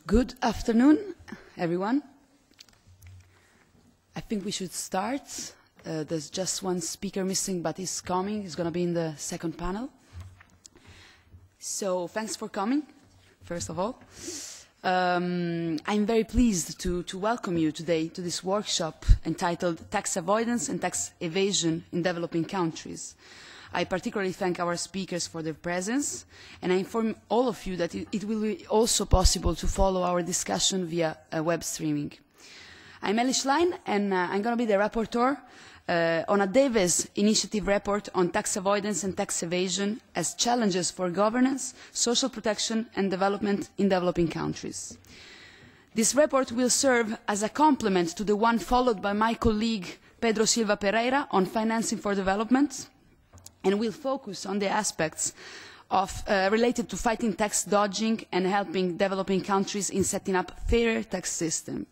Good afternoon, everyone. I think we should start. There's just one speaker missing, but he's coming. He's going to be in the second panel. So thanks for coming, first of all. I'm very pleased to welcome you today to this workshop entitled Tax Avoidance and Tax Evasion in Developing Countries. I particularly thank our speakers for their presence, and I inform all of you that it will be also possible to follow our discussion via web streaming. I'm Elly Schlein, and I'm going to be the rapporteur on a DEVE's initiative report on tax avoidance and tax evasion as challenges for governance, social protection and development in developing countries. This report will serve as a complement to the one followed by my colleague Pedro Silva Pereira on financing for development, and will focus on the aspects related to fighting tax dodging and helping developing countries in setting up a fairer tax system.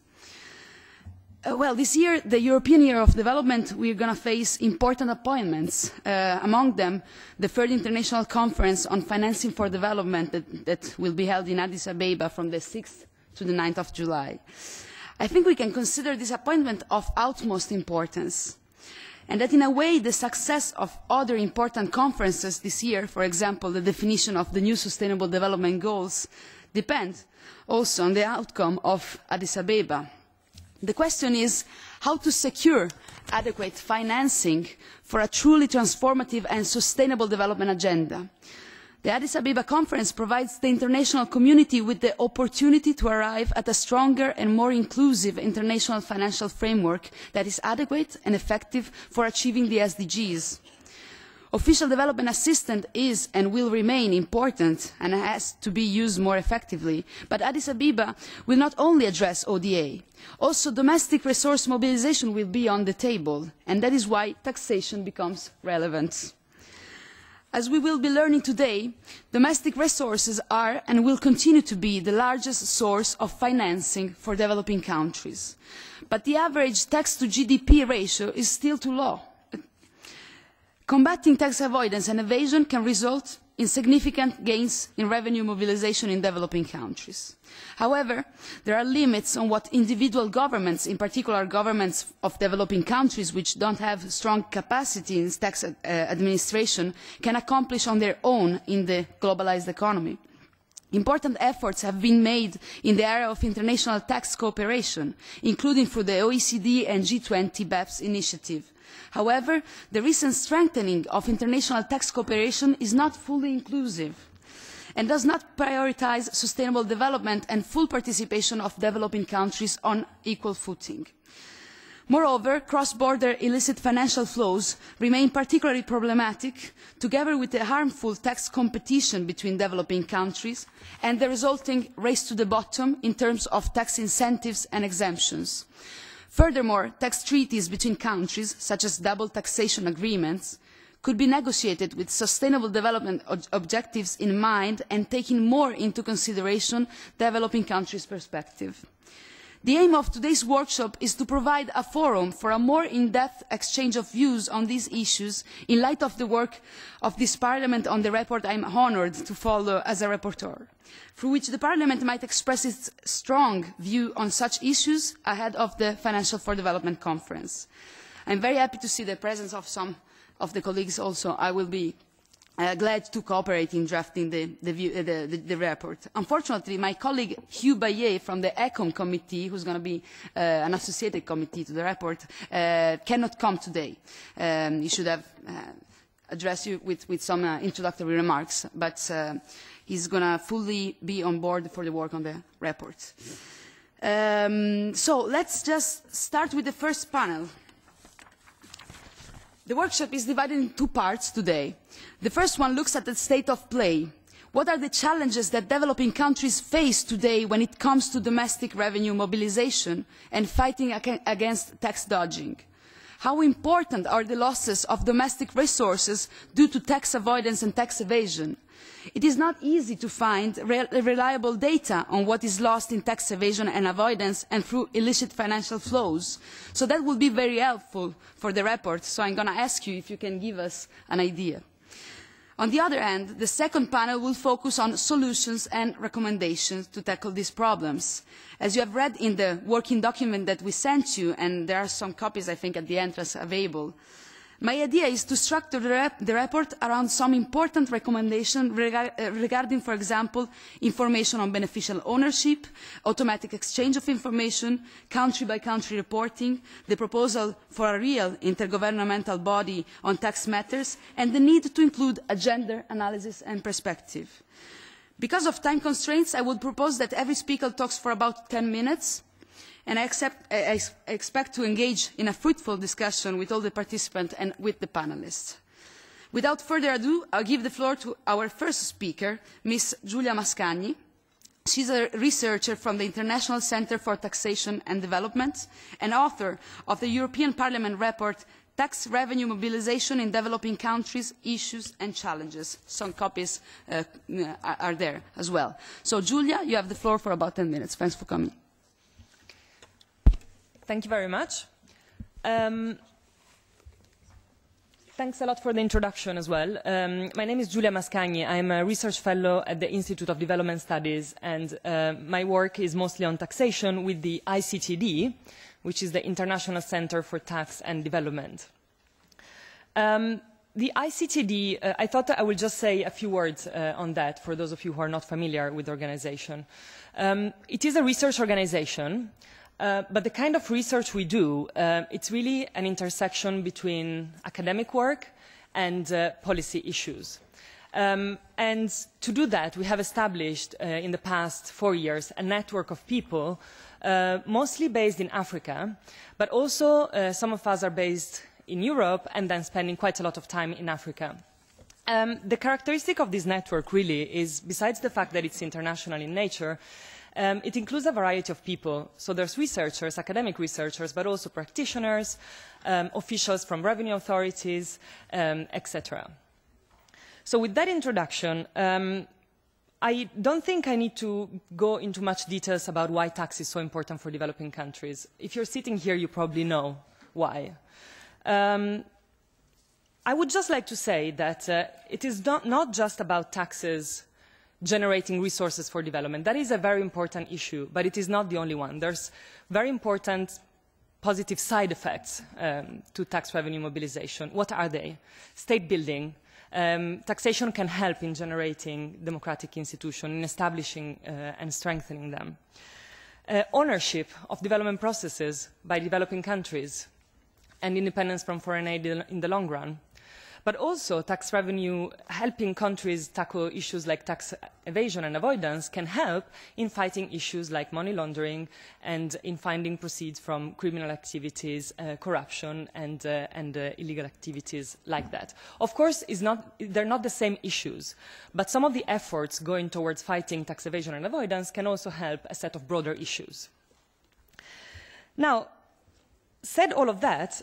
Well, this year, the European Year of Development, we are going to face important appointments. Among them, the third International Conference on Financing for Development that will be held in Addis Ababa from the 6th to the 9th of July. I think we can consider this appointment of utmost importance, and that in a way the success of other important conferences this year, for example, the definition of the new Sustainable Development Goals, depend also on the outcome of Addis Ababa. The question is how to secure adequate financing for a truly transformative and sustainable development agenda. The Addis Ababa conference provides the international community with the opportunity to arrive at a stronger and more inclusive international financial framework that is adequate and effective for achieving the SDGs. Official development assistance is and will remain important and has to be used more effectively, but Addis Ababa will not only address ODA. Also, domestic resource mobilization will be on the table, and that is why taxation becomes relevant. As we will be learning today, domestic resources are and will continue to be the largest source of financing for developing countries. But the average tax-to-GDP ratio is still too low. Combating tax avoidance and evasion can result in significant gains in revenue mobilization in developing countries. However, there are limits on what individual governments, in particular governments of developing countries which don't have strong capacity in tax administration, can accomplish on their own in the globalized economy. Important efforts have been made in the area of international tax cooperation, including through the OECD and G20 BEPS initiative. However, the recent strengthening of international tax cooperation is not fully inclusive and does not prioritize sustainable development and full participation of developing countries on equal footing. Moreover, cross-border illicit financial flows remain particularly problematic, together with the harmful tax competition between developing countries and the resulting race to the bottom in terms of tax incentives and exemptions. Furthermore, tax treaties between countries, such as double taxation agreements, could be negotiated with sustainable development objectives in mind and taking more into consideration developing countries' perspective. The aim of today's workshop is to provide a forum for a more in-depth exchange of views on these issues in light of the work of this Parliament on the report I am honoured to follow as a rapporteur, through which the Parliament might express its strong view on such issues ahead of the Financial for Development Conference. I am very happy to see the presence of some of the colleagues also. I will be glad to cooperate in drafting the report. Unfortunately, my colleague Hugh Bayet from the ECON committee, who is going to be an associated committee to the report, cannot come today. He should have addressed you with some introductory remarks, but he's going to fully be on board for the work on the report. So let's just start with the first panel. The workshop is divided in two parts today. The first one looks at the state of play. What are the challenges that developing countries face today when it comes to domestic revenue mobilization and fighting against tax dodging? How important are the losses of domestic resources due to tax avoidance and tax evasion? It is not easy to find reliable data on what is lost in tax evasion and avoidance and through illicit financial flows. So that will be very helpful for the report. So I'm going to ask you if you can give us an idea. On the other hand, the second panel will focus on solutions and recommendations to tackle these problems. As you have read in the working document that we sent you, and there are some copies, I think, at the entrance available, my idea is to structure the report around some important recommendations regarding, for example, information on beneficial ownership, automatic exchange of information, country-by-country reporting, the proposal for a real intergovernmental body on tax matters, and the need to include a gender analysis and perspective. Because of time constraints, I would propose that every speaker talks for about 10 minutes, and I expect to engage in a fruitful discussion with all the participants and with the panelists. Without further ado, I'll give the floor to our first speaker, Ms. Giulia Mascagni. She's a researcher from the International Center for Taxation and Development and author of the European Parliament report, Tax Revenue Mobilization in Developing Countries, Issues and Challenges. Some copies are there as well. So, Giulia, you have the floor for about 10 minutes. Thanks for coming. Thank you very much. Thanks a lot for the introduction as well. My name is Giulia Mascagni. I'm a research fellow at the Institute of Development Studies, and my work is mostly on taxation with the ICTD, which is the International Center for Tax and Development. The ICTD, I thought I would just say a few words on that for those of you who are not familiar with the organization. It is a research organization. But the kind of research we do, it's really an intersection between academic work and policy issues. And to do that, we have established in the past 4 years a network of people, mostly based in Africa, but also some of us are based in Europe and then spending quite a lot of time in Africa. The characteristic of this network really is, besides the fact that it's international in nature, it includes a variety of people. So there's researchers, academic researchers, but also practitioners, officials from revenue authorities, etc. So with that introduction, I don't think I need to go into much details about why tax is so important for developing countries. If you're sitting here, you probably know why. I would just like to say that it is not just about taxes generating resources for development. That is a very important issue, but it is not the only one. There's very important positive side effects to tax revenue mobilization. What are they? State building. Taxation can help in generating democratic institutions, in establishing and strengthening them. Ownership of development processes by developing countries and independence from foreign aid in the long run. But also tax revenue helping countries tackle issues like tax evasion and avoidance can help in fighting issues like money laundering and in finding proceeds from criminal activities, corruption and illegal activities like that. Of course, they're not the same issues, but some of the efforts going towards fighting tax evasion and avoidance can also help a set of broader issues. Now, said all of that,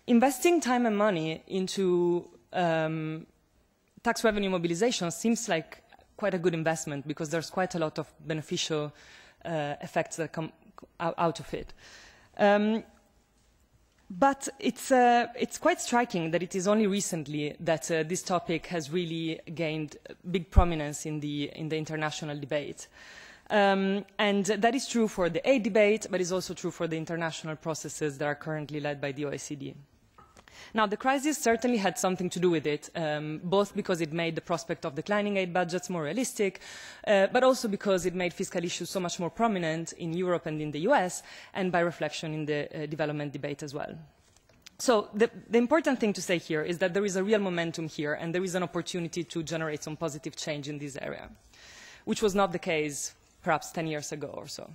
investing time and money into tax revenue mobilization seems like quite a good investment because there's quite a lot of beneficial effects that come out of it. But it's quite striking that it is only recently that this topic has really gained big prominence in the international debate. And that is true for the aid debate, but is also true for the international processes that are currently led by the OECD. Now, the crisis certainly had something to do with it, both because it made the prospect of declining aid budgets more realistic, but also because it made fiscal issues so much more prominent in Europe and in the US, and by reflection in the development debate as well. So the important thing to say here is that there is a real momentum here, and there is an opportunity to generate some positive change in this area, which was not the case perhaps 10 years ago or so.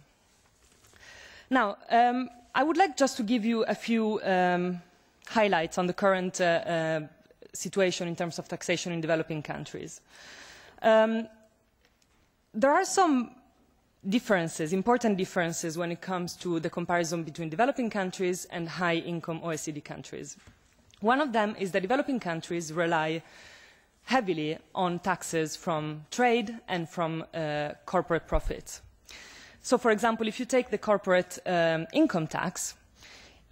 Now, I would like just to give you a few highlights on the current situation in terms of taxation in developing countries. There are some differences, important differences, when it comes to the comparison between developing countries and high-income OECD countries. One of them is that developing countries rely heavily on taxes from trade and from corporate profits. So, for example, if you take the corporate income tax,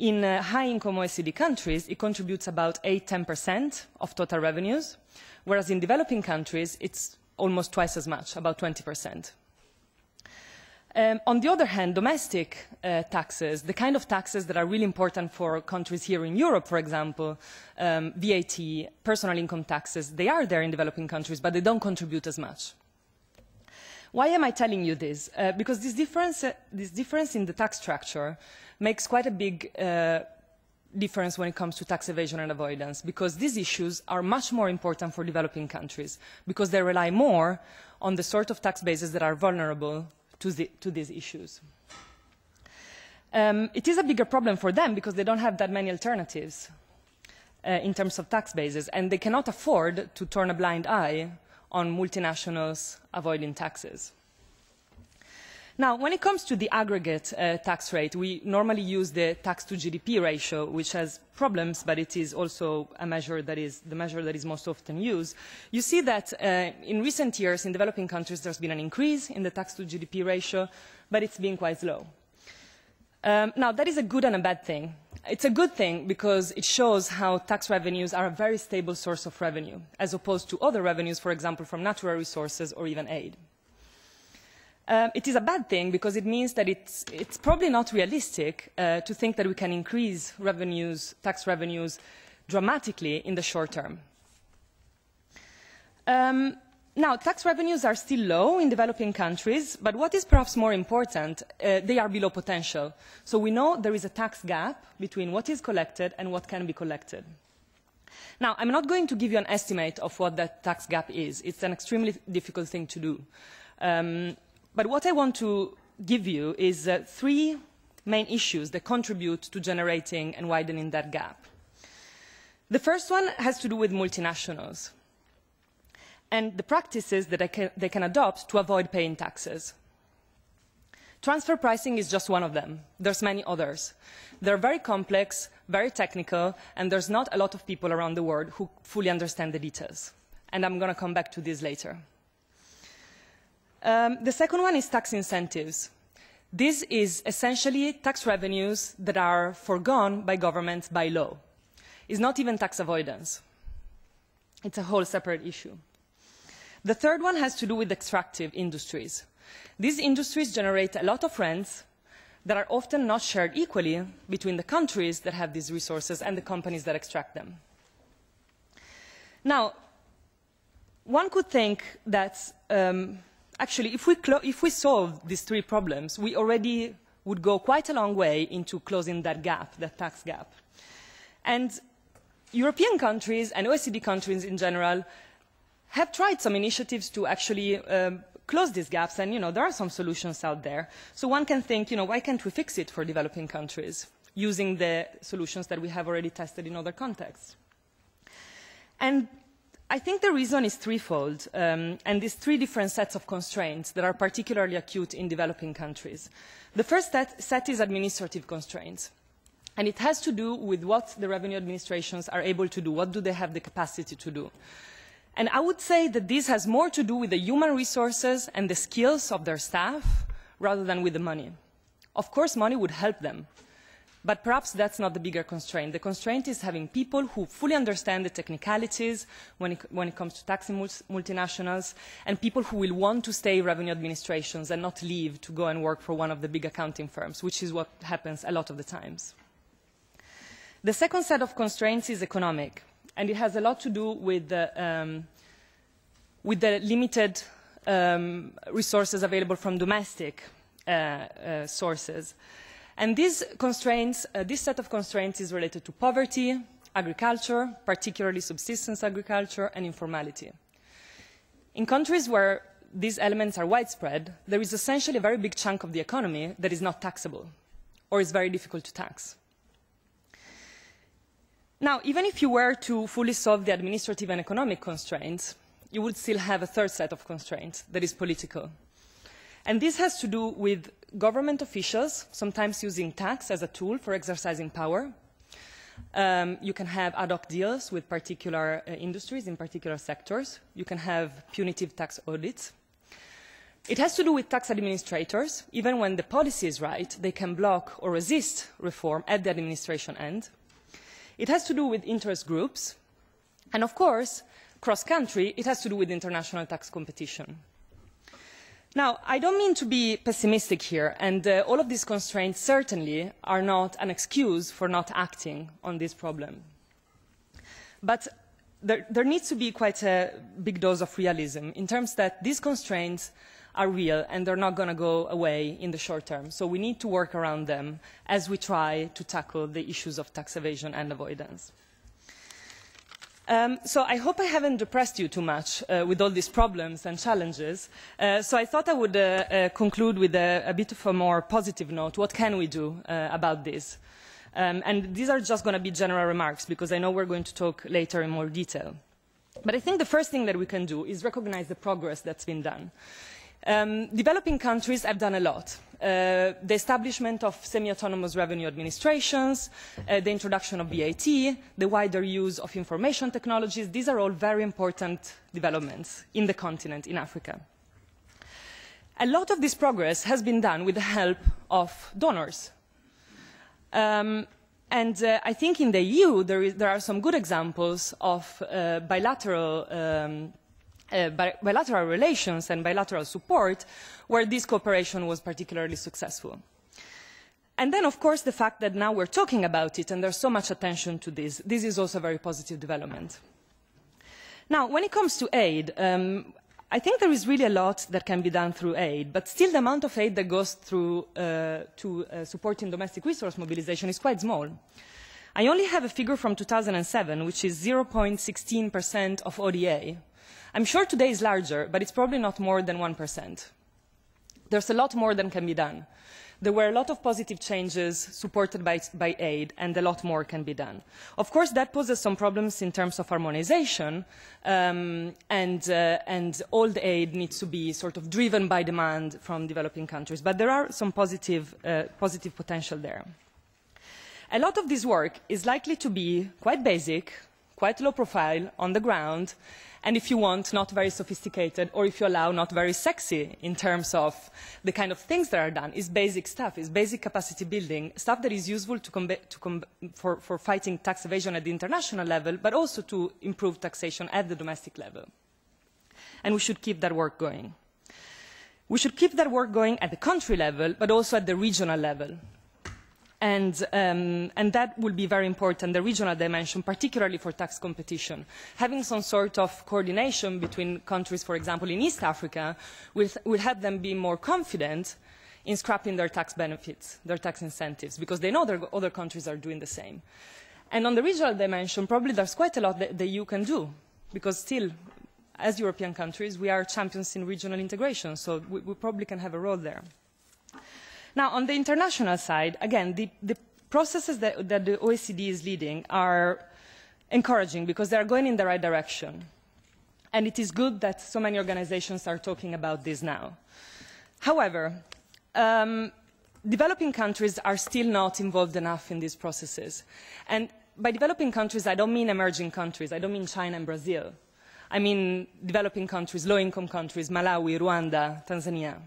In high-income OECD countries, it contributes about 8–10% of total revenues, whereas in developing countries, it's almost twice as much, about 20%. On the other hand, domestic taxes, the kind of taxes that are really important for countries here in Europe, for example, VAT, personal income taxes, they are there in developing countries, but they don't contribute as much. Why am I telling you this? Because this difference in the tax structure makes quite a big difference when it comes to tax evasion and avoidance, because these issues are much more important for developing countries, because they rely more on the sort of tax bases that are vulnerable to these issues. It is a bigger problem for them because they don't have that many alternatives in terms of tax bases, and they cannot afford to turn a blind eye on multinationals avoiding taxes. Now, when it comes to the aggregate tax rate, we normally use the tax to GDP ratio, which has problems, but it is also a measure that is the measure that is most often used. You see that in recent years, in developing countries, there's been an increase in the tax to GDP ratio, but it's been quite low. Now, that is a good and a bad thing. It's a good thing because it shows how tax revenues are a very stable source of revenue, as opposed to other revenues, for example, from natural resources or even aid. It is a bad thing because it means that it's probably not realistic to think that we can increase revenues, tax revenues dramatically in the short term. Now, tax revenues are still low in developing countries, but what is perhaps more important, they are below potential. So we know there is a tax gap between what is collected and what can be collected. Now, I'm not going to give you an estimate of what that tax gap is. It's an extremely difficult thing to do. But what I want to give you is three main issues that contribute to generating and widening that gap. The first one has to do with multinationals and the practices that they can adopt to avoid paying taxes. Transfer pricing is just one of them. There's many others. They're very complex, very technical, and there's not a lot of people around the world who fully understand the details. And I'm going to come back to this later. The second one is tax incentives. This is essentially tax revenues that are foregone by governments by law. It's not even tax avoidance. It's a whole separate issue. The third one has to do with extractive industries. These industries generate a lot of rents that are often not shared equally between the countries that have these resources and the companies that extract them. Now, one could think that actually, if we solve these three problems, we already would go quite a long way into closing that gap, that tax gap. And European countries and OECD countries in general have tried some initiatives to actually close these gaps, and there are some solutions out there. So one can think, why can't we fix it for developing countries using the solutions that we have already tested in other contexts? And I think the reason is threefold, and these three different sets of constraints that are particularly acute in developing countries. The first set is administrative constraints, and it has to do with what the revenue administrations are able to do, what do they have the capacity to do. And I would say that this has more to do with the human resources and the skills of their staff rather than with the money. Of course, money would help them, but perhaps that's not the bigger constraint. The constraint is having people who fully understand the technicalities when it comes to taxing multinationals, and people who will want to stay in revenue administrations and not leave to go and work for one of the big accounting firms, which is what happens a lot of the times. The second set of constraints is economic, and it has a lot to do with the limited resources available from domestic sources. And these constraints, this set of constraints is related to poverty, agriculture, particularly subsistence agriculture, and informality. In countries where these elements are widespread, there is essentially a very big chunk of the economy that is not taxable, or is very difficult to tax. Now, even if you were to fully solve the administrative and economic constraints, you would still have a third set of constraints that is political. And this has to do with government officials, sometimes using tax as a tool for exercising power. You can have ad hoc deals with particular industries in particular sectors. You can have punitive tax audits. It has to do with tax administrators. Even when the policy is right, they can block or resist reform at the administration end. It has to do with interest groups. And of course, cross-country, it has to do with international tax competition. Now, I don't mean to be pessimistic here, and all of these constraints certainly are not an excuse for not acting on this problem. But there needs to be quite a big dose of realism in terms that these constraints are real and they're not going to go away in the short term. So we need to work around them as we try to tackle the issues of tax evasion and avoidance. So I hope I haven't depressed you too much with all these problems and challenges. So I thought I would conclude with a bit of a more positive note. What can we do about this? And these are just going to be general remarks because I know we're going to talk later in more detail. But I think the first thing that we can do is recognize the progress that's been done. Developing countries have done a lot. The establishment of semi-autonomous revenue administrations, the introduction of VAT, the wider use of information technologies, these are all very important developments in the continent, in Africa. A lot of this progress has been done with the help of donors. I think in the EU there are some good examples of bilateral relations and bilateral support where this cooperation was particularly successful. And then, of course, the fact that now we're talking about it and there's so much attention to this is also a very positive development. Now, when it comes to aid, I think there is really a lot that can be done through aid, but still the amount of aid that goes through to supporting domestic resource mobilization is quite small. I only have a figure from 2007, which is 0.16% of ODA. I'm sure today is larger, but it's probably not more than 1%. There's a lot more than can be done. There were a lot of positive changes supported by aid, and a lot more can be done. Of course, that poses some problems in terms of harmonization, and all the aid needs to be sort of driven by demand from developing countries. But there are some positive potential there. A lot of this work is likely to be quite basic, quite low profile, on the ground, and if you want, not very sophisticated, or if you allow, not very sexy in terms of the kind of things that are done. It's basic stuff, it's basic capacity building, stuff that is useful for fighting tax evasion at the international level, but also to improve taxation at the domestic level. And we should keep that work going. We should keep that work going at the country level, but also at the regional level. And that will be very important, the regional dimension, particularly for tax competition. Having some sort of coordination between countries, for example, in East Africa, will help them be more confident in scrapping their tax benefits, their tax incentives, because they know that other countries are doing the same. And on the regional dimension, probably there's quite a lot that the EU can do, because still, as European countries, we are champions in regional integration, so we probably can have a role there. Now, on the international side, again, the processes that the OECD is leading are encouraging because they are going in the right direction. And it is good that so many organizations are talking about this now. However, developing countries are still not involved enough in these processes. And by developing countries, I don't mean emerging countries. I don't mean China and Brazil. I mean developing countries, low-income countries, Malawi, Rwanda, Tanzania.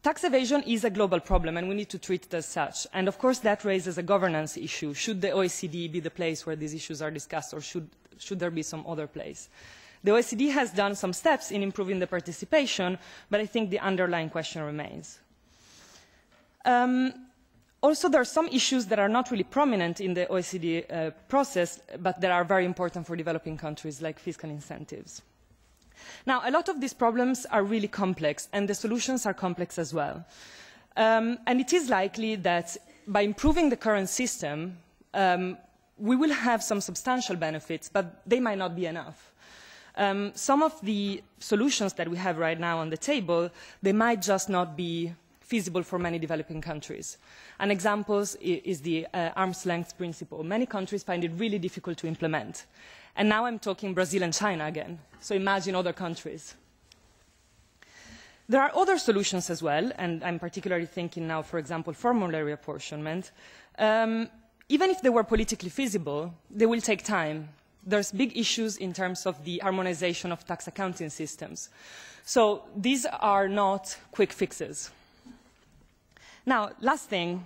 Tax evasion is a global problem, and we need to treat it as such. And of course, that raises a governance issue. Should the OECD be the place where these issues are discussed, or should there be some other place? The OECD has done some steps in improving the participation, but I think the underlying question remains. Also, there are some issues that are not really prominent in the OECD process, but that are very important for developing countries, like fiscal incentives. Now, a lot of these problems are really complex, and the solutions are complex as well. And it is likely that by improving the current system, we will have some substantial benefits, but they might not be enough. Some of the solutions that we have right now on the table, they might just not be feasible for many developing countries. An example is the arm's length principle. Many countries find it really difficult to implement. And now I'm talking Brazil and China again, so imagine other countries. There are other solutions as well, and I'm particularly thinking now, for example, formulary apportionment. Even if they were politically feasible, they will take time. there's big issues in terms of the harmonization of tax accounting systems. So these are not quick fixes. Now, last thing,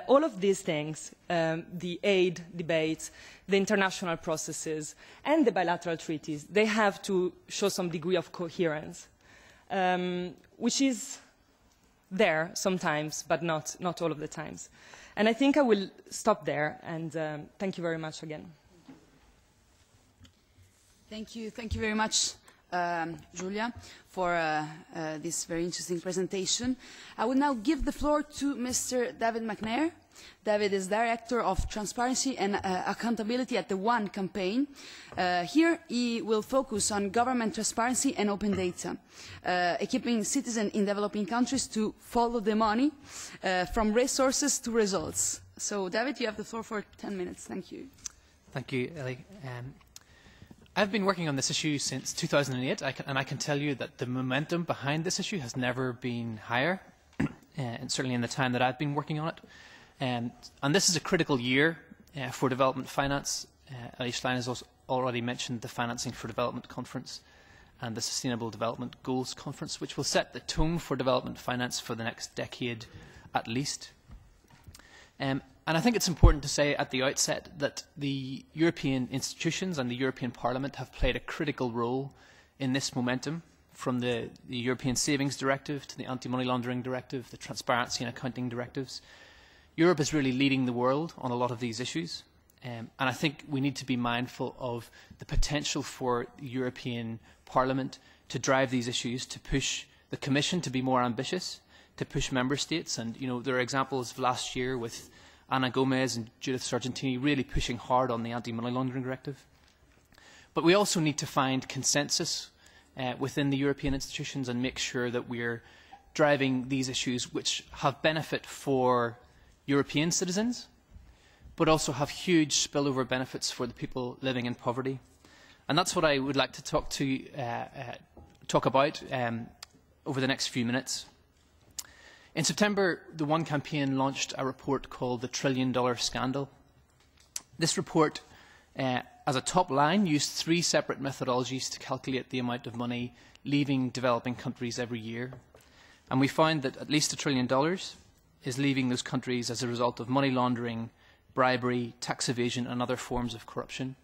all of these things, the aid debates, the international processes, and the bilateral treaties, they have to show some degree of coherence, which is there sometimes, but not all of the times. And I think I will stop there, and thank you very much again. Thank you very much, Julia, for this very interesting presentation. I will now give the floor to Mr. David McNair. David is Director of Transparency and Accountability at the One campaign. Here he will focus on government transparency and open data, equipping citizens in developing countries to follow the money from resources to results. So David, you have the floor for 10 minutes. Thank you. Thank you, Elly. I've been working on this issue since 2008, and I can tell you that the momentum behind this issue has never been higher, and certainly in the time that I've been working on it. And this is a critical year for development finance. Elly Schlein has also already mentioned the Financing for Development Conference and the Sustainable Development Goals Conference, which will set the tone for development finance for the next decade at least. And I think it's important to say at the outset that the European institutions and the European Parliament have played a critical role in this momentum, from the European Savings Directive to the Anti-Money Laundering Directive, the Transparency and Accounting Directives. Europe is really leading the world on a lot of these issues, and I think we need to be mindful of the potential for the European Parliament to drive these issues, to push the Commission to be more ambitious, to push Member States. And there are examples of last year with Ana Gomez and Judith Sargentini really pushing hard on the Anti-Money Laundering Directive. But we also need to find consensus within the European institutions and make sure that we're driving these issues which have benefit for European citizens, but also have huge spillover benefits for the people living in poverty. And that's what I would like to talk about over the next few minutes. In September, the One campaign launched a report called the $1 Trillion Scandal. This report, as a top line, used 3 separate methodologies to calculate the amount of money leaving developing countries every year. And we found that at least $1 trillion is leaving those countries as a result of money laundering, bribery, tax evasion and other forms of corruption.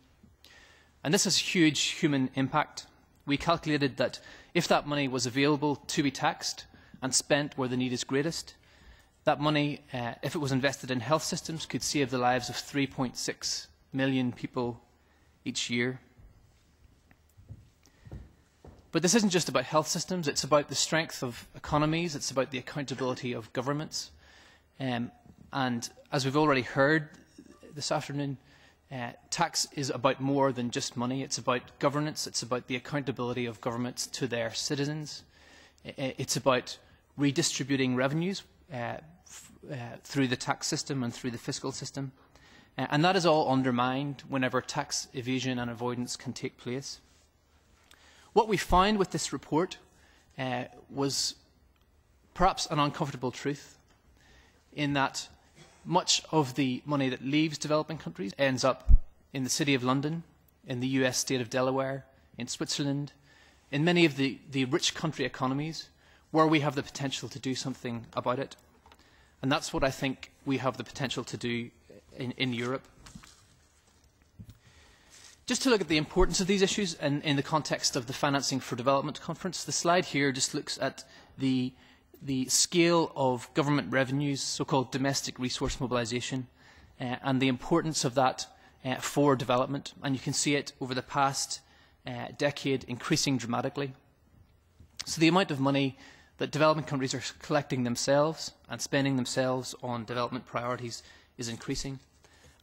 And this has huge human impact. We calculated that if that money was available to be taxed and spent where the need is greatest, that money, if it was invested in health systems, could save the lives of 3.6 million people each year. But this isn't just about health systems, it's about the strength of economies, it's about the accountability of governments. And as we've already heard this afternoon, tax is about more than just money. It's about governance, it's about the accountability of governments to their citizens. It's about redistributing revenues through the tax system and through the fiscal system. And that is all undermined whenever tax evasion and avoidance can take place. What we found with this report was perhaps an uncomfortable truth, in that much of the money that leaves developing countries ends up in the City of London, in the US state of Delaware, in Switzerland, in many of the rich country economies where we have the potential to do something about it. And that's what I think we have the potential to do in Europe. Just to look at the importance of these issues in the context of the Financing for Development Conference, the slide here just looks at the scale of government revenues, so-called domestic resource mobilisation, and the importance of that for development. And you can see it over the past decade increasing dramatically. So the amount of money that developing countries are collecting themselves and spending themselves on development priorities is increasing.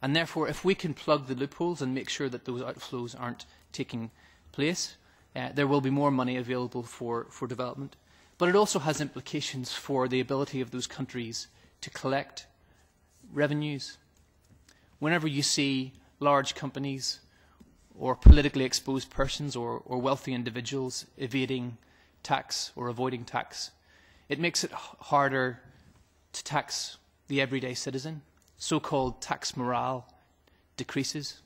And therefore, if we can plug the loopholes and make sure that those outflows aren't taking place, there will be more money available for development. But it also has implications for the ability of those countries to collect revenues. Whenever you see large companies or politically exposed persons or wealthy individuals evading tax or avoiding tax, it makes it harder to tax the everyday citizen. So-called tax morale decreases.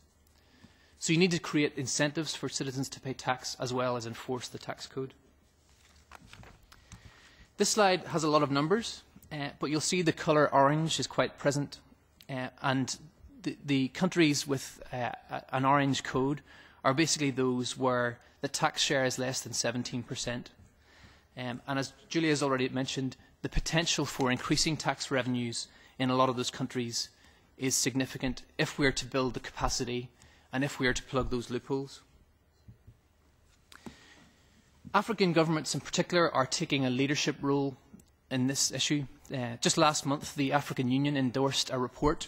So you need to create incentives for citizens to pay tax as well as enforce the tax code. This slide has a lot of numbers, but you'll see the colour orange is quite present, and the countries with an orange code are basically those where the tax share is less than 17%. And as Julia has already mentioned, the potential for increasing tax revenues in a lot of those countries is significant if we are to build the capacity and if we are to plug those loopholes. African governments in particular are taking a leadership role in this issue. Just last month, the African Union endorsed a report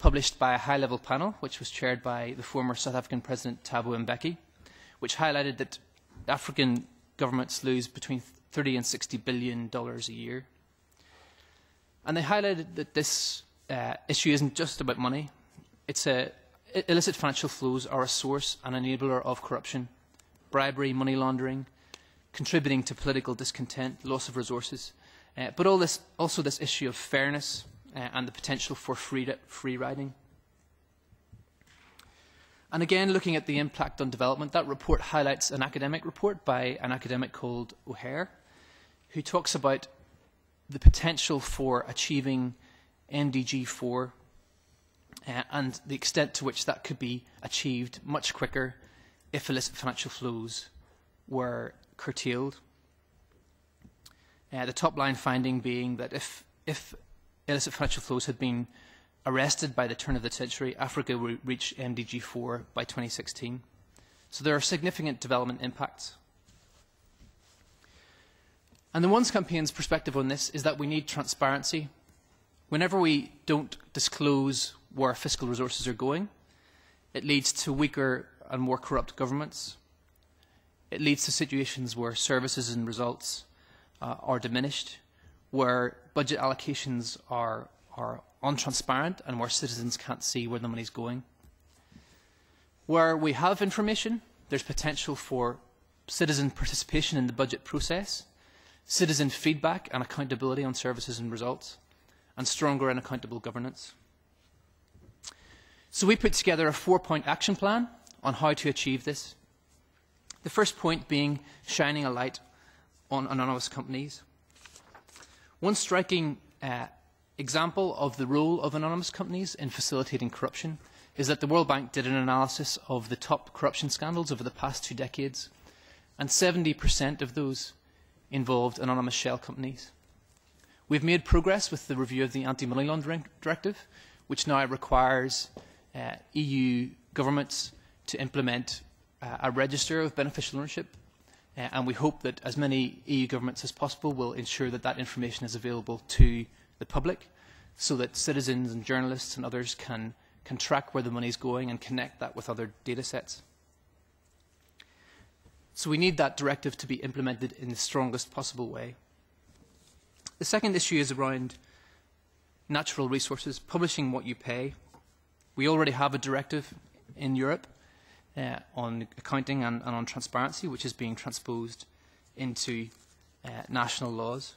published by a high-level panel, which was chaired by the former South African President Thabo Mbeki, which highlighted that African governments lose between $30 and $60 billion a year. And they highlighted that this issue isn't just about money. Illicit financial flows are a source and enabler of corruption, bribery, money laundering, contributing to political discontent, loss of resources, but also this issue of fairness and the potential for free riding. And again, looking at the impact on development, that report highlights an academic report by an academic called O'Hare, who talks about the potential for achieving MDG 4 and the extent to which that could be achieved much quicker if illicit financial flows were curtailed. The top line finding being that if illicit financial flows had been arrested by the turn of the century, Africa would reach MDG 4 by 2016. So there are significant development impacts. And the Once campaign's perspective on this is that we need transparency. Whenever we don't disclose where fiscal resources are going, it leads to weaker and more corrupt governments. It leads to situations where services and results are diminished, where budget allocations are untransparent and where citizens can't see where the money is going. Where we have information, there's potential for citizen participation in the budget process, citizen feedback and accountability on services and results, and stronger and accountable governance. So we put together a 4-point action plan on how to achieve this. The first point being shining a light on anonymous companies. One striking example of the role of anonymous companies in facilitating corruption is that the World Bank did an analysis of the top corruption scandals over the past 2 decades, and 70% of those involved anonymous shell companies. We've made progress with the review of the Anti-Money Laundering Directive, which now requires EU governments to implement a register of beneficial ownership, and we hope that as many EU governments as possible will ensure that that information is available to the public, so that citizens and journalists and others can track where the money is going and connect that with other data sets. So we need that directive to be implemented in the strongest possible way. The second issue is around natural resources, publishing what you pay. We already have a directive in Europe on accounting and on transparency, which is being transposed into national laws.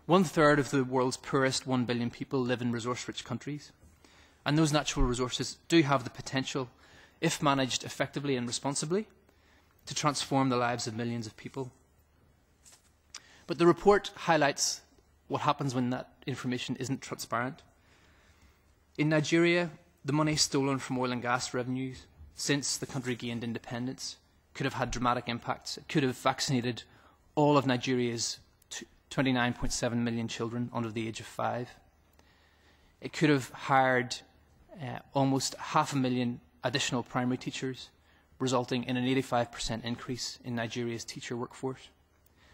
1/3 of the world's poorest 1 billion people live in resource-rich countries, and those natural resources do have the potential, if managed effectively and responsibly, to transform the lives of millions of people. But the report highlights what happens when that information isn't transparent. In Nigeria, the money stolen from oil and gas revenues since the country gained independence could have had dramatic impacts. It could have vaccinated all of Nigeria's 29.7 million children under the age of 5. It could have hired almost 500,000 additional primary teachers, resulting in an 85% increase in Nigeria's teacher workforce.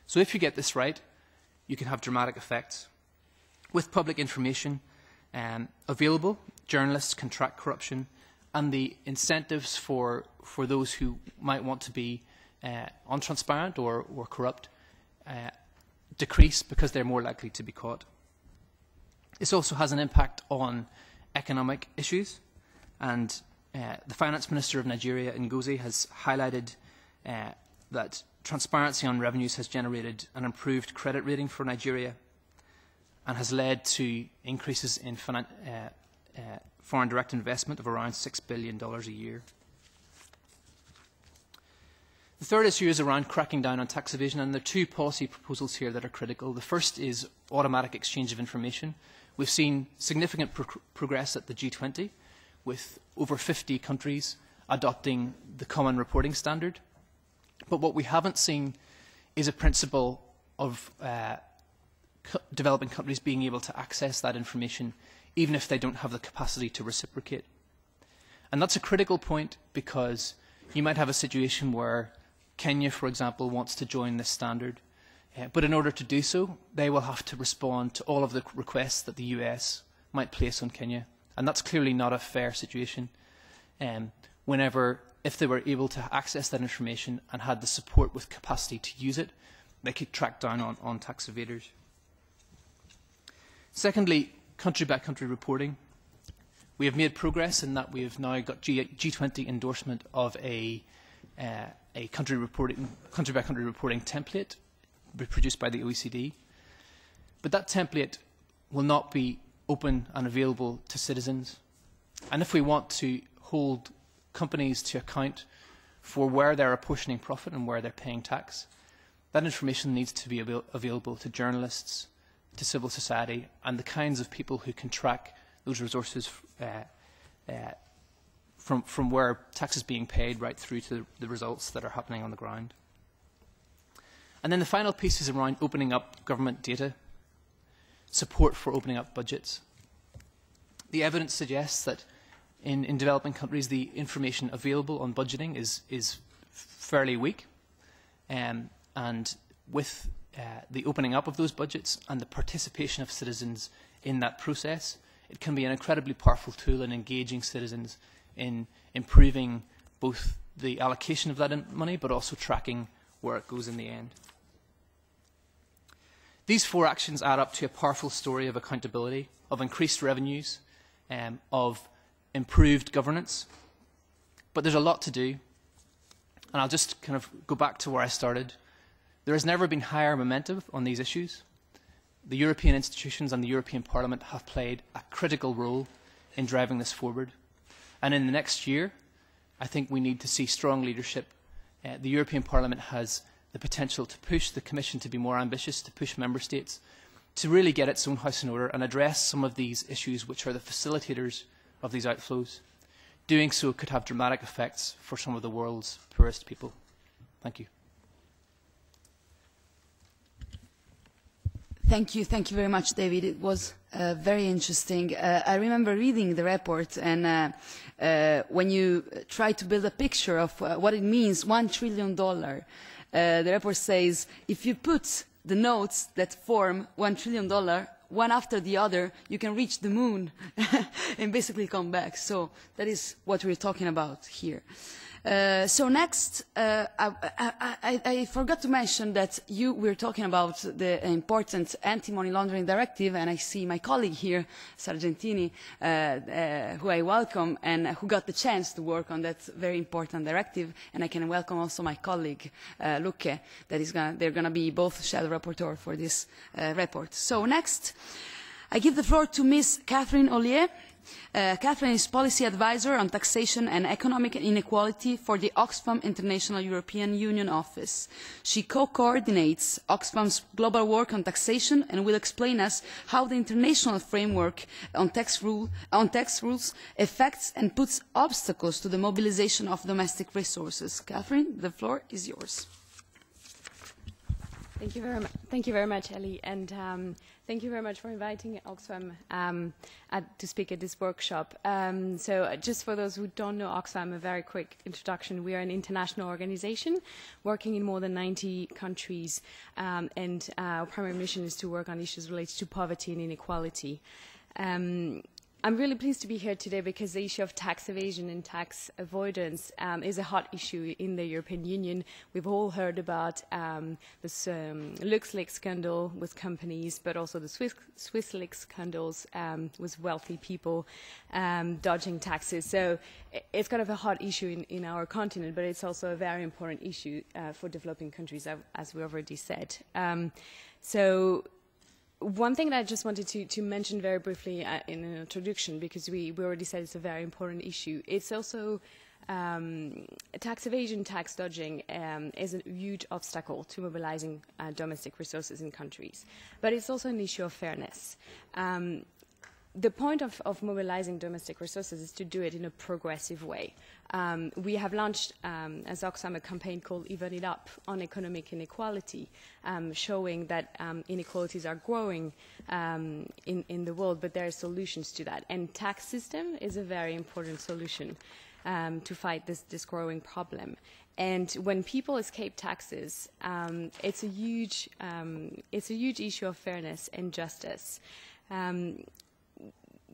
So if you get this right, you can have dramatic effects. With public information available, journalists can track corruption, and the incentives for those who might want to be untransparent or corrupt decrease because they're more likely to be caught. This also has an impact on economic issues, and the Finance Minister of Nigeria, Ngozi, has highlighted that transparency on revenues has generated an improved credit rating for Nigeria and has led to increases in foreign direct investment of around $6 billion a year. The third issue is around cracking down on tax evasion, and there are two policy proposals here that are critical. The first is automatic exchange of information. We've seen significant progress at the G20, with over 50 countries adopting the common reporting standard. But what we haven't seen is a principle of developing countries being able to access that information, even if they don't have the capacity to reciprocate. And that's a critical point, because you might have a situation where Kenya, for example, wants to join this standard, but in order to do so, they will have to respond to all of the requests that the US might place on Kenya. And that's clearly not a fair situation. If they were able to access that information and had the support with capacity to use it, they could track down on tax evaders. Secondly, country-by-country reporting. We have made progress in that we have now got G20 endorsement of a country-by-country reporting template produced by the OECD. But that template will not be open and available to citizens. And if we want to hold companies to account for where they're apportioning profit and where they're paying tax, that information needs to be available to journalists, to civil society, and the kinds of people who can track those resources from where tax is being paid right through to the results that are happening on the ground. And then the final piece is around opening up government data, support for opening up budgets. The evidence suggests that in developing countries, the information available on budgeting is fairly weak. And with the opening up of those budgets and the participation of citizens in that process, it can be an incredibly powerful tool in engaging citizens in improving both the allocation of that money, but also tracking where it goes in the end. These four actions add up to a powerful story of accountability, of increased revenues, of improved governance. But there's a lot to do. And I'll just kind of go back to where I started. There has never been higher momentum on these issues. The European institutions and the European Parliament have played a critical role in driving this forward. And in the next year, I think we need to see strong leadership. The European Parliament has the potential to push the Commission to be more ambitious, to push Member States, to really get its own house in order and address some of these issues which are the facilitators of these outflows. Doing so could have dramatic effects for some of the world's poorest people. Thank you. Thank you very much, David. It was very interesting. I remember reading the report, and when you try to build a picture of what it means, $1 trillion, the report says if you put the notes that form $1 trillion, one after the other, you can reach the moon and basically come back. So that is what we're talking about here. So next, I forgot to mention that we're talking about the important anti-money laundering directive, and I see my colleague here, Sargentini, who I welcome and who got the chance to work on that very important directive, and I can welcome also my colleague, Luque, they're going to be both shadow rapporteur for this report. So next, I give the floor to Ms. Catherine Ollier. Catherine is Policy Advisor on Taxation and Economic Inequality for the Oxfam International European Union Office. She co-coordinates Oxfam's global work on taxation and will explain us how the international framework on tax rules affects and puts obstacles to the mobilization of domestic resources. Catherine, the floor is yours. Thank you very much, Elly, and thank you very much for inviting Oxfam to speak at this workshop. So just for those who don't know Oxfam, a very quick introduction. We are an international organization working in more than 90 countries, and our primary mission is to work on issues related to poverty and inequality. I'm really pleased to be here today because the issue of tax evasion and tax avoidance is a hot issue in the European Union. We've all heard about this LuxLeaks scandal with companies, but also the SwissLeaks scandals with wealthy people dodging taxes. So it's kind of a hot issue in our continent, but it's also a very important issue for developing countries, as we already said. So one thing that I just wanted to mention very briefly in an introduction, because we already said it's a very important issue, it's also tax evasion, tax dodging is a huge obstacle to mobilizing domestic resources in countries. But it's also an issue of fairness. The point of mobilizing domestic resources is to do it in a progressive way. We have launched, as Oxfam, a campaign called Even It Up on economic inequality, showing that inequalities are growing in the world, but there are solutions to that. And tax system is a very important solution to fight this growing problem. And when people escape taxes, it's a huge issue of fairness and justice.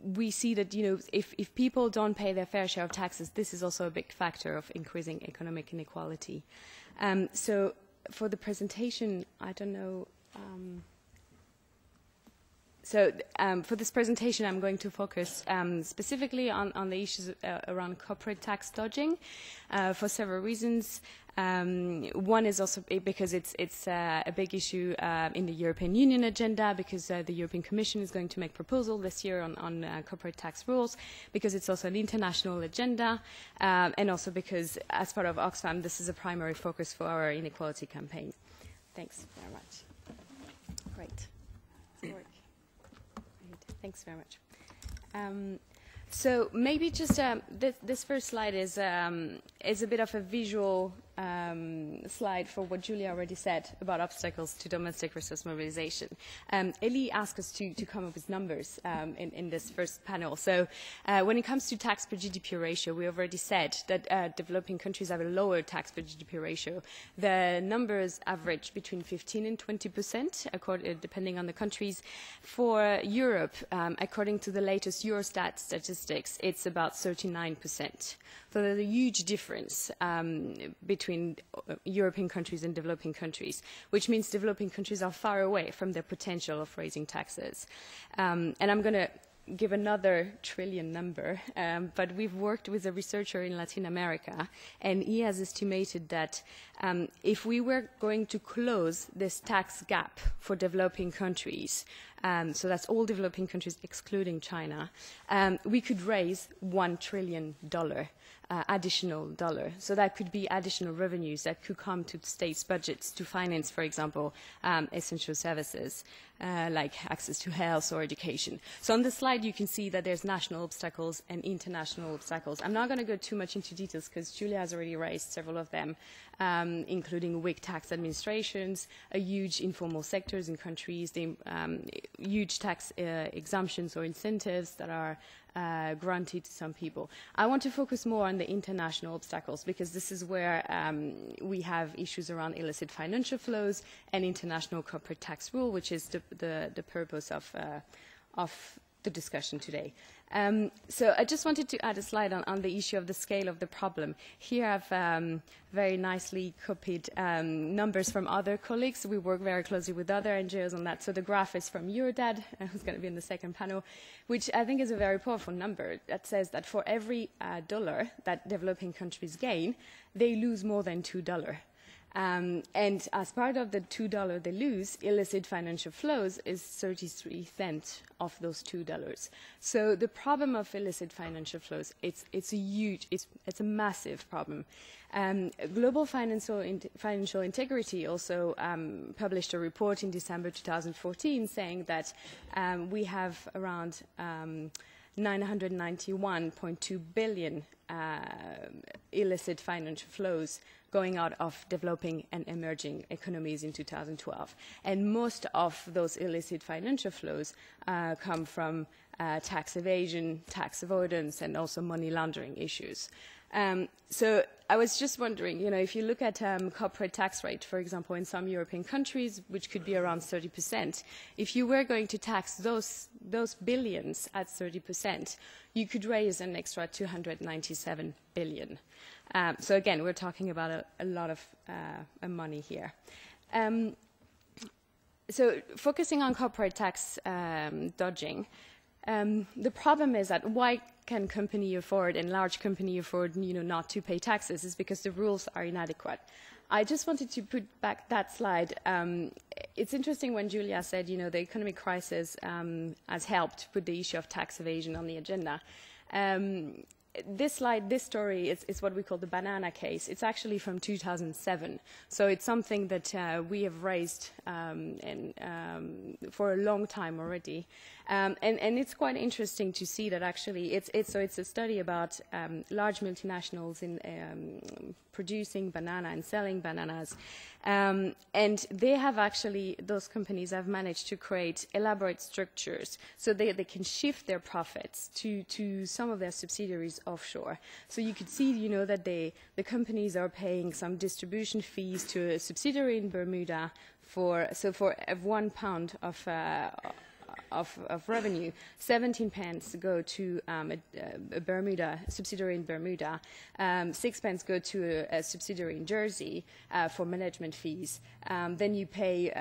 We see that, you know, if people don't pay their fair share of taxes, this is also a big factor of increasing economic inequality. So for the presentation, I don't know. For this presentation, I'm going to focus specifically on the issues around corporate tax dodging for several reasons. One is also because it's a big issue in the European Union agenda, because the European Commission is going to make a proposal this year on corporate tax rules, because it's also an international agenda, and also because, as part of Oxfam, this is a primary focus for our inequality campaign. Thanks very much. Great. Thanks very much. So maybe just this first slide is a bit of a visual slide for what Julia already said about obstacles to domestic resource mobilization. Elly asked us to come up with numbers in this first panel. So when it comes to tax per GDP ratio, we already said that developing countries have a lower tax per GDP ratio. The numbers average between 15 and 20%, depending on the countries. For Europe, according to the latest Eurostat statistics, it's about 39%. So there's a huge difference between European countries and developing countries, which means developing countries are far away from their potential of raising taxes. And I'm going to give another trillion number, but we've worked with a researcher in Latin America, and he has estimated that if we were going to close this tax gap for developing countries, so that's all developing countries excluding China, we could raise $1 trillion. Additional dollar. So that could be additional revenues that could come to states' budgets to finance, for example, essential services like access to health or education. So on the slide, you can see that there's national obstacles and international obstacles. I'm not going to go too much into details because Julia has already raised several of them, including weak tax administrations, a huge informal sectors in countries, the huge tax exemptions or incentives that are granted to some people. I want to focus more on the international obstacles because this is where we have issues around illicit financial flows and international corporate tax rule, which is the purpose of the discussion today. So I just wanted to add a slide on the issue of the scale of the problem. Here I've very nicely copied numbers from other colleagues. We work very closely with other NGOs on that. So the graph is from Eurodad, who's going to be in the second panel, which I think is a very powerful number that says that for every dollar that developing countries gain, they lose more than $2. And as part of the $2 they lose, illicit financial flows is 33 cents of those $2. So the problem of illicit financial flows, it's a massive problem. Global Financial Integrity also published a report in December 2014 saying that we have around 991.2 billion illicit financial flows going out of developing and emerging economies in 2012. And most of those illicit financial flows come from tax evasion, tax avoidance, and also money laundering issues. So I was just wondering, you know, if you look at corporate tax rate, for example, in some European countries, which could be around 30%, if you were going to tax those billions at 30%, you could raise an extra 297 billion. So again, we're talking about a lot of money here. So focusing on corporate tax dodging, the problem is that why can company afford and large company afford, you know, not to pay taxes is because the rules are inadequate. I just wanted to put back that slide. It's interesting when Julia said, you know, the economic crisis has helped put the issue of tax evasion on the agenda. this slide, this story is what we call the banana case. It's actually from 2007. So it's something that we have raised for a long time already. And it's quite interesting to see that actually it's a study about large multinationals in producing banana and selling bananas. And they have actually, those companies have managed to create elaborate structures so they can shift their profits to some of their subsidiaries offshore. So you could see, you know, that the companies are paying some distribution fees to a subsidiary in Bermuda for £1 of revenue, 17 pence go to a Bermuda subsidiary in Bermuda, 6 pence go to a subsidiary in Jersey for management fees. Then you pay,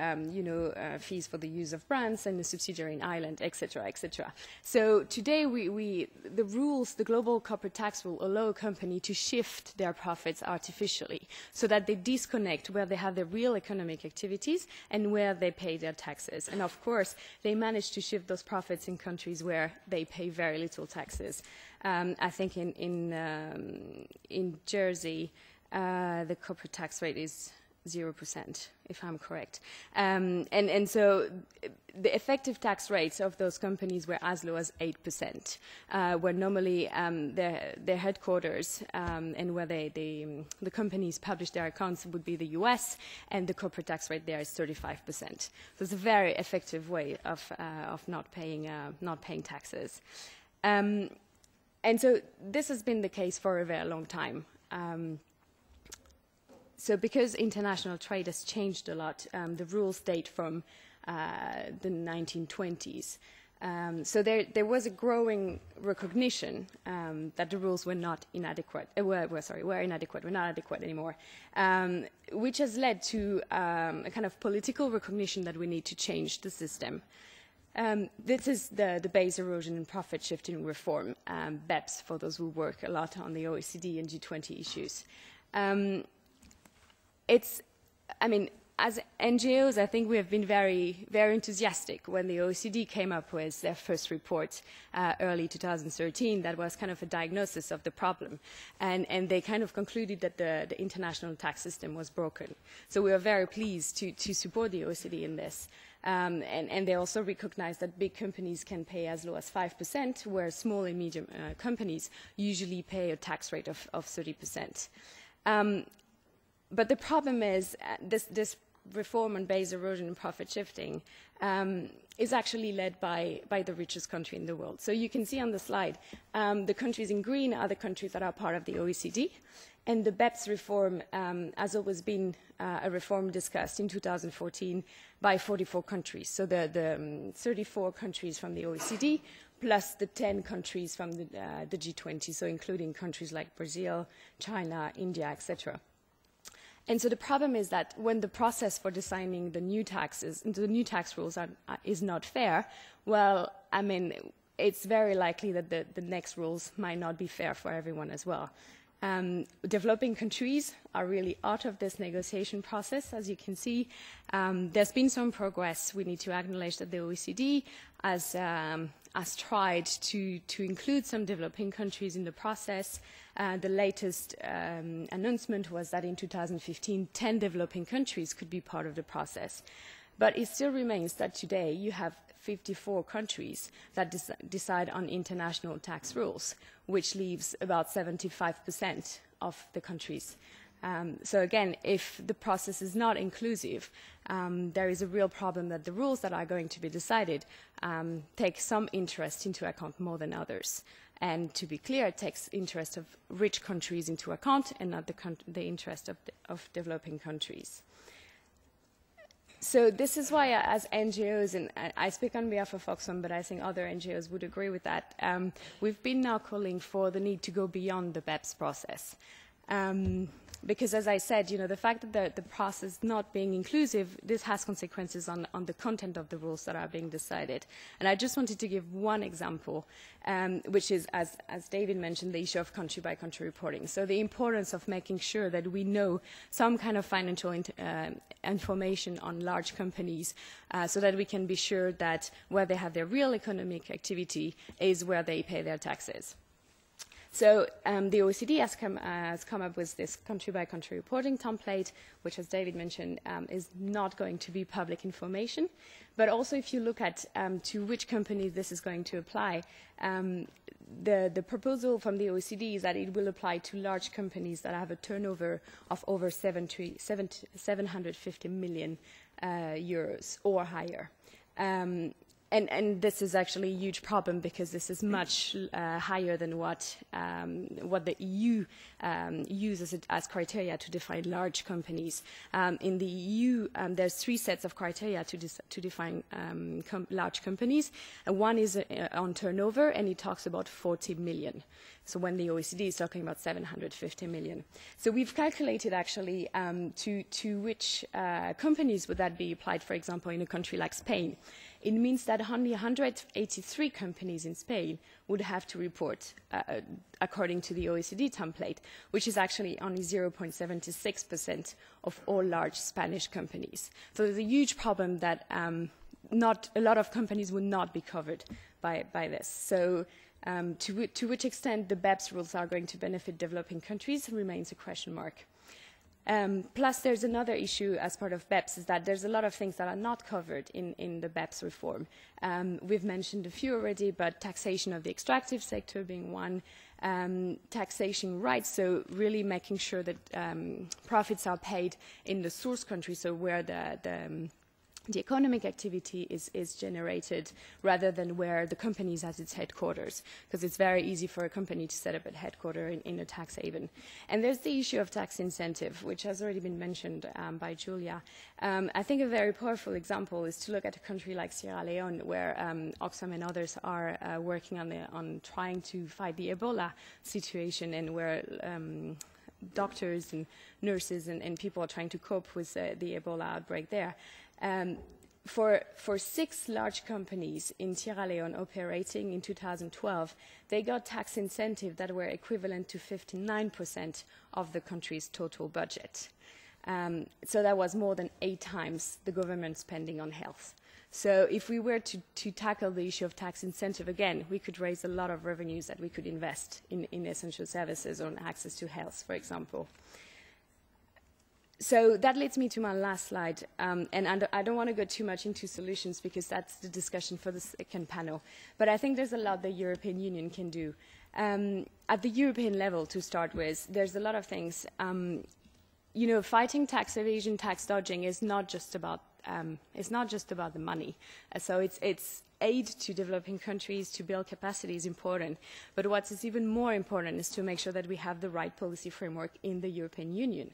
fees for the use of brands and the subsidiary in Ireland, etc., etc. So today, the rules, the global corporate tax rule, allow a company to shift their profits artificially, so that they disconnect where they have their real economic activities and where they pay their taxes. And of course, they manage to shift those profits in countries where they pay very little taxes. I think in Jersey, the corporate tax rate is 0%, if I'm correct. And so the effective tax rates of those companies were as low as 8%, where normally their headquarters and where the companies publish their accounts would be the US, and the corporate tax rate there is 35%. So it's a very effective way of not paying taxes. And so this has been the case for a very long time. So because international trade has changed a lot, the rules date from the 1920s. So there was a growing recognition that the rules were not inadequate. Were inadequate. Were not adequate anymore, which has led to a kind of political recognition that we need to change the system. This is the base erosion and profit shifting reform, BEPS, for those who work a lot on the OECD and G20 issues. As NGOs, I think we have been very, very enthusiastic when the OECD came up with their first report early 2013. That was kind of a diagnosis of the problem. And they kind of concluded that the international tax system was broken. So we are very pleased to support the OECD in this. And they also recognize that big companies can pay as low as 5%, where small and medium companies usually pay a tax rate of 30%. But the problem is this reform on base erosion and profit shifting is actually led by the richest country in the world. So you can see on the slide, the countries in green are the countries that are part of the OECD, and the BEPS reform has always been a reform discussed in 2014 by 44 countries. So the 34 countries from the OECD, plus the 10 countries from the G20, so including countries like Brazil, China, India, etc. And so the problem is that when the process for designing the new taxes, the new tax rules is not fair, well, I mean, it's very likely that the next rules might not be fair for everyone as well. Developing countries are really out of this negotiation process, as you can see. There's been some progress. We need to acknowledge that the OECD has tried to include some developing countries in the process. The latest announcement was that in 2015, 10 developing countries could be part of the process. But it still remains that today you have 54 countries that decide on international tax rules, which leaves about 75% of the countries. So again, if the process is not inclusive, there is a real problem that the rules that are going to be decided take some interest into account more than others. And to be clear, it takes interest of rich countries into account and not the interest of developing countries. So this is why, as NGOs, and I speak on behalf of Oxfam, but I think other NGOs would agree with that, we've been now calling for the need to go beyond the BEPS process. Because, as I said, the fact that the process not being inclusive, this has consequences on the content of the rules that are being decided. And I just wanted to give one example, which is, as David mentioned, the issue of country-by-country reporting. So the importance of making sure that we know some kind of financial information on large companies so that we can be sure that where they have their real economic activity is where they pay their taxes. So the OECD has come up with this country-by-country reporting template, which, as David mentioned, is not going to be public information. But also, if you look at to which companies this is going to apply, the proposal from the OECD is that it will apply to large companies that have a turnover of over 750 million euros or higher. And this is actually a huge problem because this is much higher than what the EU uses as criteria to define large companies. In the EU, there's 3 sets of criteria to define large companies. One is on turnover, and it talks about 40 million. So when the OECD is talking about 750 million. So we've calculated actually to which companies would that be applied, for example, in a country like Spain. It means that only 183 companies in Spain would have to report according to the OECD template, which is actually only 0.76% of all large Spanish companies. So there's a huge problem that not a lot of companies would not be covered by this. So to which extent the BEPS rules are going to benefit developing countries remains a question mark. Plus, there's another issue as part of BEPS, is that there's a lot of things that are not covered in the BEPS reform. We've mentioned a few already, but taxation of the extractive sector being one, taxation rights, so really making sure that profits are paid in the source country, so where the economic activity is generated rather than where the company is at its headquarters, because it's very easy for a company to set up a headquarters in a tax haven. And there's the issue of tax incentive, which has already been mentioned by Julia. I think a very powerful example is to look at a country like Sierra Leone, where Oxfam and others are working on trying to fight the Ebola situation, and where doctors and nurses and people are trying to cope with the Ebola outbreak there. For 6 large companies in Sierra Leone operating in 2012, they got tax incentives that were equivalent to 59% of the country's total budget. So that was more than 8 times the government spending on health. So if we were to tackle the issue of tax incentive again, we could raise a lot of revenues that we could invest in essential services or access to health, for example. So that leads me to my last slide, and I don't want to go too much into solutions because that's the discussion for the second panel. But I think there's a lot the European Union can do. At the European level, to start with, there's a lot of things. You know, fighting tax evasion, tax dodging is not just about the money. So it's aid to developing countries to build capacity is important. But what is even more important is to make sure that we have the right policy framework in the European Union.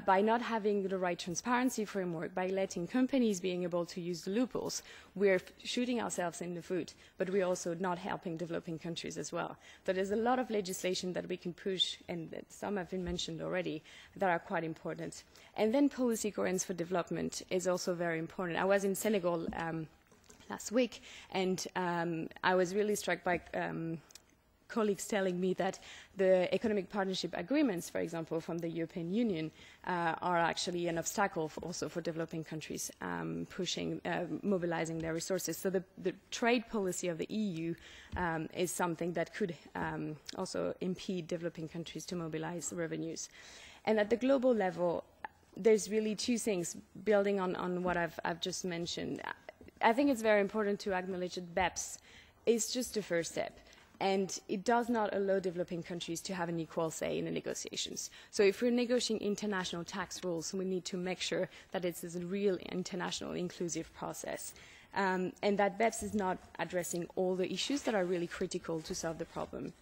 By not having the right transparency framework, by letting companies being able to use the loopholes, we're shooting ourselves in the foot, but we're also not helping developing countries as well. So there's a lot of legislation that we can push, and that some have been mentioned already, that are quite important. And then policy coherence for development is also very important. I was in Senegal last week, and I was really struck by colleagues telling me that the economic partnership agreements, for example, from the European Union, are actually an obstacle also for developing countries mobilizing their resources. So the trade policy of the EU is something that could also impede developing countries to mobilize revenues. And at the global level, there's really 2 things building on what I've just mentioned. I think it's very important to acknowledge that BEPS is just the first step. And it does not allow developing countries to have an equal say in the negotiations. So if we're negotiating international tax rules, we need to make sure that it's a real international inclusive process. And that BEPS is not addressing all the issues that are really critical to solve the problem.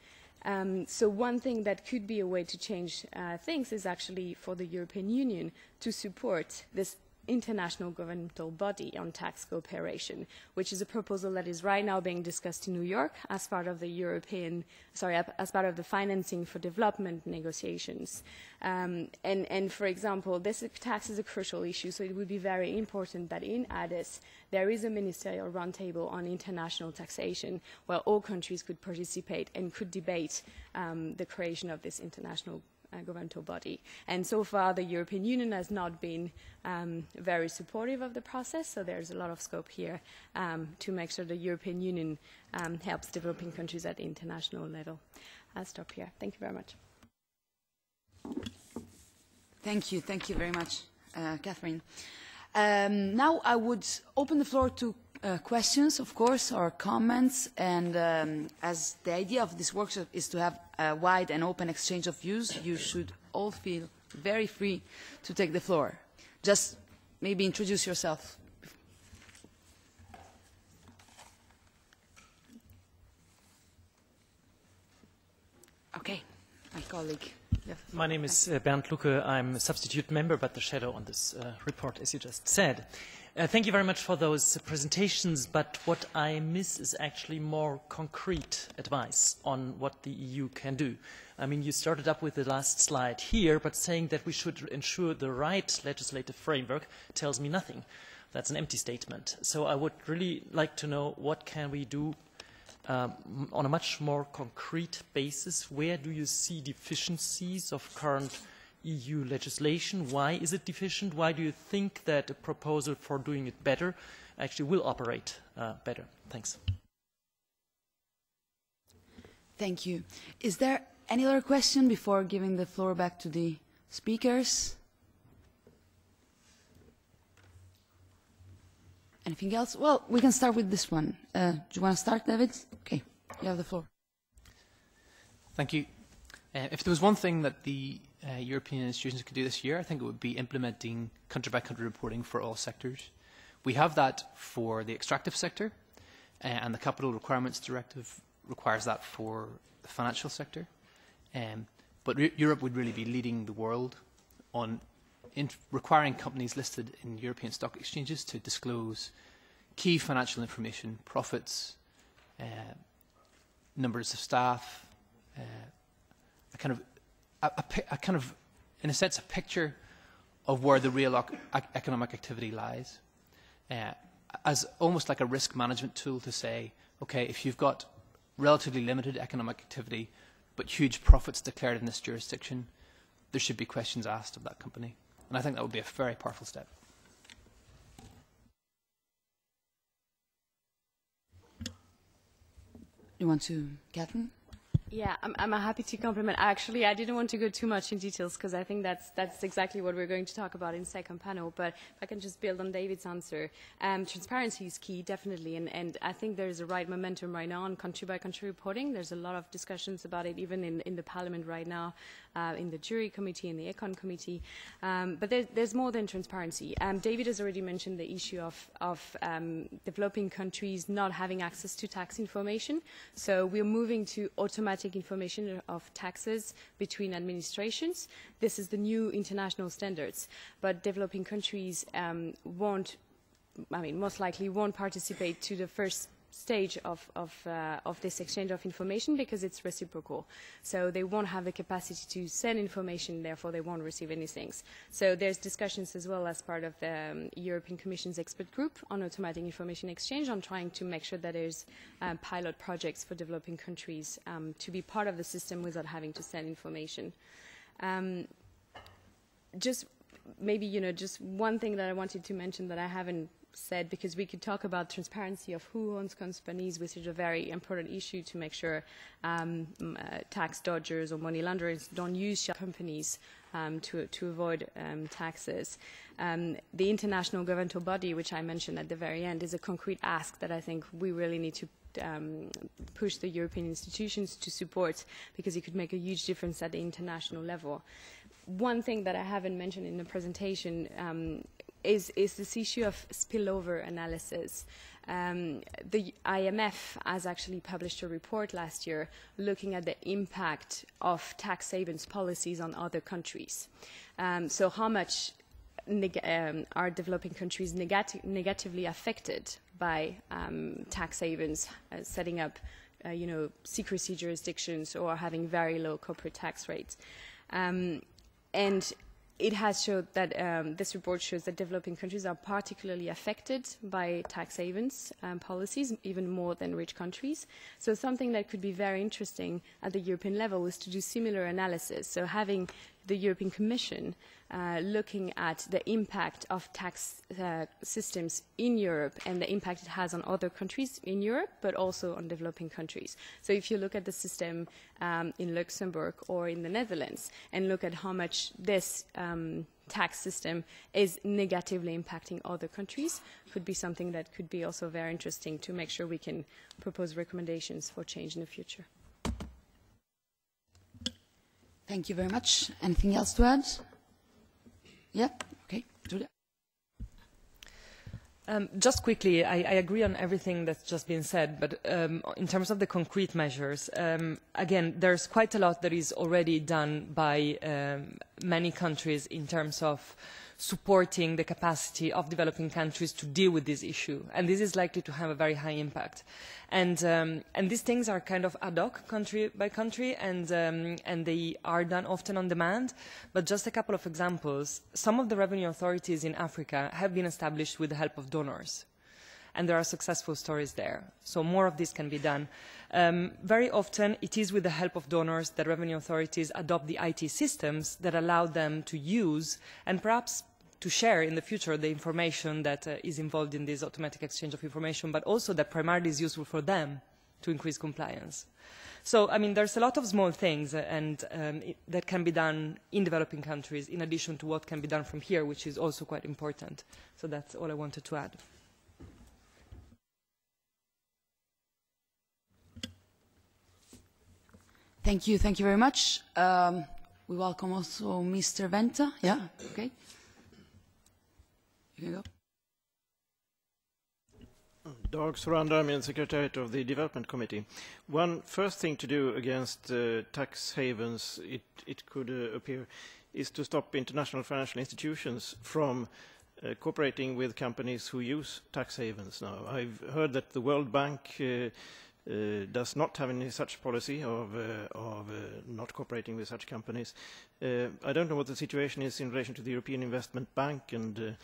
So one thing that could be a way to change things is actually for the European Union to support this international governmental body on tax cooperation, which is a proposal that is right now being discussed in New York as part of the as part of the financing for development negotiations. And for example, this tax is a crucial issue, so it would be very important that in Addis there is a ministerial roundtable on international taxation where all countries could participate and could debate the creation of this international governmental body. And so far, the European Union has not been very supportive of the process, so there's a lot of scope here to make sure the European Union helps developing countries at the international level. I'll stop here. Thank you very much. Thank you very much, Catherine. Now I would open the floor to questions, of course, or comments, and as the idea of this workshop is to have a wide and open exchange of views, you should all feel very free to take the floor. Just maybe introduce yourself. Okay, my colleague. My name is Bernd Lucke. I'm a substitute member, but the shadow on this report, as you just said. Thank you very much for those presentations, but what I miss is actually more concrete advice on what the EU can do. I mean, you started up with the last slide here, but saying that we should ensure the right legislative framework tells me nothing. That's an empty statement. So I would really like to know what can we do on a much more concrete basis. Where do you see deficiencies of current EU legislation? Why is it deficient? Why do you think that a proposal for doing it better actually will operate better? Thanks. Thank you. Is there any other question before giving the floor back to the speakers? Anything else? Well, we can start with this one. Do you want to start, David? Okay, you have the floor. Thank you. If there was one thing that the European institutions could do this year, I think it would be implementing country-by-country reporting for all sectors. We have that for the extractive sector, and the Capital Requirements Directive requires that for the financial sector. But Europe would really be leading the world on requiring companies listed in European stock exchanges to disclose key financial information, profits, numbers of staff, a kind of, in a sense, a picture of where the real economic activity lies, as almost like a risk management tool to say, okay, if you've got relatively limited economic activity but huge profits declared in this jurisdiction, there should be questions asked of that company. And I think that would be a very powerful step. You want to, Catherine? Yeah, I'm happy to compliment. Actually, I didn't want to go too much in details because I think that's exactly what we're going to talk about in the second panel. But if I can just build on David's answer, transparency is key, definitely, and I think there's a right momentum right now on country-by-country reporting. There's a lot of discussions about it, even in the Parliament right now, in the Jury Committee, in the Econ Committee. But there's more than transparency. David has already mentioned the issue of developing countries not having access to tax information. So we're moving to automatic information of taxes between administrations. This is the new international standards. But developing countries most likely won't participate to the first stage of this exchange of information because it's reciprocal. So they won't have the capacity to send information, therefore they won't receive anything. So there's discussions as well as part of the European Commission's expert group on automatic information exchange on trying to make sure that there's pilot projects for developing countries to be part of the system without having to send information. Just maybe, just one thing that I wanted to mention that I haven't said, because we could talk about transparency of who owns companies, which is a very important issue to make sure tax dodgers or money launderers don't use shell companies to avoid taxes. The international governmental body, which I mentioned at the very end, is a concrete ask that I think we really need to push the European institutions to support, because it could make a huge difference at the international level. One thing that I haven't mentioned in the presentation is this issue of spillover analysis. The IMF has actually published a report last year looking at the impact of tax havens policies on other countries. So how much are developing countries negatively affected by tax havens, setting up secrecy jurisdictions or having very low corporate tax rates. And it has showed that this report shows that developing countries are particularly affected by tax havens policies, even more than rich countries. So something that could be very interesting at the European level is to do similar analysis. So having the European Commission looking at the impact of tax systems in Europe and the impact it has on other countries in Europe, but also on developing countries. So if you look at the system in Luxembourg or in the Netherlands and look at how much this tax system is negatively impacting other countries, could be something that could be also very interesting to make sure we can propose recommendations for change in the future. Thank you very much. Anything else to add? Yeah, okay, Julia. Just quickly, I agree on everything that's just been said, but in terms of the concrete measures, again, there's quite a lot that is already done by many countries in terms of supporting the capacity of developing countries to deal with this issue, and this is likely to have a very high impact. And these things are kind of ad hoc, country by country, and they are done often on demand. But just a couple of examples: some of the revenue authorities in Africa have been established with the help of donors, and there are successful stories there. So more of this can be done. Very often, it is with the help of donors that revenue authorities adopt the IT systems that allow them to use and perhaps to share in the future the information that is involved in this automatic exchange of information, but also that primarily is useful for them to increase compliance. So, I mean, there's a lot of small things that can be done in developing countries in addition to what can be done from here, which is also quite important. So that's all I wanted to add. Thank you very much. We welcome also Mr. Venta. Yeah, okay. You can go. Dag Sorander, I'm in the Secretariat of the Development Committee. One first thing to do against tax havens, it could appear, is to stop international financial institutions from cooperating with companies who use tax havens now. I've heard that the World Bank does not have any such policy of not cooperating with such companies. I don't know what the situation is in relation to the European Investment Bank and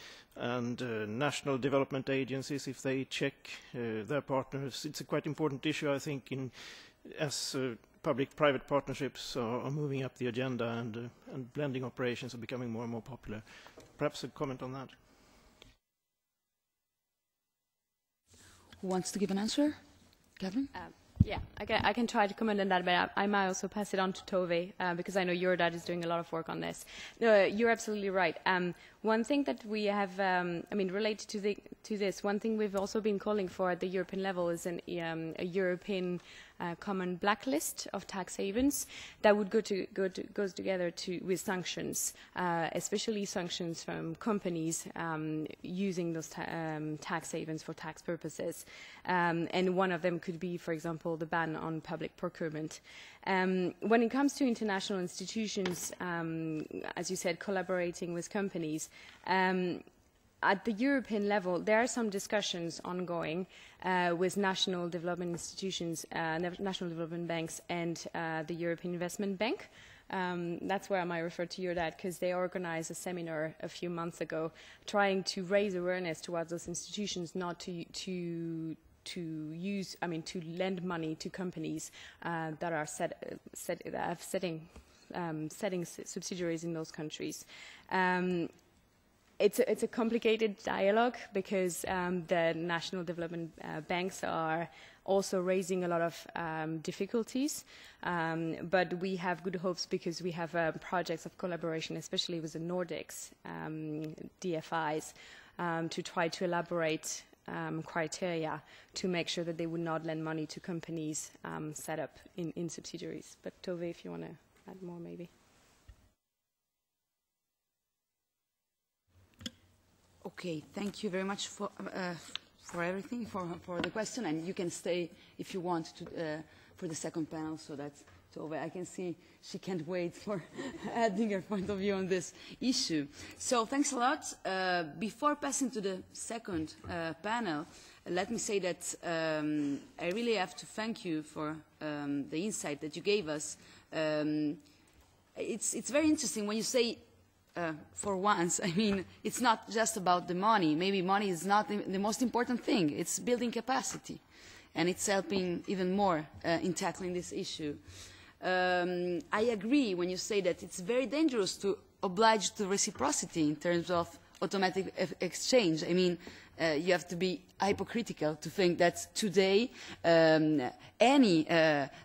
national development agencies, if they check their partners. It's a quite important issue, I think, as public-private partnerships are moving up the agenda and blending operations are becoming more and more popular. Perhaps a comment on that. Who wants to give an answer? Catherine? Yeah, I can try to comment on that, but I might also pass it on to Tove, because I know Eurodad is doing a lot of work on this. No, you're absolutely right. One thing that we have, related to this, one thing we've also been calling for at the European level is a European common blacklist of tax havens that would goes together with sanctions, especially sanctions from companies using those tax havens for tax purposes. And one of them could be, for example, the ban on public procurement. When it comes to international institutions, as you said, collaborating with companies, at the European level, there are some discussions ongoing with national development institutions, national development banks, and the European Investment Bank. That's where I might refer to Eurodad, because they organized a seminar a few months ago trying to raise awareness towards those institutions not to lend money to companies that are setting subsidiaries in those countries. It's a complicated dialogue because the national development banks are also raising a lot of difficulties, but we have good hopes because we have projects of collaboration, especially with the Nordics, DFIs, to try to elaborate criteria to make sure that they would not lend money to companies set up in subsidiaries. But Tove, if you want to add more, maybe. Okay, thank you very much for everything, for the question, and you can stay if you want to for the second panel. So that's Tove. I can see she can't wait for adding her point of view on this issue. So thanks a lot. Before passing to the second panel, let me say that I really have to thank you for the insight that you gave us. It's very interesting when you say. For once, I mean, it's not just about the money. Maybe money is not the most important thing. It's building capacity, and it's helping even more in tackling this issue. I agree when you say that it's very dangerous to obliged to reciprocity in terms of automatic exchange. I mean, you have to be hypocritical to think that today any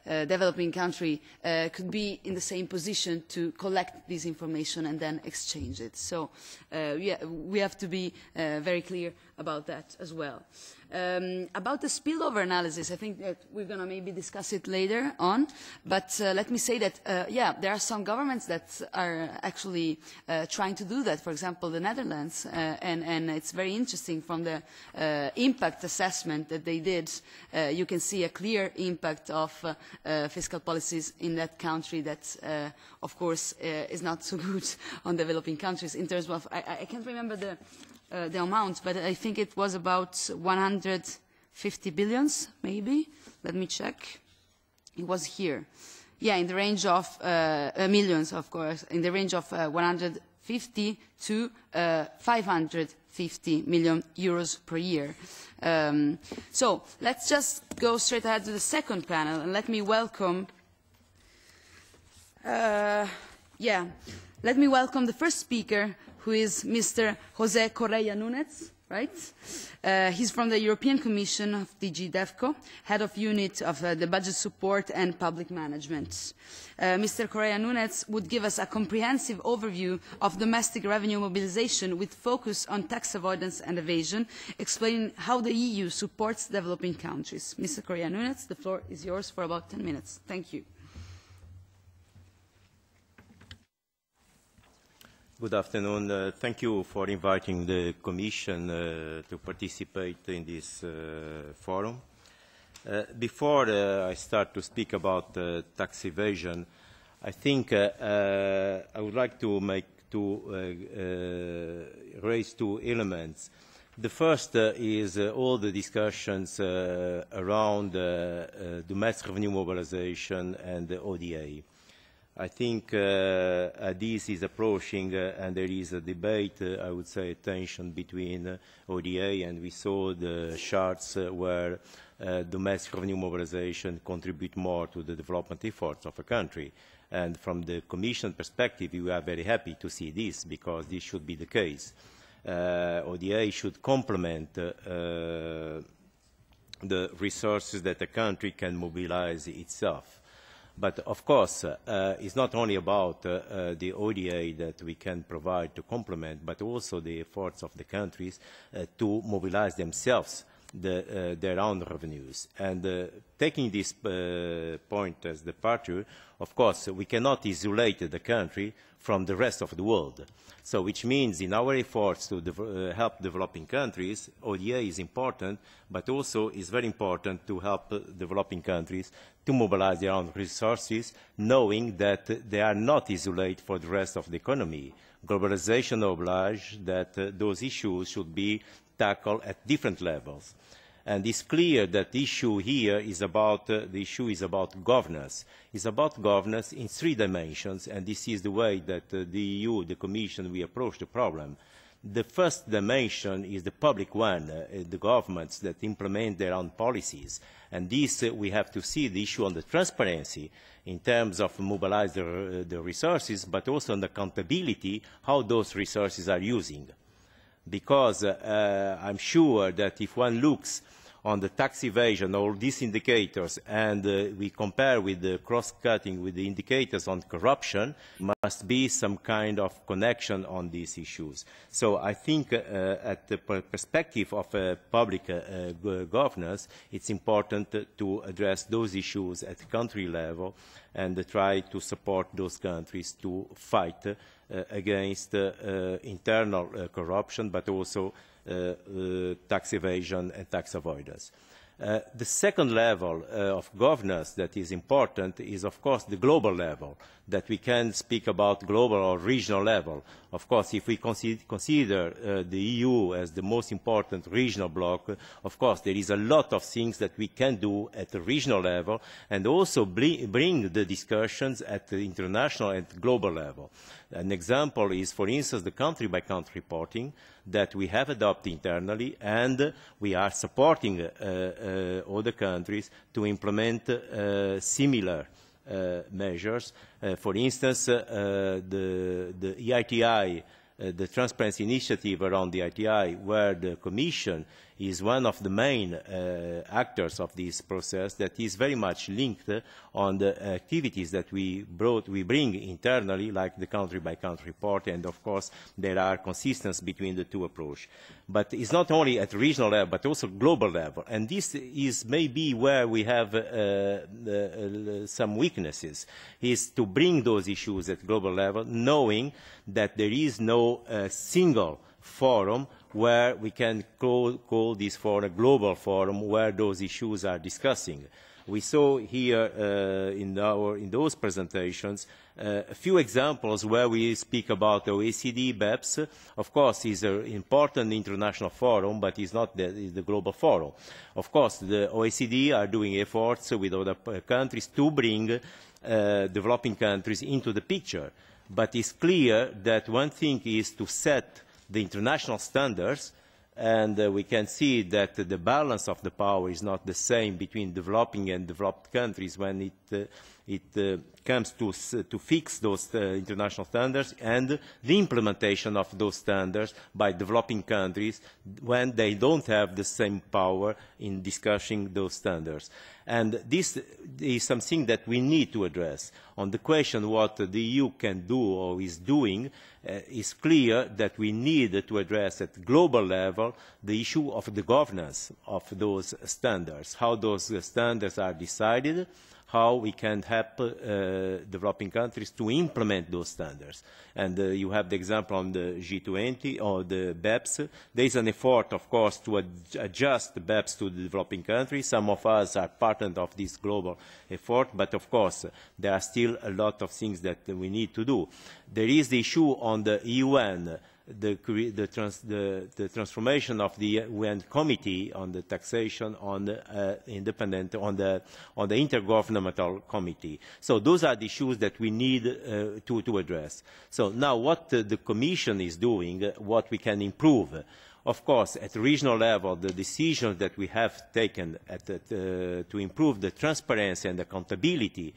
developing country could be in the same position to collect this information and then exchange it. So yeah, we have to be very clear about that as well. About the spillover analysis, I think that we're going to maybe discuss it later on, but let me say that, yeah, there are some governments that are actually trying to do that, for example, the Netherlands, and it's very interesting from the impact assessment that they did. You can see a clear impact of fiscal policies in that country that, of course, is not so good on developing countries in terms of, I can't remember the amount, but I think it was about 150 billions, maybe. Let me check. It was here. Yeah, in the range of millions, of course, in the range of 150 to 550 million euros per year. So let's just go straight ahead to the second panel, and let me welcome let me welcome the first speaker, who is Mr. José Correia Nunes, right? He's from the European Commission of DG DEVE, head of unit of the budget support and public management. Mr. Correia Nunes would give us a comprehensive overview of domestic revenue mobilization with focus on tax avoidance and evasion, explaining how the EU supports developing countries. Mr. Correia Nunes, the floor is yours for about 10 minutes. Thank you. Good afternoon. Thank you for inviting the Commission to participate in this forum. Before I start to speak about tax evasion, I think I would like to raise two elements. The first is all the discussions around domestic revenue mobilization and the ODA. I think this is approaching, and there is a debate, I would say, tension between ODA, and we saw the charts where domestic revenue mobilization contribute more to the development efforts of a country. And from the Commission perspective, we are very happy to see this, because this should be the case. ODA should complement the resources that a country can mobilize itself. But of course, it's not only about the ODA that we can provide to complement, but also the efforts of the countries to mobilize themselves their own revenues. And taking this point as departure, of course, we cannot isolate the country from the rest of the world. So which means in our efforts to help developing countries, ODA is important, but also is very important to help developing countries to mobilize their own resources, knowing that they are not isolated for the rest of the economy. Globalization obliges that those issues should be tackled at different levels. And it's clear that the issue here is about, governance. It's about governance in three dimensions, and this is the way that the EU, the Commission, we approach the problem. The first dimension is the public one, the governments that implement their own policies. And this, we have to see the issue on the transparency in terms of mobilizing the resources, but also on the accountability, how those resources are using. Because I'm sure that if one looks on the tax evasion, all these indicators, and we compare with the cross-cutting with the indicators on corruption, must be some kind of connection on these issues. So I think at the perspective of public governance, it's important to address those issues at country level and try to support those countries to fight against internal corruption, but also tax evasion and tax avoidance. The second level of governance that is important is, of course, the global level, that we can speak about global or regional level. Of course, if we consider the EU as the most important regional bloc, of course, there is a lot of things that we can do at the regional level and also bring the discussions at the international and global level. An example is, for instance, the country-by-country reporting that we have adopted internally, and we are supporting all the countries to implement similar measures. For instance, the EITI, the transparency initiative around the ITI, where the Commission is one of the main actors of this process, that is very much linked on the activities that we bring internally, like the country-by-country report, and of course there are consistencies between the two approaches. But it's not only at regional level, but also global level, and this is maybe where we have some weaknesses, is to bring those issues at global level, knowing that there is no single forum where we can call this forum a global forum where those issues are discussing. We saw here in those presentations a few examples where we speak about OECD, BEPS. Of course, is an important international forum, but it's not the global forum. Of course, the OECD are doing efforts with other countries to bring developing countries into the picture. But it's clear that one thing is to set the international standards, and we can see that the balance of the power is not the same between developing and developed countries when it comes to fix those international standards and the implementation of those standards by developing countries when they don't have the same power in discussing those standards. And this is something that we need to address. On the question what the EU can do or is doing, it's clear that we need to address at global level the issue of the governance of those standards, how those standards are decided, how we can help developing countries to implement those standards. And you have the example on the G20 or the BEPS. There is an effort, of course, to adjust the BEPS to the developing countries. Some of us are part of this global effort, but of course there are still a lot of things that we need to do. There is the issue on the UN, the transformation of the UN Committee on the taxation on the independent on the intergovernmental committee. So those are the issues that we need to address. So now what the Commission is doing, what we can improve. Of course, at regional level, the decisions that we have taken to improve the transparency and accountability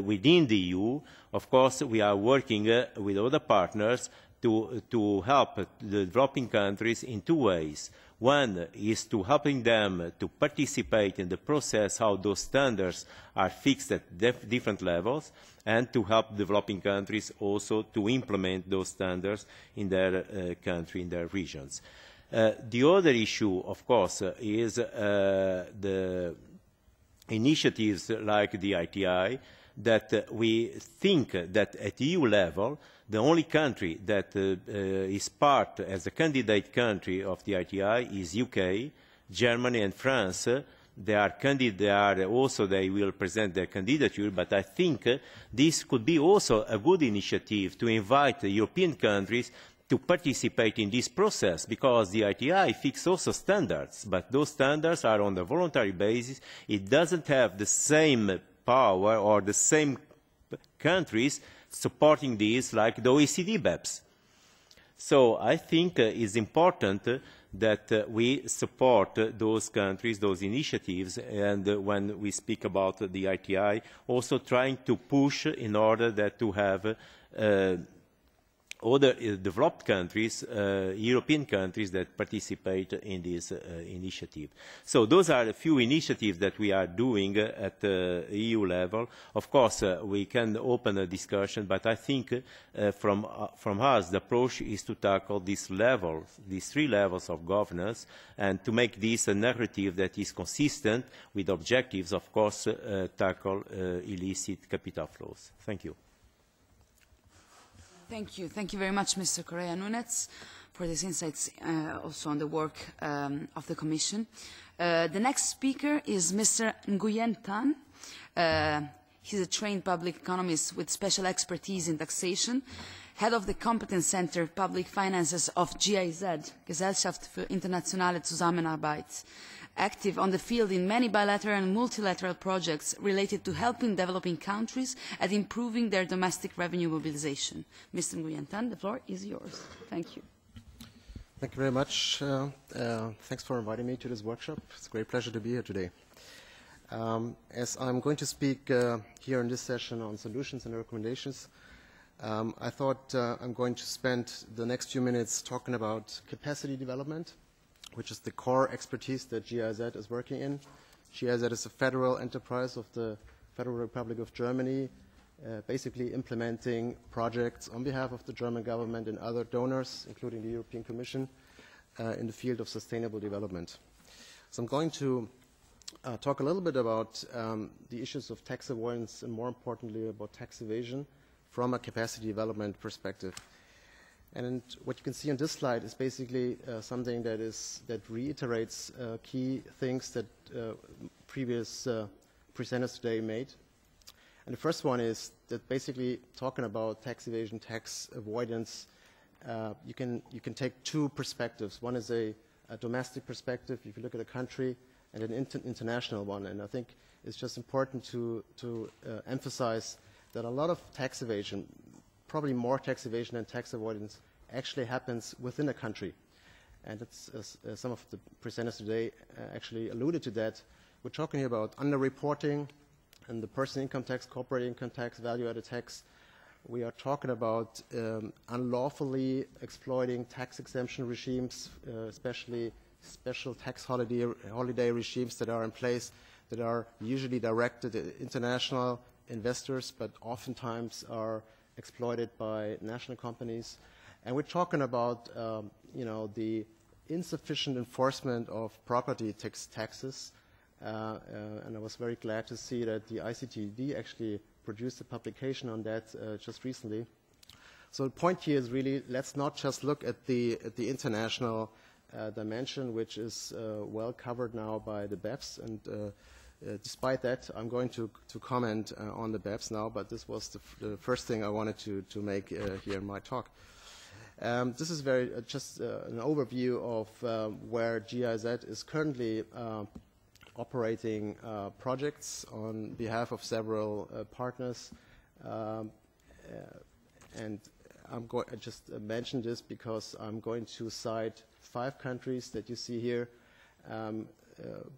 within the EU, of course, we are working with other partners to help the developing countries in two ways. One is to helping them to participate in the process, how those standards are fixed at different levels, and to help developing countries also to implement those standards in their country, in their regions. The other issue, of course, is the initiatives like the ITI, that we think that at EU level, the only country that is part as a candidate country of the ITI is UK, Germany and France. They will present their candidature, but I think this could be also a good initiative to invite the European countries to participate in this process, because the ITI fixes also standards, but those standards are on a voluntary basis. It doesn't have the same power or the same countries supporting this like the OECD BEPS. So I think it's important that we support those countries, those initiatives, and when we speak about the ITI, also trying to push in order that to have other developed countries, European countries that participate in this initiative. So those are a few initiatives that we are doing at EU level. Of course, we can open a discussion, but I think from us, the approach is to tackle these three levels of governance, and to make this a narrative that is consistent with objectives, of course, tackle illicit capital flows. Thank you. Thank you. Thank you very much, Mr. Correa Nunes, for these insights also on the work of the Commission. The next speaker is Mr. Nguyen Tan. He's a trained public economist with special expertise in taxation, head of the Competence Center Public Finances of GIZ, Gesellschaft für internationale Zusammenarbeit, active on the field in many bilateral and multilateral projects related to helping developing countries and improving their domestic revenue mobilization. Mr. Nguyen Tan, the floor is yours. Thank you. Thank you very much. Thanks for inviting me to this workshop. It's a great pleasure to be here today. As I'm going to speak here in this session on solutions and recommendations, I thought I'm going to spend the next few minutes talking about capacity development, which is the core expertise that GIZ is working in. GIZ is a federal enterprise of the Federal Republic of Germany, basically implementing projects on behalf of the German government and other donors, including the European Commission, in the field of sustainable development. So I'm going to talk a little bit about the issues of tax avoidance and, more importantly, about tax evasion from a capacity development perspective. And what you can see on this slide is basically something that reiterates key things that previous presenters today made. And the first one is that basically talking about tax evasion, tax avoidance, you can take two perspectives. One is a domestic perspective, if you look at a country, and an international one. And I think it's just important to emphasize that a lot of tax evasion, probably more tax evasion than tax avoidance, actually happens within a country. And it's, as some of the presenters today actually alluded to that. We're talking about underreporting and the personal income tax, corporate income tax, value-added tax. We are talking about unlawfully exploiting tax exemption regimes, especially special tax holiday regimes that are in place that are usually directed at international investors, but oftentimes are exploited by national companies. And we're talking about the insufficient enforcement of property taxes. And I was very glad to see that the ICTD actually produced a publication on that just recently. So the point here is really, let's not just look at the international dimension, which is well covered now by the BEPS. And despite that, I'm going to comment on the BEPS now, but this was the first thing I wanted to make here in my talk. This is just an overview of where GIZ is currently operating projects on behalf of several partners. And I just mentioned this because I'm going to cite 5 countries that you see here,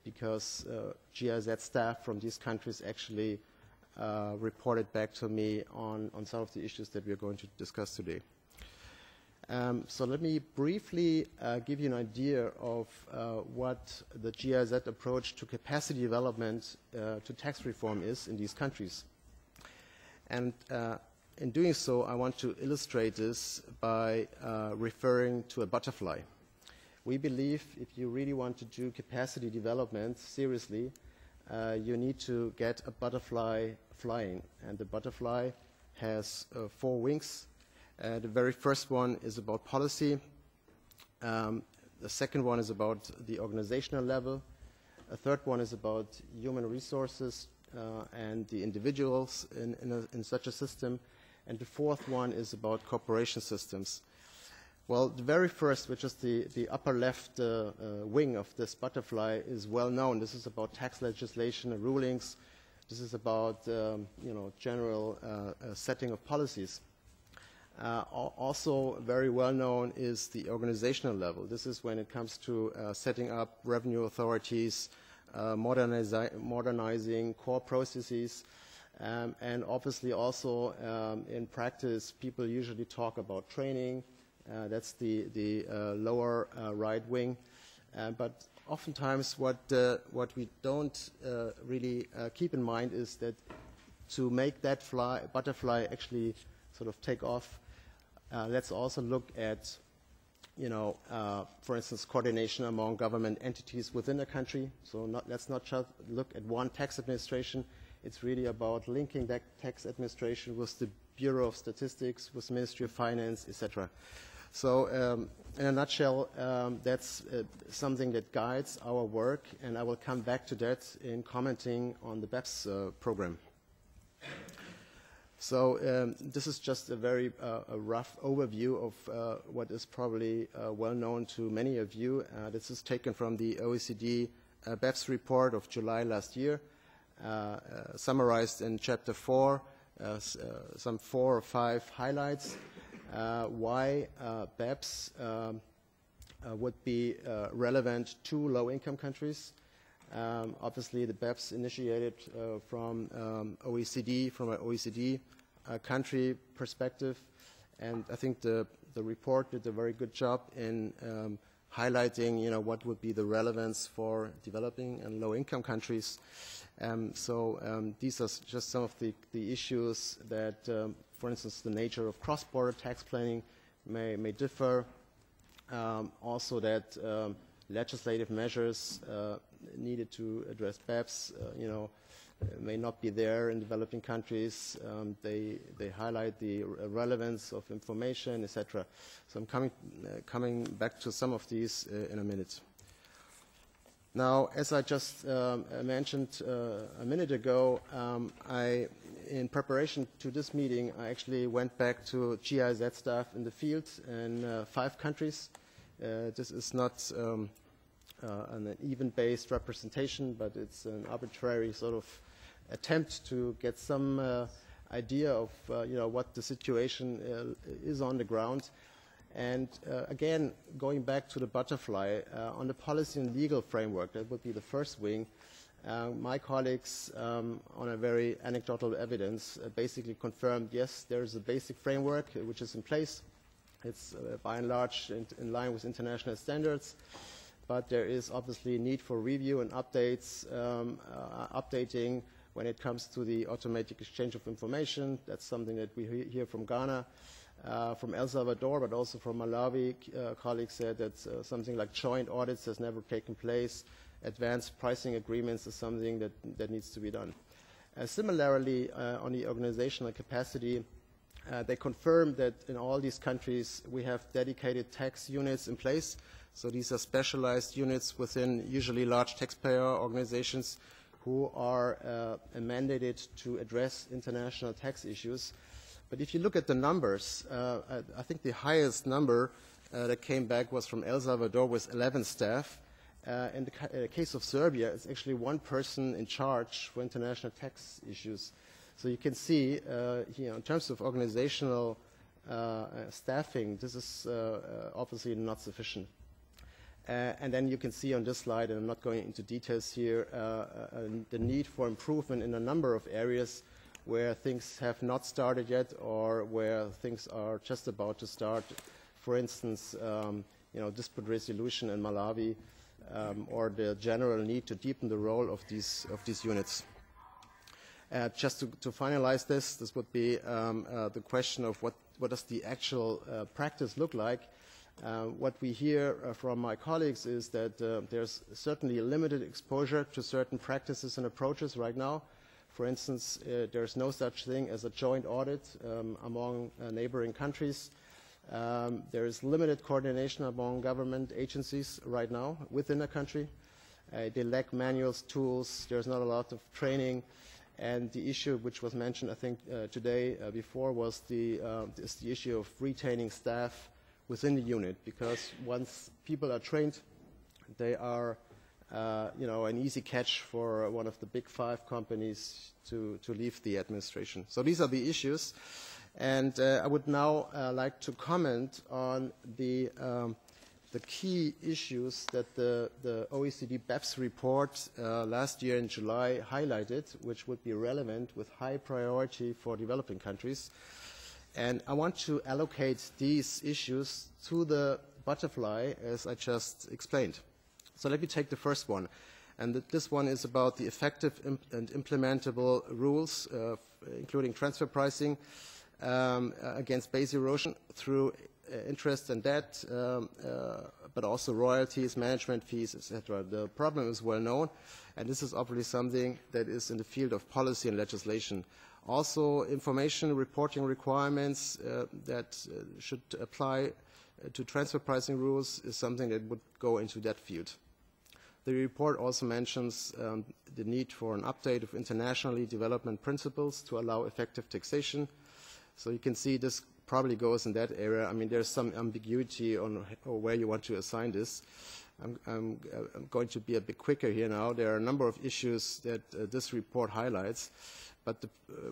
because GIZ staff from these countries actually reported back to me on some of the issues that we're going to discuss today. So let me briefly give you an idea of what the GIZ approach to capacity development to tax reform is in these countries. And in doing so, I want to illustrate this by referring to a butterfly. We believe if you really want to do capacity development seriously, you need to get a butterfly flying. And the butterfly has 4 wings. The very first one is about policy. The second one is about the organizational level. A third one is about human resources and the individuals in such a system. And the fourth one is about cooperation systems. Well, the very first, which is the upper left wing of this butterfly, is well known. This is about tax legislation and rulings. This is about general setting of policies. Also very well known is the organizational level. This is when it comes to setting up revenue authorities, modernizing core processes, and obviously also in practice people usually talk about training. That's the lower right wing. But oftentimes what we don't really keep in mind is that to make that butterfly actually sort of take off, let's also look at, for instance, coordination among government entities within a country. So let's not just look at one tax administration. It's really about linking that tax administration with the Bureau of Statistics, with the Ministry of Finance, etc. So in a nutshell, that's something that guides our work, and I will come back to that in commenting on the BEPS program. So this is just a very rough overview of what is probably well known to many of you. This is taken from the OECD BEPS report of July last year, summarized in Chapter 4, some 4 or 5 highlights. Why BEPS would be relevant to low-income countries. Obviously, the BEPS initiated from OECD, from an OECD country perspective, and I think the report did a very good job in highlighting, what would be the relevance for developing and low-income countries. These are just some of the issues that, for instance, the nature of cross-border tax planning may differ. Also that legislative measures needed to address BEPS, may not be there in developing countries. They highlight the relevance of information, etc. So I'm coming back to some of these in a minute. Now, as I just mentioned a minute ago, in preparation to this meeting, I actually went back to GIZ staff in the field in 5 countries. This is not an even-based representation, but it's an arbitrary sort of attempt to get some idea of what the situation is on the ground. And again, going back to the butterfly, on the policy and legal framework, that would be the first wing, my colleagues, on a very anecdotal evidence, basically confirmed, yes, there is a basic framework which is in place. It's by and large in line with international standards, but there is obviously a need for review and updates, updating when it comes to the automatic exchange of information. That's something that we hear from Ghana, from El Salvador, but also from Malawi. Colleagues said that something like joint audits has never taken place. Advanced pricing agreements is something that needs to be done. Similarly, on the organizational capacity, they confirmed that in all these countries we have dedicated tax units in place. So these are specialized units within usually large taxpayer organizations who are mandated to address international tax issues. But if you look at the numbers, I think the highest number that came back was from El Salvador with 11 staff. In the case of Serbia, it's actually 1 person in charge for international tax issues. So you can see, in terms of organizational staffing, this is obviously not sufficient. And then you can see on this slide, and I'm not going into details here, the need for improvement in a number of areas where things have not started yet or where things are just about to start. For instance, dispute resolution in Malawi, or the general need to deepen the role of these units. Just to finalize this would be the question of what does the actual practice look like. What we hear from my colleagues is that there's certainly a limited exposure to certain practices and approaches right now. For instance, there's no such thing as a joint audit among neighboring countries. There is limited coordination among government agencies right now within a country. They lack manuals, tools, there's not a lot of training. And the issue which was mentioned, I think, today before was the issue of retaining staff within the unit, because once people are trained, they are an easy catch for one of the big 5 companies to leave the administration. So these are the issues. And I would now like to comment on the key issues that the OECD BEPS report last year in July highlighted, which would be relevant with high priority for developing countries. And I want to allocate these issues to the butterfly, as I just explained. So let me take the first one. And this one is about the effective and implementable rules, including transfer pricing, against base erosion through interest and debt, but also royalties, management fees, etc. The problem is well known, and this is obviously something that is in the field of policy and legislation. Also, information reporting requirements that should apply to transfer pricing rules is something that would go into that field. The report also mentions the need for an update of internationally development principles to allow effective taxation. So you can see this probably goes in that area. I mean, there's some ambiguity on where you want to assign this. I'm going to be a bit quicker here now. There are a number of issues that this report highlights, but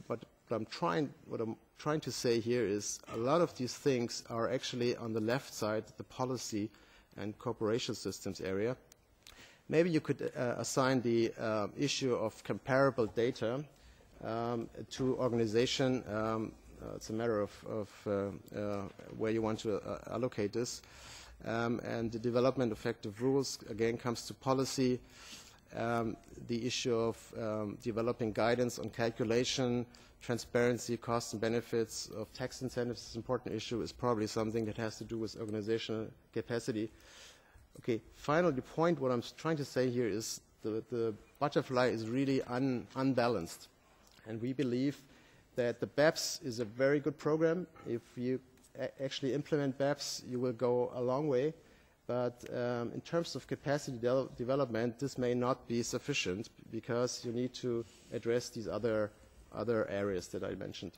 what I'm trying to say here is a lot of these things are actually on the left side, the policy and cooperation systems area. maybe you could assign the issue of comparable data to organization. It's a matter of where you want to allocate this. And the development of effective rules, again, comes to policy. The issue of developing guidance on calculation, transparency, costs and benefits of tax incentives is an important issue, is probably something that has to do with organizational capacity. Okay, finally, the point what I'm trying to say here is the butterfly is really unbalanced. And we believe that the BEPS is a very good program. If you actually implement BEPS, you will go a long way. But in terms of capacity development, this may not be sufficient because you need to address these other areas that I mentioned.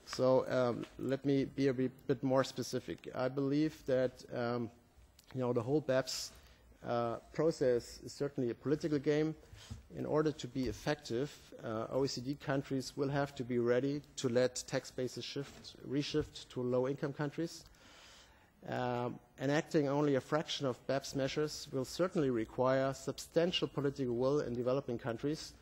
So let me be a bit more specific. I believe that the whole BEPS process is certainly a political game. In order to be effective, OECD countries will have to be ready to let tax bases reshift to low-income countries. Enacting only a fraction of BEPS measures will certainly require substantial political will in developing countries,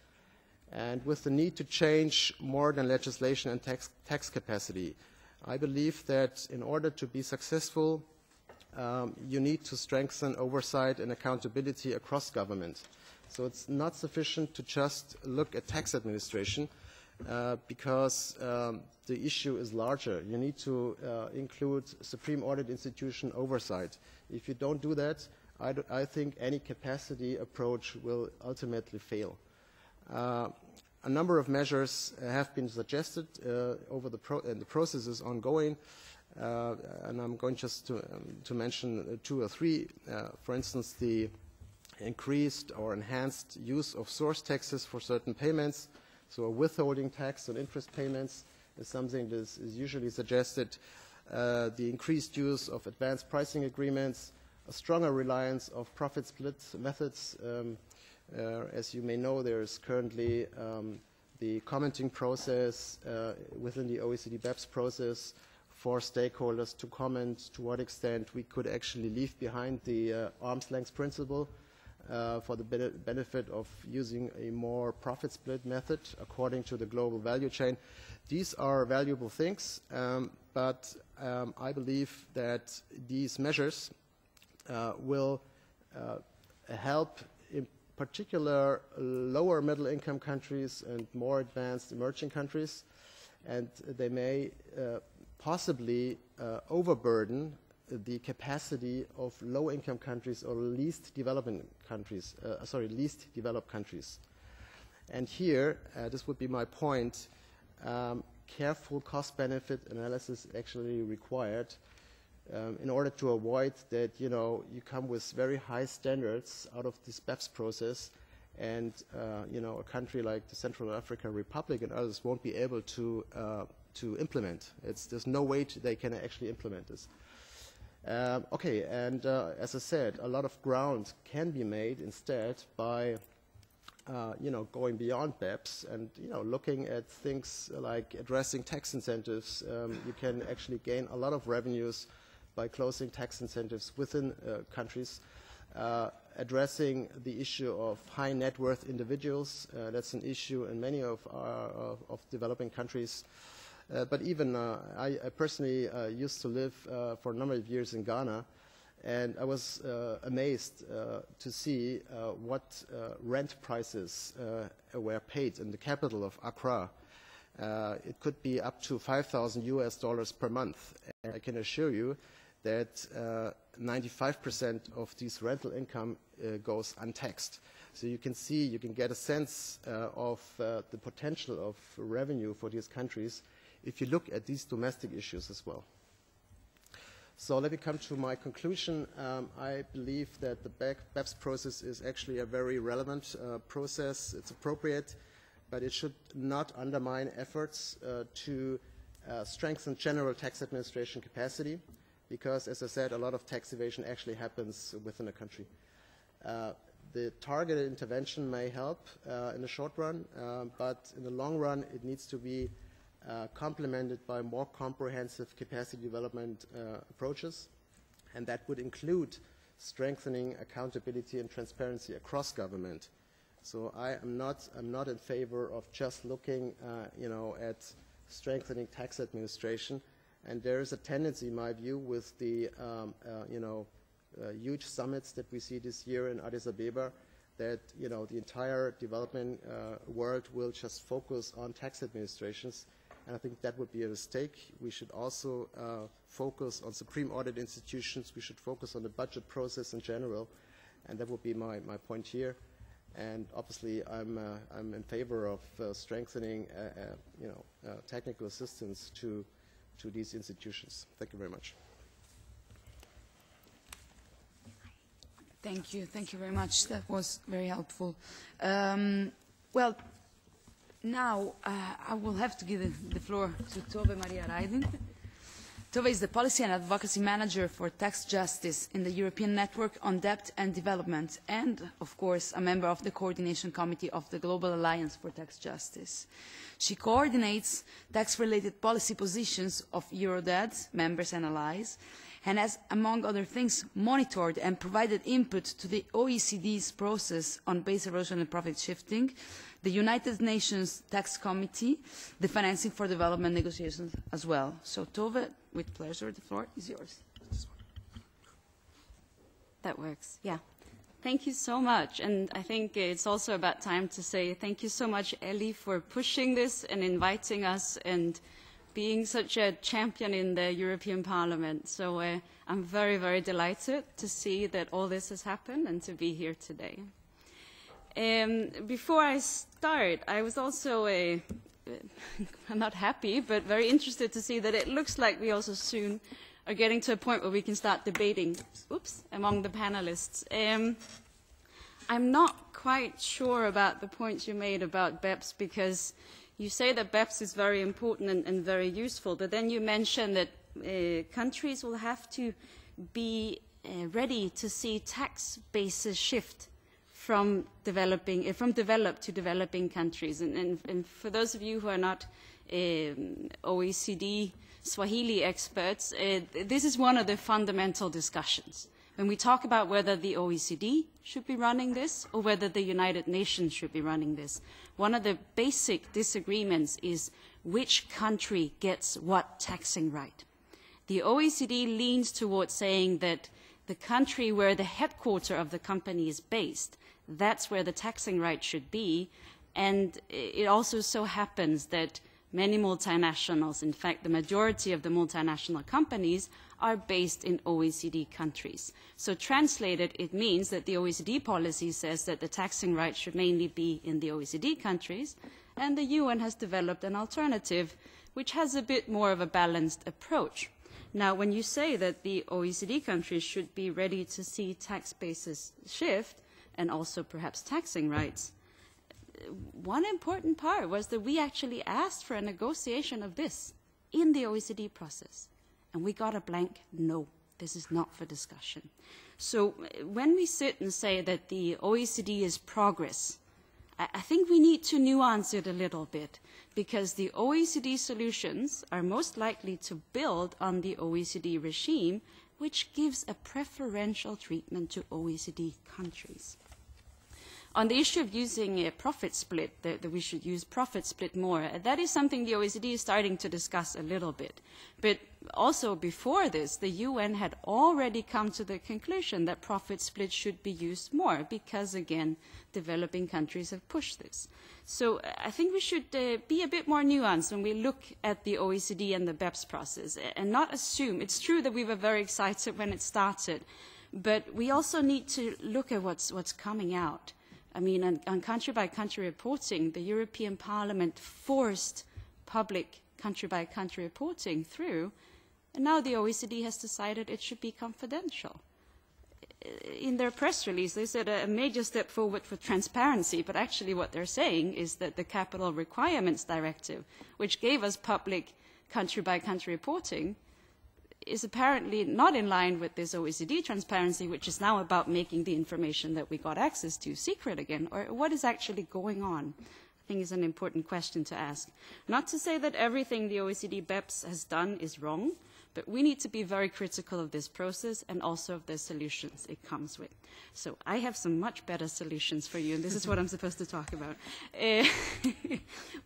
and with the need to change more than legislation and tax capacity. I believe that in order to be successful, you need to strengthen oversight and accountability across government. So it's not sufficient to just look at tax administration because the issue is larger. You need to include Supreme Audit Institution oversight. If you don't do that, I think any capacity approach will ultimately fail. A number of measures have been suggested and the process is ongoing. And I'm going just to mention two or three. For instance, the increased or enhanced use of source taxes for certain payments. So a withholding tax on interest payments is something that is usually suggested. The increased use of advanced pricing agreements, a stronger reliance of profit split methods. As you may know, there is currently the commenting process within the OECD BEPS process for stakeholders to comment to what extent we could actually leave behind the arm's length principle for the benefit of using a more profit split method according to the global value chain. These are valuable things, but I believe that these measures will help in particular lower middle income countries and more advanced emerging countries, and they may possibly overburden the capacity of low-income countries or least developed countries. And here, this would be my point, careful cost-benefit analysis actually required in order to avoid that, you come with very high standards out of this BEPS process and, a country like the Central African Republic and others won't be able to implement. There's no way they can actually implement this. Okay, and as I said, a lot of ground can be made instead by, going beyond BEPS and, looking at things like addressing tax incentives. You can actually gain a lot of revenues by closing tax incentives within countries. Addressing the issue of high net worth individuals, that's an issue in many of developing countries. But even I personally used to live for a number of years in Ghana, and I was amazed to see what rent prices were paid in the capital of Accra. It could be up to $5,000 per month. And I can assure you that 95% of this rental income goes untaxed. So you can see, you can get a sense of the potential of revenue for these countries if you look at these domestic issues as well. So let me come to my conclusion. I believe that the BEPS process is actually a very relevant process. It's appropriate, but it should not undermine efforts to strengthen general tax administration capacity, because, as I said, a lot of tax evasion actually happens within a country. The targeted intervention may help in the short run, but in the long run, it needs to be complemented by more comprehensive capacity development approaches, and that would include strengthening accountability and transparency across government. So I'm not in favor of just looking, at strengthening tax administration. And there is a tendency, in my view, with the, huge summits that we see this year in Addis Ababa, that, the entire development world will just focus on tax administrations. And I think that would be a mistake. We should also focus on supreme audit institutions. We should focus on the budget process in general. And that would be my point here. And obviously, I'm in favor of strengthening, technical assistance to these institutions. Thank you very much. Thank you very much. That was very helpful. Well, now I will have to give the floor to Tove Maria Ryding. Tove is the Policy and Advocacy Manager for Tax Justice in the European Network on Debt and Development, and, of course, a member of the Coordination Committee of the Global Alliance for Tax Justice. She coordinates tax-related policy positions of Eurodad, members and allies, and has, among other things, monitored and provided input to the OECD's process on base erosion and profit shifting, the United Nations Tax Committee, the Financing for Development negotiations as well. So, Tove, with pleasure, the floor is yours. That works, yeah. Thank you so much. And I think it's also about time to say thank you so much, Elly, for pushing this and inviting us and being such a champion in the European Parliament. So I'm very, very delighted to see that all this has happened and to be here today. Before I start, I was also I'm not happy, but very interested to see that it looks like we also soon are getting to a point where we can start debating among the panelists. I'm not quite sure about the points you made about BEPS, because you say that BEPS is very important and very useful, but then you mention that countries will have to be ready to see tax bases shift from developed to developing countries. And for those of you who are not OECD Swahili experts, this is one of the fundamental discussions. When we talk about whether the OECD should be running this or whether the United Nations should be running this, one of the basic disagreements is which country gets what taxing right. The OECD leans towards saying that the country where the headquarters of the company is based, that's where the taxing right should be. And it also so happens that many multinationals, in fact, the majority of the multinational companies, are based in OECD countries. So translated, it means that the OECD policy says that the taxing right should mainly be in the OECD countries, and the UN has developed an alternative which has a bit more of a balanced approach. Now, when you say that the OECD countries should be ready to see tax bases shift, and also perhaps taxing rights, one important part was that we actually asked for a negotiation of this in the OECD process. And we got a blank no. This is not for discussion. So when we sit and say that the OECD is progress, I think we need to nuance it a little bit, because the OECD solutions are most likely to build on the OECD regime, which gives a preferential treatment to OECD countries. On the issue of using a profit split, that we should use profit split more, that is something the OECD is starting to discuss a little bit. But also before this, the UN had already come to the conclusion that profit split should be used more because, again, developing countries have pushed this. So I think we should be a bit more nuanced when we look at the OECD and the BEPS process and not assume. It's true that we were very excited when it started, but we also need to look at what's coming out. I mean, on country-by-country reporting, the European Parliament forced public country-by-country reporting through, and now the OECD has decided it should be confidential. In their press release, they said a major step forward for transparency, but actually what they're saying is that the Capital Requirements Directive, which gave us public country-by-country reporting, is apparently not in line with this OECD transparency, which is now about making the information that we got access to secret again, or what is actually going on? I think is an important question to ask. Not to say that everything the OECD BEPS has done is wrong, But we need to be very critical of this process and also of the solutions it comes with. So I have some much better solutions for you, and this is what I'm supposed to talk about.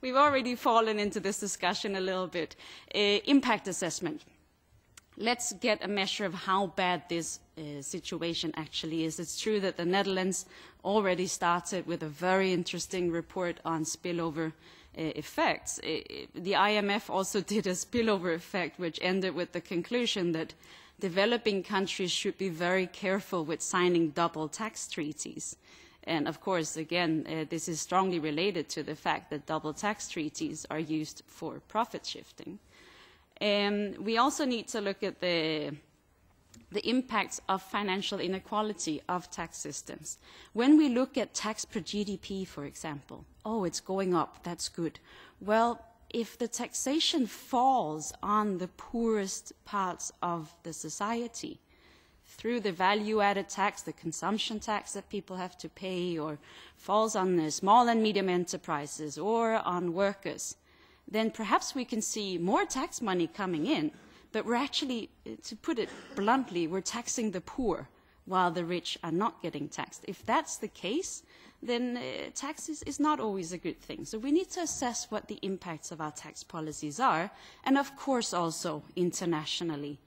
We've already fallen into this discussion a little bit. Impact assessment. Let's get a measure of how bad this situation actually is. It's true that the Netherlands already started with a very interesting report on spillover effects. The IMF also did a spillover effect, which ended with the conclusion that developing countries should be very careful with signing double tax treaties. And of course, again, this is strongly related to the fact that double tax treaties are used for profit shifting. We also need to look at the impacts of financial inequality of tax systems. When we look at tax per GDP, for example, oh, it's going up, that's good. Well, if the taxation falls on the poorest parts of the society, through the value-added tax, the consumption tax that people have to pay, or falls on the small and medium enterprises or on workers, then perhaps we can see more tax money coming in, but we're actually, to put it bluntly, we're taxing the poor while the rich are not getting taxed. If that's the case, then taxes is not always a good thing. So we need to assess what the impacts of our tax policies are, and of course also internationally.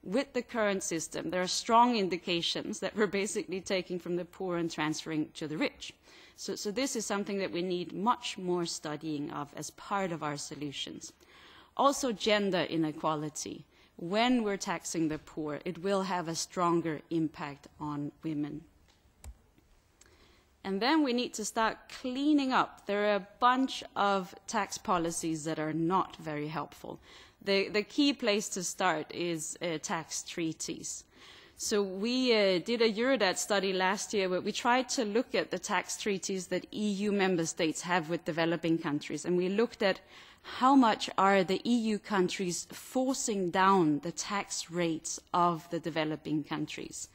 With the current system, there are strong indications that we're basically taking from the poor and transferring to the rich. So this is something that we need much more studying of as part of our solutions. Also, gender inequality. When we're taxing the poor, it will have a stronger impact on women. And then we need to start cleaning up. There are a bunch of tax policies that are not very helpful. The key place to start is tax treaties. So we did a Eurodad study last year where we tried to look at the tax treaties that EU member states have with developing countries. And we looked at how much are the EU countries forcing down the tax rates of the developing countries.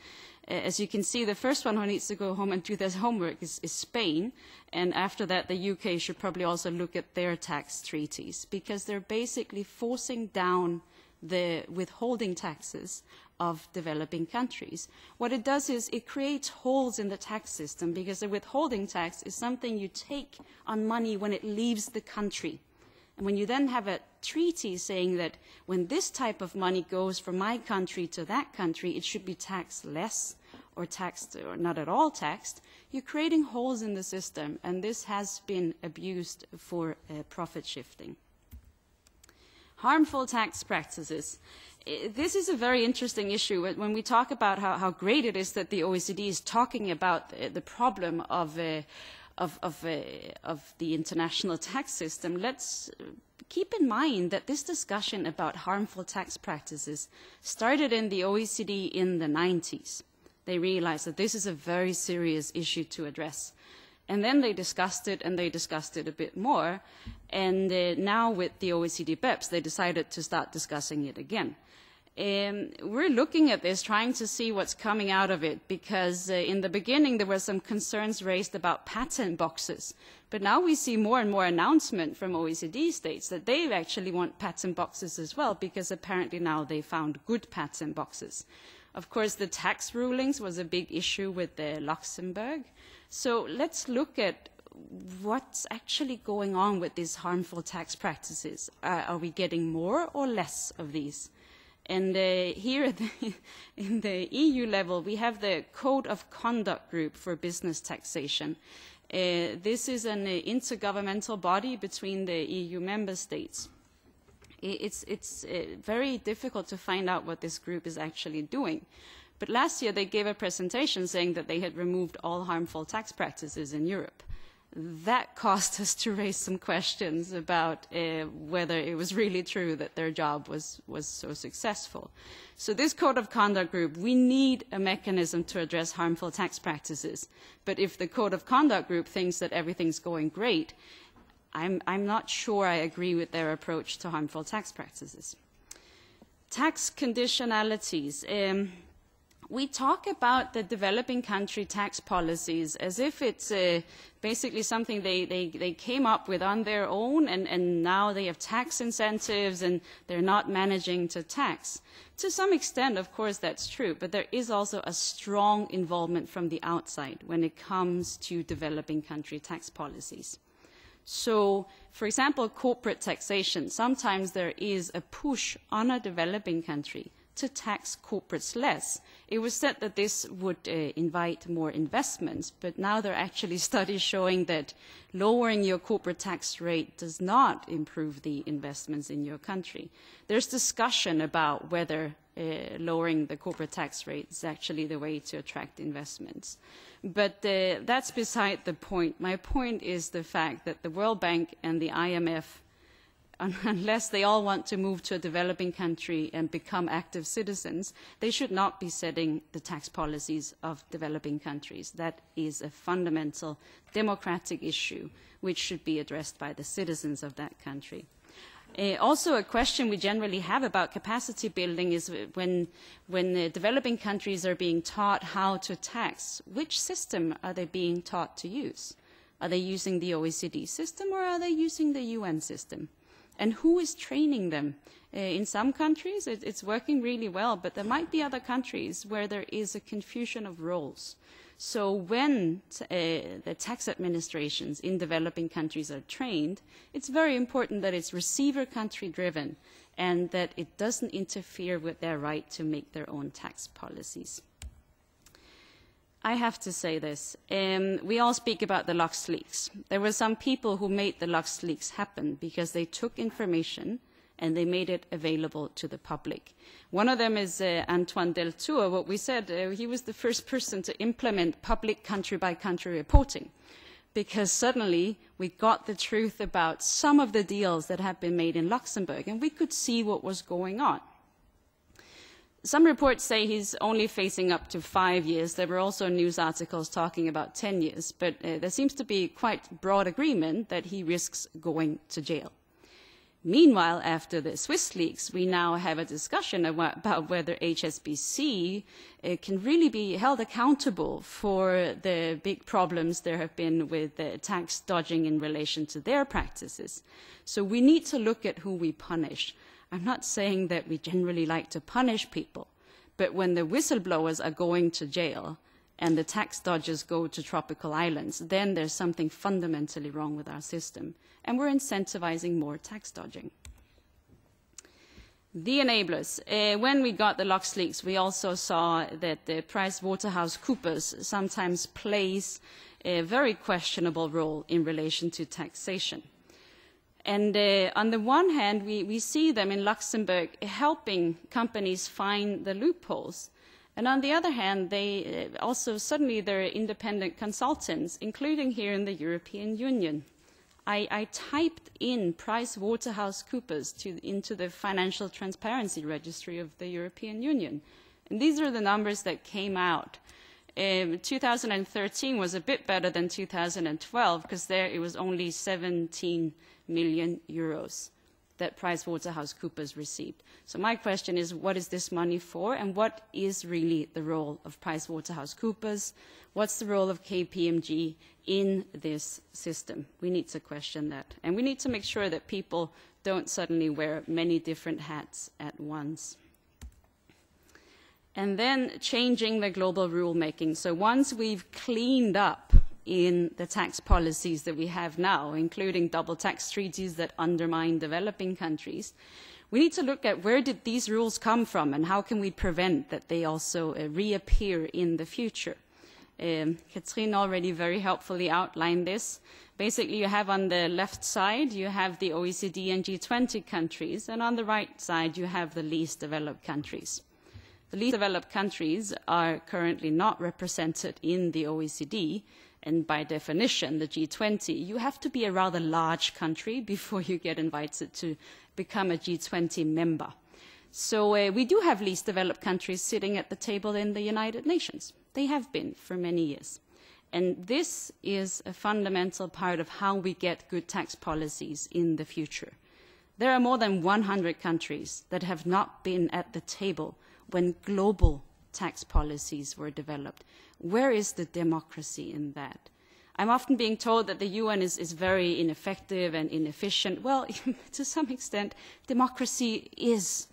As you can see, the first one who needs to go home and do their homework is Spain. And after that, the UK should probably also look at their tax treaties, because they're basically forcing down the withholding taxes of developing countries. What it does is it creates holes in the tax system, because the withholding tax is something you take on money when it leaves the country. And when you then have a treaty saying that when this type of money goes from my country to that country, it should be taxed less or taxed or not at all taxed, you're creating holes in the system, and this has been abused for profit shifting. Harmful tax practices. This is a very interesting issue. When we talk about how great it is that the OECD is talking about the problem of the international tax system, let's keep in mind that this discussion about harmful tax practices started in the OECD in the 90s. They realized that this is a very serious issue to address. And then they discussed it, and they discussed it a bit more. And now with the OECD BEPS, they decided to start discussing it again. We're looking at this, trying to see what's coming out of it, because in the beginning there were some concerns raised about patent boxes. But now we see more and more announcement from OECD states that they actually want patent boxes as well, because apparently now they found good patent boxes. Of course, the tax rulings was a big issue with Luxembourg. So let's look at what's actually going on with these harmful tax practices. Are we getting more or less of these? And here in the EU level, we have the Code of Conduct Group for Business Taxation. This is an intergovernmental body between the EU member states. It's very difficult to find out what this group is actually doing. But last year they gave a presentation saying that they had removed all harmful tax practices in Europe. That caused us to raise some questions about whether it was really true that their job was so successful. So this Code of Conduct Group, we need a mechanism to address harmful tax practices. But if the Code of Conduct Group thinks that everything's going great, I'm not sure I agree with their approach to harmful tax practices. Tax conditionalities. we talk about the developing country tax policies as if it's basically something they came up with on their own, and now they have tax incentives and they're not managing to tax. To some extent, of course, that's true, but there is also a strong involvement from the outside when it comes to developing country tax policies. So, for example, corporate taxation, sometimes there is a push on a developing country to tax corporates less. It was said that this would invite more investments, but now there are actually studies showing that lowering your corporate tax rate does not improve the investments in your country. There's discussion about whether lowering the corporate tax rate is actually the way to attract investments. But that's beside the point. My point is the fact that the World Bank and the IMF, unless they all want to move to a developing country and become active citizens, they should not be setting the tax policies of developing countries. That is a fundamental democratic issue which should be addressed by the citizens of that country. Also, a question we generally have about capacity building is when developing countries are being taught how to tax, which system are they being taught to use? Are they using the OECD system or are they using the UN system? And who is training them? In some countries, it's working really well, but there might be other countries where there is a confusion of roles. So when the tax administrations in developing countries are trained, it's very important that it's receiver country driven and that it doesn't interfere with their right to make their own tax policies. I have to say this. We all speak about the LuxLeaks. There were some people who made the LuxLeaks happen because they took information and they made it available to the public. One of them is Antoine Deltour. What we said, he was the first person to implement public country-by-country reporting, because suddenly we got the truth about some of the deals that had been made in Luxembourg, and we could see what was going on. Some reports say he's only facing up to 5 years. There were also news articles talking about 10 years, but there seems to be quite broad agreement that he risks going to jail. Meanwhile, after the Swiss leaks, we now have a discussion about whether HSBC can really be held accountable for the big problems there have been with tax dodging in relation to their practices. So we need to look at who we punish. I'm not saying that we generally like to punish people, but when the whistleblowers are going to jail and the tax dodgers go to tropical islands, then there's something fundamentally wrong with our system, and we're incentivizing more tax dodging. The enablers. When we got the LuxLeaks, we also saw that the PricewaterhouseCoopers sometimes plays a very questionable role in relation to taxation. And on the one hand, we see them in Luxembourg helping companies find the loopholes. And on the other hand, they also suddenly they're independent consultants, including here in the European Union. I typed in PricewaterhouseCoopers into the Financial Transparency Registry of the European Union. And these are the numbers that came out. 2013 was a bit better than 2012 because there it was only 17 million euros that PricewaterhouseCoopers received. So my question is, what is this money for, and what is really the role of PricewaterhouseCoopers? What's the role of KPMG in this system? We need to question that. And we need to make sure that people don't suddenly wear many different hats at once. And then changing the global rulemaking. So once we've cleaned up in the tax policies that we have now, including double tax treaties that undermine developing countries, we need to look at where did these rules come from and how can we prevent that they also reappear in the future. Catherine already very helpfully outlined this. Basically, you have on the left side, you have the OECD and G20 countries, and on the right side, you have the least developed countries. The least developed countries are currently not represented in the OECD, and by definition, the G20, you have to be a rather large country before you get invited to become a G20 member. So we do have least developed countries sitting at the table in the United Nations. They have been for many years. And this is a fundamental part of how we get good tax policies in the future. There are more than 100 countries that have not been at the table when global tax policies were developed. Where is the democracy in that? I'm often being told that the UN is very ineffective and inefficient. Well, to some extent, democracy is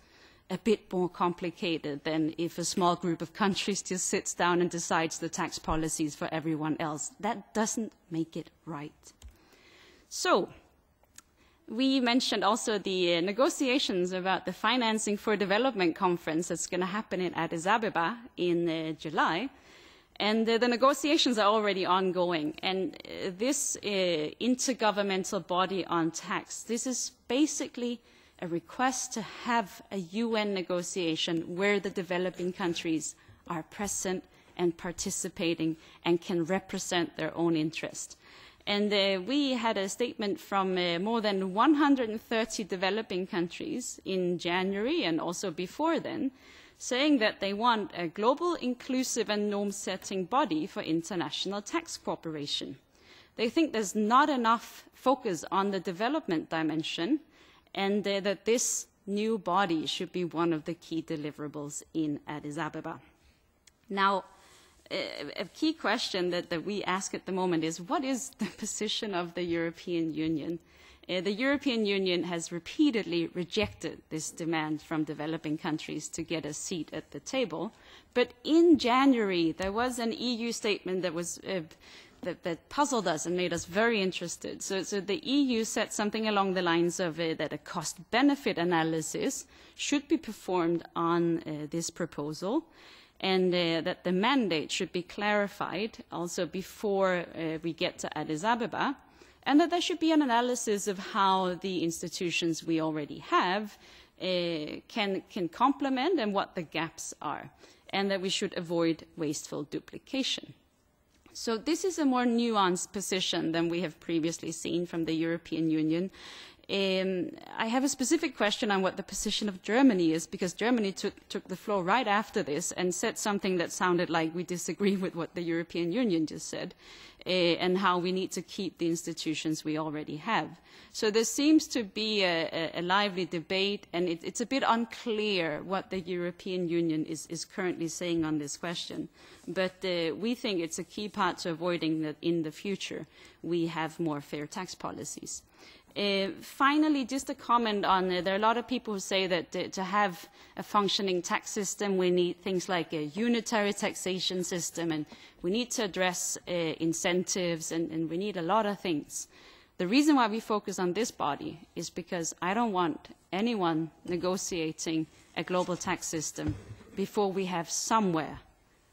a bit more complicated than if a small group of countries just sits down and decides the tax policies for everyone else. That doesn't make it right. So, we mentioned also the negotiations about the Financing for Development conference that's going to happen in Addis Ababa in July. And the negotiations are already ongoing. And this intergovernmental body on tax, this is basically a request to have a UN negotiation where the developing countries are present and participating and can represent their own interest. And we had a statement from more than 130 developing countries in January and also before then, saying that they want a global, inclusive and norm-setting body for international tax cooperation. They think there's not enough focus on the development dimension, and that this new body should be one of the key deliverables in Addis Ababa. Now, a key question that we ask at the moment is, what is the position of the European Union? The European Union has repeatedly rejected this demand from developing countries to get a seat at the table. But in January, there was an EU statement that was that puzzled us and made us very interested. So the EU said something along the lines of that a cost-benefit analysis should be performed on this proposal, and that the mandate should be clarified also before we get to Addis Ababa, and that there should be an analysis of how the institutions we already have can complement and what the gaps are, and that we should avoid wasteful duplication. So this is a more nuanced position than we have previously seen from the European Union. I have a specific question on what the position of Germany is, because Germany took the floor right after this and said something that sounded like we disagree with what the European Union just said, and how we need to keep the institutions we already have. So there seems to be a lively debate, and it's a bit unclear what the European Union is currently saying on this question. But we think it's a key part to avoiding that in the future we have more fair tax policies. Finally, just a comment on, there are a lot of people who say that to have a functioning tax system, we need things like a unitary taxation system, and we need to address incentives, and we need a lot of things. The reason why we focus on this body is because I don't want anyone negotiating a global tax system before we have somewhere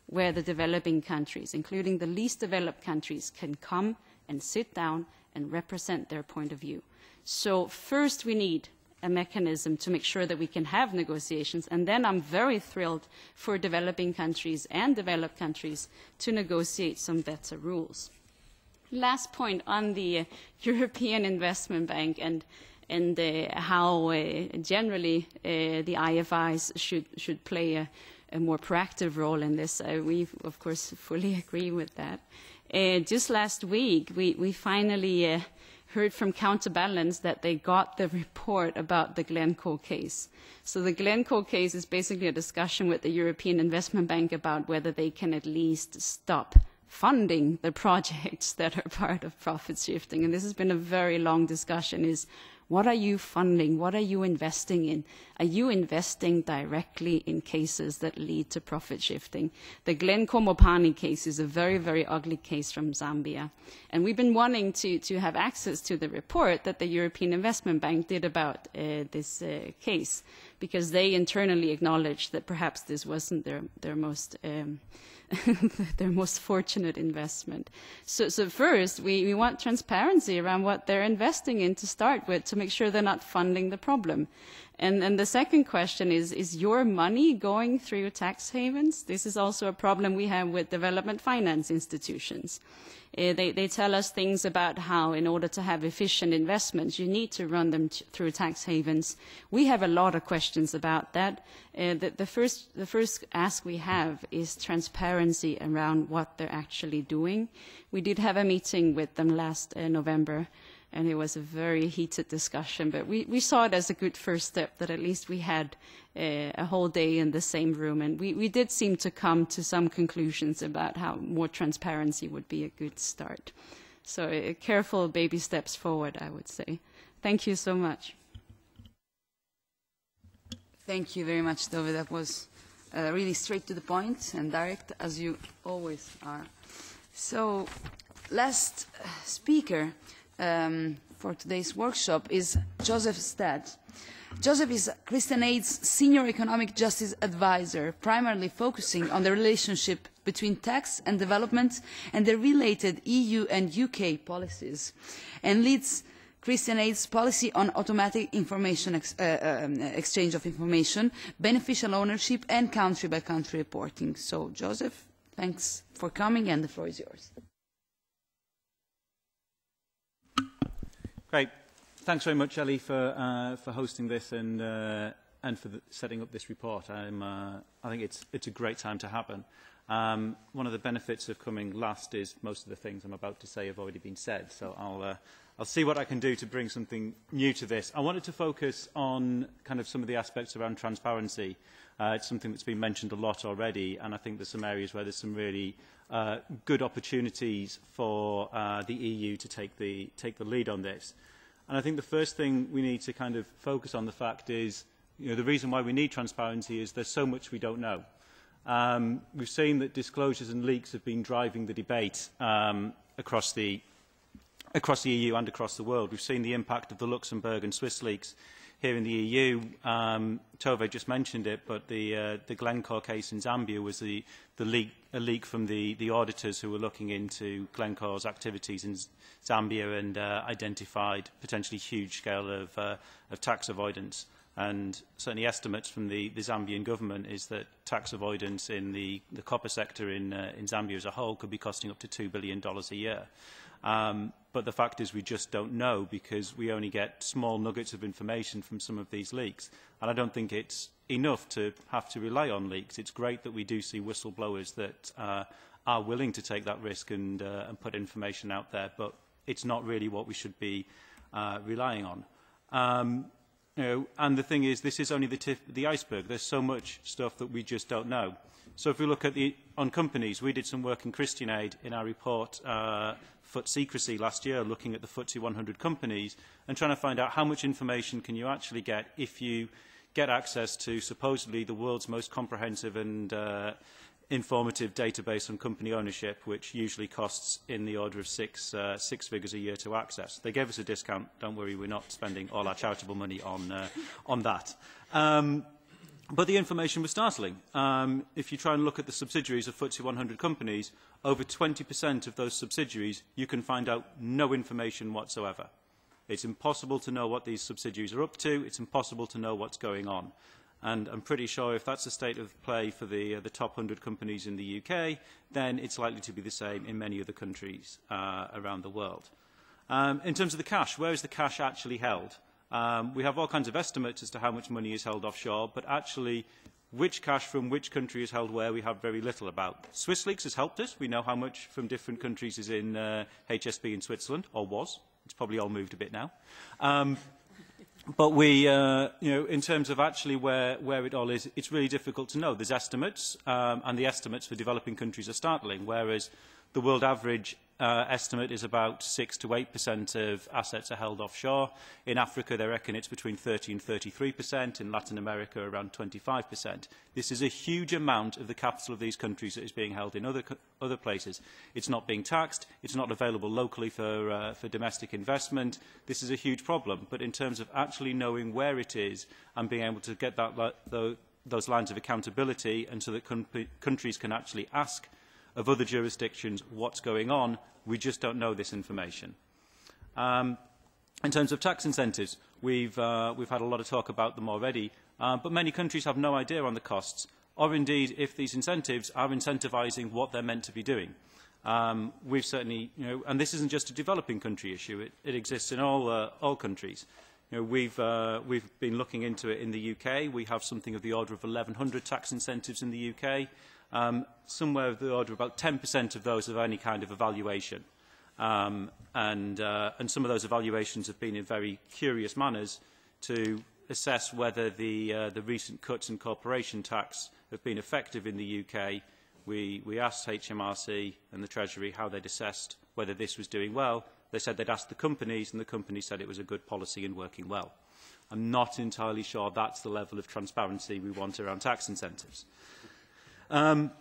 where the developing countries, including the least developed countries, can come and sit down and represent their point of view. So first we need a mechanism to make sure that we can have negotiations, and then I'm very thrilled for developing countries and developed countries to negotiate some better rules. Last point on the European Investment Bank and how generally the IFIs should play a more proactive role in this. We, of course, fully agree with that. Just last week, we finally heard from Counterbalance that they got the report about the Glencore case. So the Glencore case is basically a discussion with the European Investment Bank about whether they can at least stop funding the projects that are part of profit shifting. And this has been a very long discussion, is what are you funding? What are you investing in? Are you investing directly in cases that lead to profit shifting? The Glencore Mopani case is a very, very ugly case from Zambia. And we've been wanting to have access to the report that the European Investment Bank did about this case, because they internally acknowledged that perhaps this wasn't their most their most fortunate investment. So first, we want transparency around what they're investing in to start with, to make sure they're not funding the problem. And the second question is your money going through tax havens? This is also a problem we have with development finance institutions. They tell us things about how, in order to have efficient investments, you need to run them through tax havens. We have a lot of questions about that. The first ask we have is transparency around what they're actually doing. We did have a meeting with them last November, and it was a very heated discussion. But we saw it as a good first step, that at least we had a whole day in the same room, and we did seem to come to some conclusions about how more transparency would be a good start. So careful baby steps forward, I would say. Thank you so much. Thank you very much, Tove. That was really straight to the point and direct, as you always are. So, last speaker for today's workshop is Joseph Stead. Joseph is Christian Aid's Senior Economic Justice Advisor, primarily focusing on the relationship between tax and development and the related EU and UK policies, and leads Christian Aid's policy on automatic information exchange of information, beneficial ownership, and country-by-country reporting. So, Joseph, thanks for coming, and the floor is yours. Great. Thanks very much, Elly, for hosting this and for setting up this report. I think it's a great time to happen. One of the benefits of coming last is most of the things I'm about to say have already been said, so I'll see what I can do to bring something new to this. I wanted to focus on kind of some of the aspects around transparency. It's something that's been mentioned a lot already, and I think there's some areas where there's some really good opportunities for the EU to take the lead on this. And I think the first thing we need to kind of focus on the fact is, the reason why we need transparency is there's so much we don't know. We've seen that disclosures and leaks have been driving the debate across the EU and across the world. We've seen the impact of the Luxembourg and Swiss leaks here in the EU. Tove just mentioned it, but the Glencore case in Zambia was a leak from the auditors who were looking into Glencore's activities in Zambia and identified potentially huge scale of tax avoidance. And certainly estimates from the Zambian government is that tax avoidance in the copper sector in Zambia as a whole could be costing up to $2 billion a year. But the fact is we just don't know, because we only get small nuggets of information from some of these leaks. And I don't think it's enough to have to rely on leaks. It's great that we do see whistleblowers that are willing to take that risk and put information out there, but it's not really what we should be relying on. And the thing is, this is only the tip of the iceberg. There's so much stuff that we just don't know. So if we look at on companies, we did some work in Christian Aid in our report, FTSE Secrecy, last year, looking at the FTSE 100 companies and trying to find out how much information can you actually get if you get access to supposedly the world's most comprehensive and informative database on company ownership, which usually costs in the order of six figures a year to access. They gave us a discount. Don't worry, we're not spending all our charitable money on that. But the information was startling. If you try and look at the subsidiaries of FTSE 100 companies, over 20% of those subsidiaries, you can find out no information whatsoever. It's impossible to know what these subsidiaries are up to. It's impossible to know what's going on. And I'm pretty sure if that's the state of play for the top 100 companies in the UK, then it's likely to be the same in many other countries around the world. In terms of the cash, where is the cash actually held? We have all kinds of estimates as to how much money is held offshore, but actually which cash from which country is held where we have very little about. Swiss leaks has helped us. We know how much from different countries is in HSB in Switzerland, or was. It's probably all moved a bit now. But we, in terms of actually where it all is, it's really difficult to know. There's estimates, and the estimates for developing countries are startling, whereas the world average estimate is about 6 to 8% of assets are held offshore. In Africa, they reckon it's between 30 and 33%. In Latin America, around 25%. This is a huge amount of the capital of these countries that is being held in other places. It's not being taxed. It's not available locally for domestic investment. This is a huge problem. But in terms of actually knowing where it is and being able to get those lines of accountability, and so that countries can actually ask of other jurisdictions what's going on, we just don't know this information. In terms of tax incentives, we've had a lot of talk about them already, but many countries have no idea on the costs, or indeed if these incentives are incentivising what they're meant to be doing. We've certainly, and this isn't just a developing country issue, it exists in all countries. We've been looking into it in the UK. We have something of the order of 1,100 tax incentives in the UK. Somewhere of the order of about 10% of those have any kind of evaluation. and some of those evaluations have been in very curious manners to assess whether the recent cuts in corporation tax have been effective in the UK. We asked HMRC and the Treasury how they'd assessed whether this was doing well. They said they'd asked the companies, and the companies said it was a good policy and working well. I'm not entirely sure that's the level of transparency we want around tax incentives. And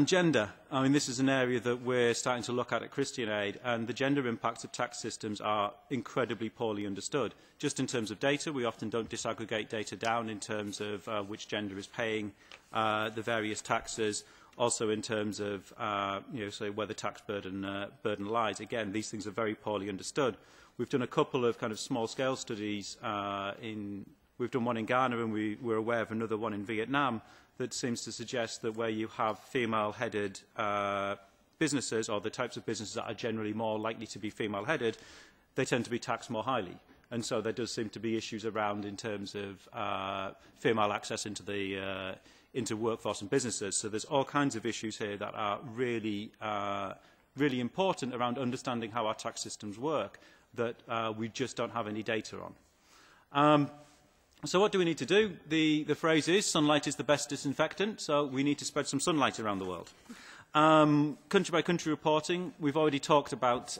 gender. I mean, this is an area that we're starting to look at Christian Aid, and the gender impacts of tax systems are incredibly poorly understood. Just in terms of data, we often don't disaggregate data down in terms of which gender is paying the various taxes. Also in terms of, say where the tax burden lies. Again, these things are very poorly understood. We've done a couple of kind of small-scale studies. We've done one in Ghana, and we're aware of another one in Vietnam that seems to suggest that where you have female-headed businesses, or the types of businesses that are generally more likely to be female-headed, they tend to be taxed more highly. And so there does seem to be issues around in terms of female access into workforce and businesses. So there's all kinds of issues here that are really, really important around understanding how our tax systems work that we just don't have any data on. So what do we need to do? The phrase is, sunlight is the best disinfectant, so we need to spread some sunlight around the world. Country-by-country reporting, we've already talked about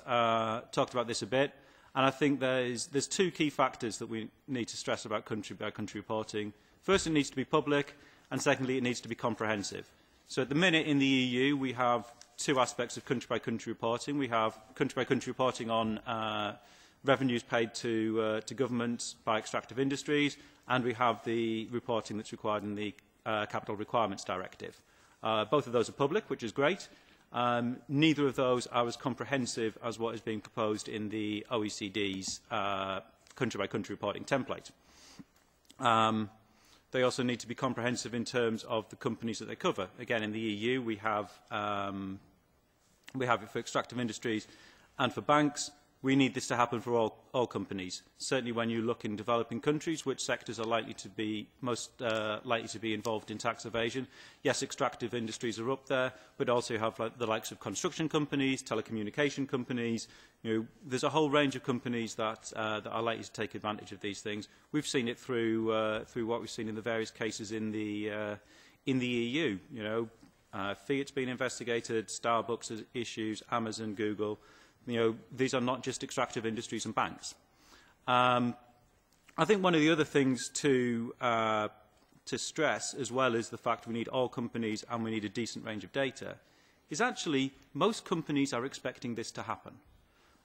this a bit, and I think there's two key factors that we need to stress about country-by-country reporting. First, it needs to be public, and secondly, it needs to be comprehensive. So at the minute in the EU, we have two aspects of country-by-country reporting. We have country-by-country reporting on revenues paid to governments by extractive industries, and we have the reporting that's required in the Capital Requirements Directive. Both of those are public, which is great. Neither of those are as comprehensive as what is being proposed in the OECD's country-by-country reporting template. They also need to be comprehensive in terms of the companies that they cover. Again, in the EU, we have it for extractive industries and for banks. We need this to happen for all companies. Certainly when you look in developing countries, which sectors are likely to be most likely to be involved in tax evasion. Yes, extractive industries are up there, but also you have the likes of construction companies, telecommunication companies. There's a whole range of companies that are likely to take advantage of these things. We've seen it through what we've seen in the various cases in the EU. Fiat's been investigated, Starbucks issues, Amazon, Google. These are not just extractive industries and banks. I think one of the other things to stress, as well as the fact we need all companies and we need a decent range of data, is actually most companies are expecting this to happen.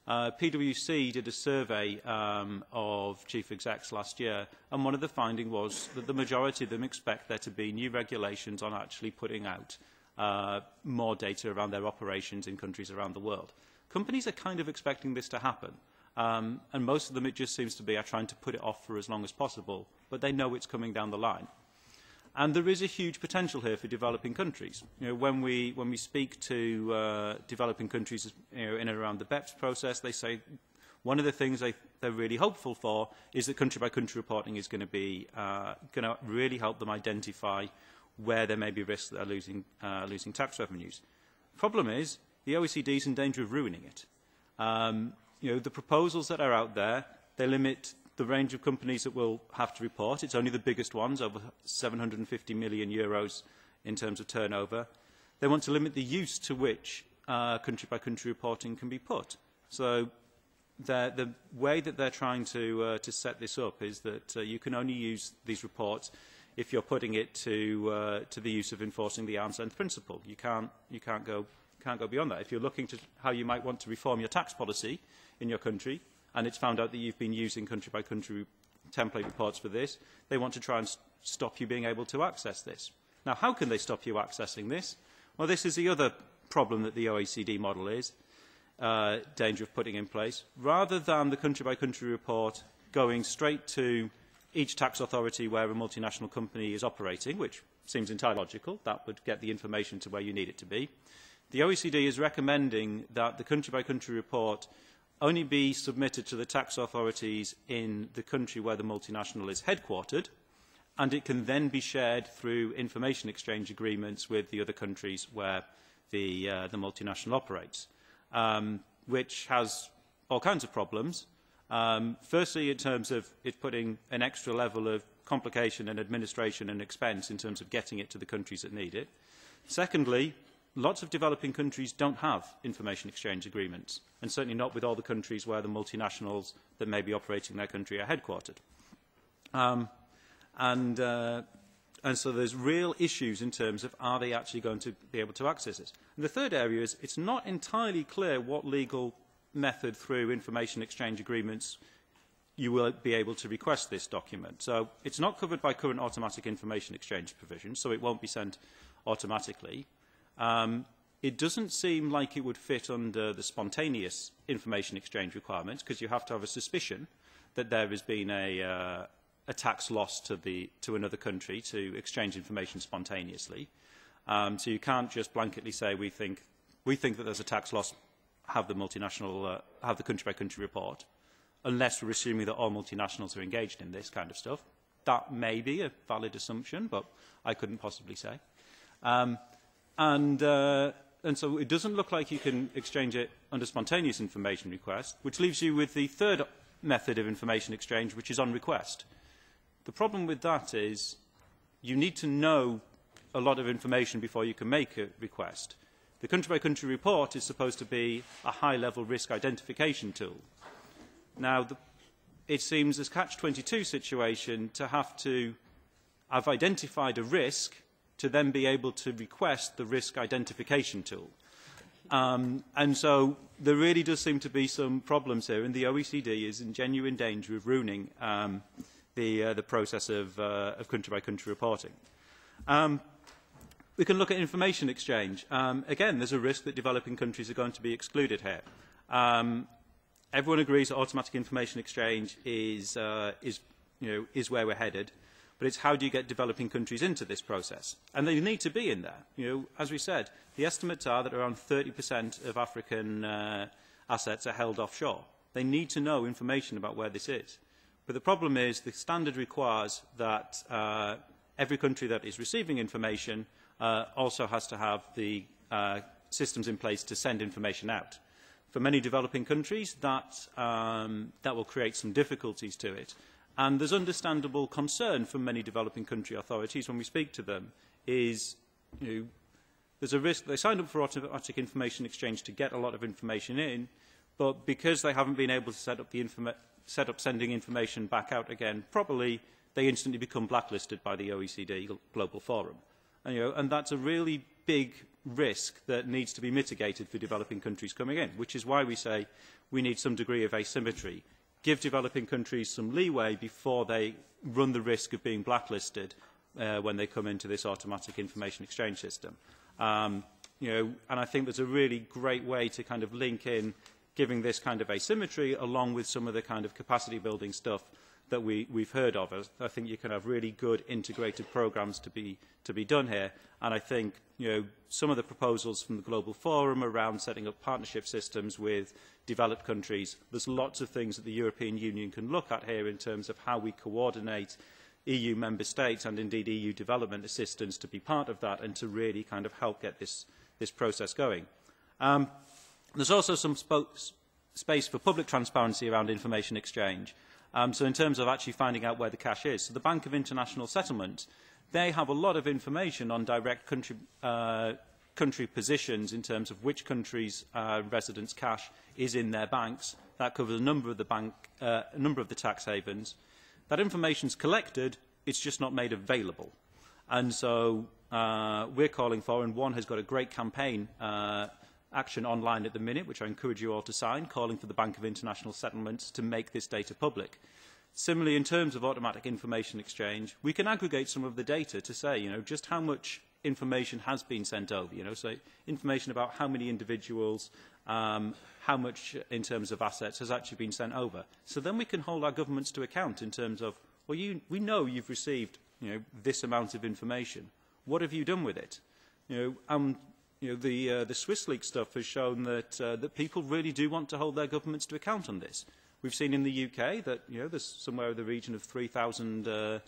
PwC did a survey of chief execs last year, and one of the findings was that the majority of them expect there to be new regulations on actually putting out more data around their operations in countries around the world. Companies are kind of expecting this to happen, and most of them it just seems to be are trying to put it off for as long as possible, but they know it's coming down the line. And there is a huge potential here for developing countries. When we speak to developing countries in and around the BEPS process, they say one of the things they're really hopeful for is that country-by-country reporting is going to really help them identify where there may be risks that are losing tax revenues. The problem is, the OECD is in danger of ruining it. The proposals that are out there, they limit the range of companies that will have to report. It's only the biggest ones, over 750 million euros in terms of turnover. They want to limit the use to which country-by-country reporting can be put. So the way that they're trying to set this up is that you can only use these reports if you're putting it to the use of enforcing the arm's length principle. You can't go beyond that. If you're looking to how you might want to reform your tax policy in your country, and it's found out that you've been using country-by-country template reports for this, they want to try and stop you being able to access this. Now, how can they stop you accessing this? Well, this is the other problem that the OECD model is, danger of putting in place. Rather than the country-by-country report going straight to each tax authority where a multinational company is operating, which seems entirely logical, that would get the information to where you need it to be, the OECD is recommending that the country-by-country report only be submitted to the tax authorities in the country where the multinational is headquartered, and it can then be shared through information exchange agreements with the other countries where the multinational operates. which has all kinds of problems. Firstly, in terms of it putting an extra level of complication and administration and expense in terms of getting it to the countries that need it. Secondly, lots of developing countries don't have information exchange agreements, and certainly not with all the countries where the multinationals that may be operating in their country are headquartered. And so there's real issues in terms of are they actually going to be able to access it. And the third area is it's not entirely clear what legal method through information exchange agreements you will be able to request this document. So it's not covered by current automatic information exchange provisions, so it won't be sent automatically. It doesn't seem like it would fit under the spontaneous information exchange requirements, because you have to have a suspicion that there has been a tax loss to another country to exchange information spontaneously. So you can't just blanketly say we think that there's a tax loss, have the multinational, have the country-by-country report, unless we're assuming that all multinationals are engaged in this kind of stuff. That may be a valid assumption, but I couldn't possibly say. And so it doesn't look like you can exchange it under spontaneous information request, which leaves you with the third method of information exchange, which is on request. The problem with that is you need to know a lot of information before you can make a request. The country-by-country report is supposed to be a high-level risk identification tool. Now, it seems a catch-22 situation to have identified a risk to then be able to request the risk identification tool. And so there really does seem to be some problems here, and the OECD is in genuine danger of ruining the process of country-by-country reporting. We can look at information exchange. Again, there's a risk that developing countries are going to be excluded here. Everyone agrees that automatic information exchange is where we're headed, but it's how do you get developing countries into this process? And they need to be in there. As we said, the estimates are that around 30% of African assets are held offshore. They need to know information about where this is. But the problem is the standard requires that every country that is receiving information also has to have the systems in place to send information out. For many developing countries, that will create some difficulties to it. And there's understandable concern from many developing country authorities when we speak to them is, there's a risk they signed up for automatic information exchange to get a lot of information in, but because they haven't been able to set up sending information back out again properly, they instantly become blacklisted by the OECD Global Forum. And that's a really big risk that needs to be mitigated for developing countries coming in, which is why we say we need some degree of asymmetry. Give developing countries some leeway before they run the risk of being blacklisted when they come into this automatic information exchange system. And I think there's a really great way to kind of link in giving this kind of asymmetry along with some of the kind of capacity building stuff that we've heard of. I think you can have really good integrated programs to be done here. And I think some of the proposals from the Global Forum around setting up partnership systems with developed countries, there's lots of things that the European Union can look at here in terms of how we coordinate EU member states and indeed EU development assistance to be part of that and to really kind of help get this process going. There's also some space for public transparency around information exchange. So in terms of actually finding out where the cash is. So the Bank of International Settlement, they have a lot of information on direct country positions in terms of which countries' residents' cash is in their banks. That covers a number of the tax havens. That information is collected, it's just not made available. And so we're calling for, and one has got a great campaign action online at the minute, which I encourage you all to sign, calling for the Bank of International Settlements to make this data public. Similarly, in terms of automatic information exchange, we can aggregate some of the data to say, just how much information has been sent over, so information about how many individuals, how much in terms of assets has actually been sent over. So then we can hold our governments to account in terms of, well, we know you've received, this amount of information. What have you done with it? The Swiss leak stuff has shown that people really do want to hold their governments to account on this. We've seen in the UK that there's somewhere in the region of 3,000 UK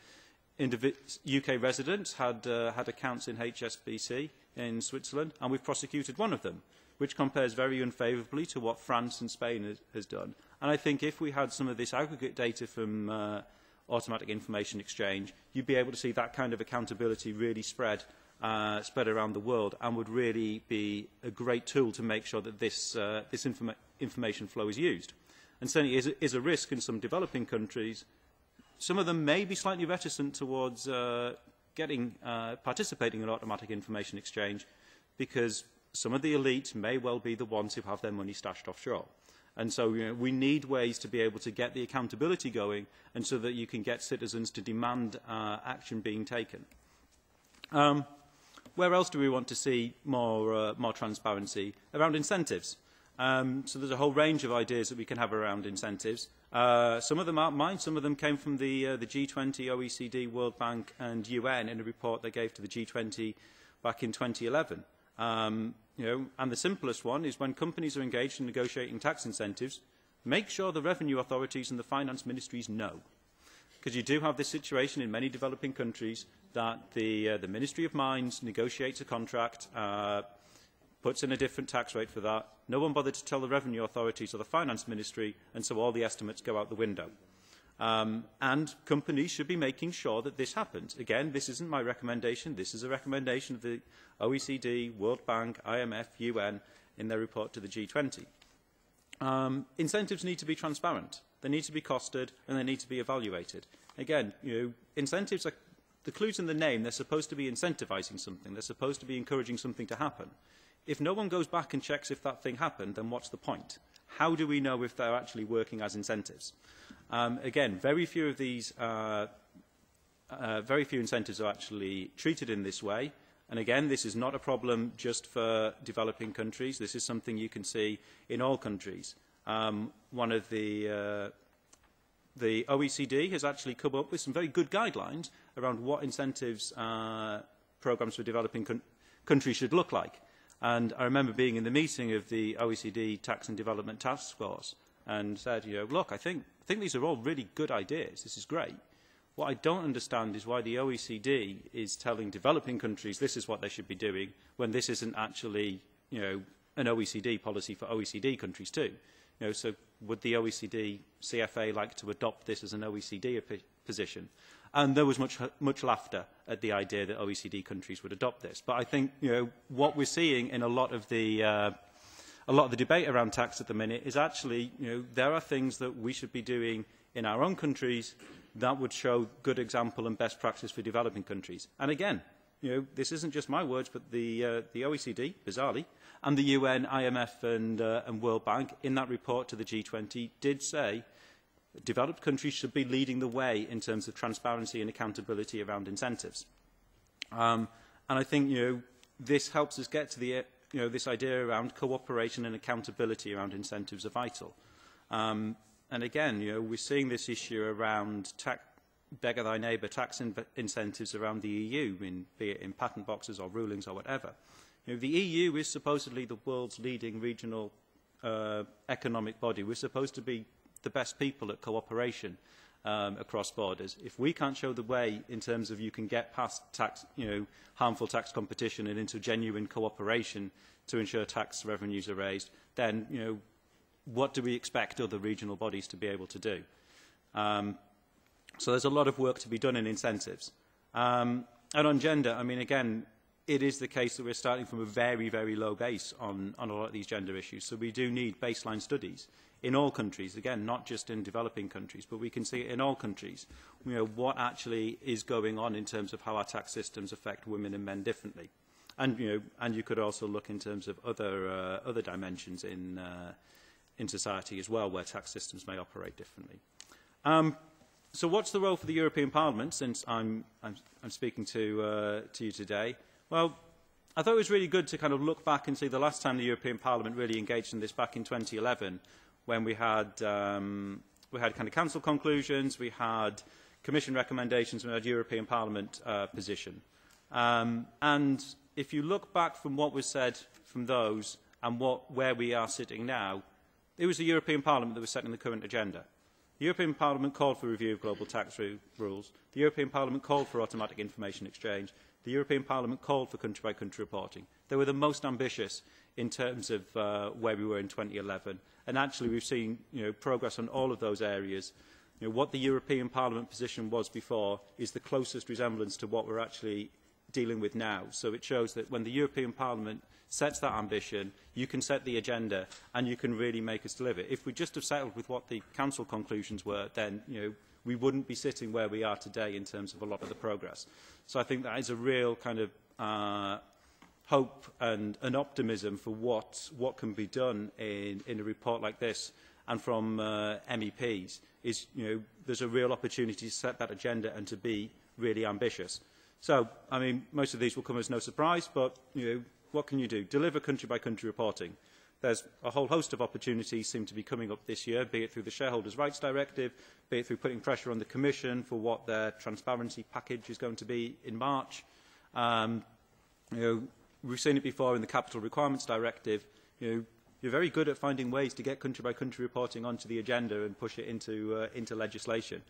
residents had accounts in HSBC in Switzerland, and we've prosecuted one of them. which compares very unfavourably to what France and Spain has done. And I think if we had some of this aggregate data from automatic information exchange, you'd be able to see that kind of accountability really spread around the world, and would really be a great tool to make sure that this information flow is used. And certainly is a risk in some developing countries. Some of them may be slightly reticent towards participating in automatic information exchange, because some of the elite may well be the ones who have their money stashed offshore. And so we need ways to be able to get the accountability going, and so that you can get citizens to demand action being taken. Where else do we want to see more transparency? Around incentives. So there's a whole range of ideas that we can have around incentives. Some of them aren't mine. Some of them came from the G20, OECD, World Bank and UN in a report they gave to the G20 back in 2011. And the simplest one is, when companies are engaged in negotiating tax incentives, make sure the revenue authorities and the finance ministries know. Because you do have this situation in many developing countries that the Ministry of Mines negotiates a contract, puts in a different tax rate for that. No one bothered to tell the revenue authorities or the finance ministry, and so all the estimates go out the window. And companies should be making sure that this happens. Again, this isn't my recommendation. This is a recommendation of the OECD, World Bank, IMF, UN in their report to the G20. Incentives need to be transparent. They need to be costed, and they need to be evaluated. Again, incentives are, the clue's in the name. They're supposed to be incentivising something. They're supposed to be encouraging something to happen. If no one goes back and checks if that thing happened, then what's the point? How do we know if they're actually working as incentives? Again, very few of these, very few incentives are actually treated in this way. And again, this is not a problem just for developing countries. This is something you can see in all countries. One of the OECD has actually come up with some very good guidelines around what incentives programs for developing countries should look like. And I remember being in the meeting of the OECD Tax and Development Task Force and said, look, I think these are all really good ideas. This is great. What I don't understand is why the OECD is telling developing countries this is what they should be doing, when this isn't actually, an OECD policy for OECD countries too. So would the OECD CFA like to adopt this as an OECD position? And there was much laughter at the idea that OECD countries would adopt this. But I think what we're seeing in a lot of the debate around tax at the minute is actually there are things that we should be doing in our own countries that would show good example and best practice for developing countries. And again, this isn't just my words, but the OECD, bizarrely, and the UN, IMF and World Bank in that report to the G20 did say developed countries should be leading the way in terms of transparency and accountability around incentives. And I think this helps us get to the this idea around cooperation and accountability around incentives are vital. And again, we're seeing this issue around beggar thy neighbour tax incentives around the EU, be it in patent boxes or rulings or whatever. The EU is supposedly the world's leading regional economic body. We're supposed to be the best people at cooperation across borders. If we can't show the way in terms of you can get past tax, harmful tax competition and into genuine cooperation to ensure tax revenues are raised, then what do we expect other regional bodies to be able to do? So there's a lot of work to be done in incentives. And on gender, I mean, again, it is the case that we're starting from a very, very low base on a lot of these gender issues. So we do need baseline studies in all countries, again, not just in developing countries, but we can see in all countries, what actually is going on in terms of how our tax systems affect women and men differently. And, you could also look in terms of other dimensions in society as well, where tax systems may operate differently. So what's the role for the European Parliament, since I'm speaking to you today? Well, I thought it was really good to kind of look back and see the last time the European Parliament really engaged in this back in 2011, when we had kind of Council conclusions, we had Commission recommendations, and we had European Parliament position. And if you look back from what was said from those and where we are sitting now, it was the European Parliament that was setting the current agenda. The European Parliament called for review of global tax rules. The European Parliament called for automatic information exchange. The European Parliament called for country-by-country reporting. They were the most ambitious in terms of where we were in 2011. And actually we've seen progress on all of those areas. What the European Parliament position was before is the closest resemblance to what we're actually dealing with now. So it shows that when the European Parliament sets that ambition, you can set the agenda and you can really make us deliver. If we just have settled with what the Council conclusions were, then we wouldn't be sitting where we are today in terms of a lot of the progress. So I think that is a real kind of hope and an optimism for what can be done in a report like this and from MEPs is, there's a real opportunity to set that agenda and to be really ambitious. So, I mean, most of these will come as no surprise, but, what can you do? Deliver country-by-country reporting. There's a whole host of opportunities seem to be coming up this year, be it through the Shareholders' Rights Directive, be it through putting pressure on the Commission for what their transparency package is going to be in March. We've seen it before in the Capital Requirements Directive. You're very good at finding ways to get country-by-country reporting onto the agenda and push it into legislation.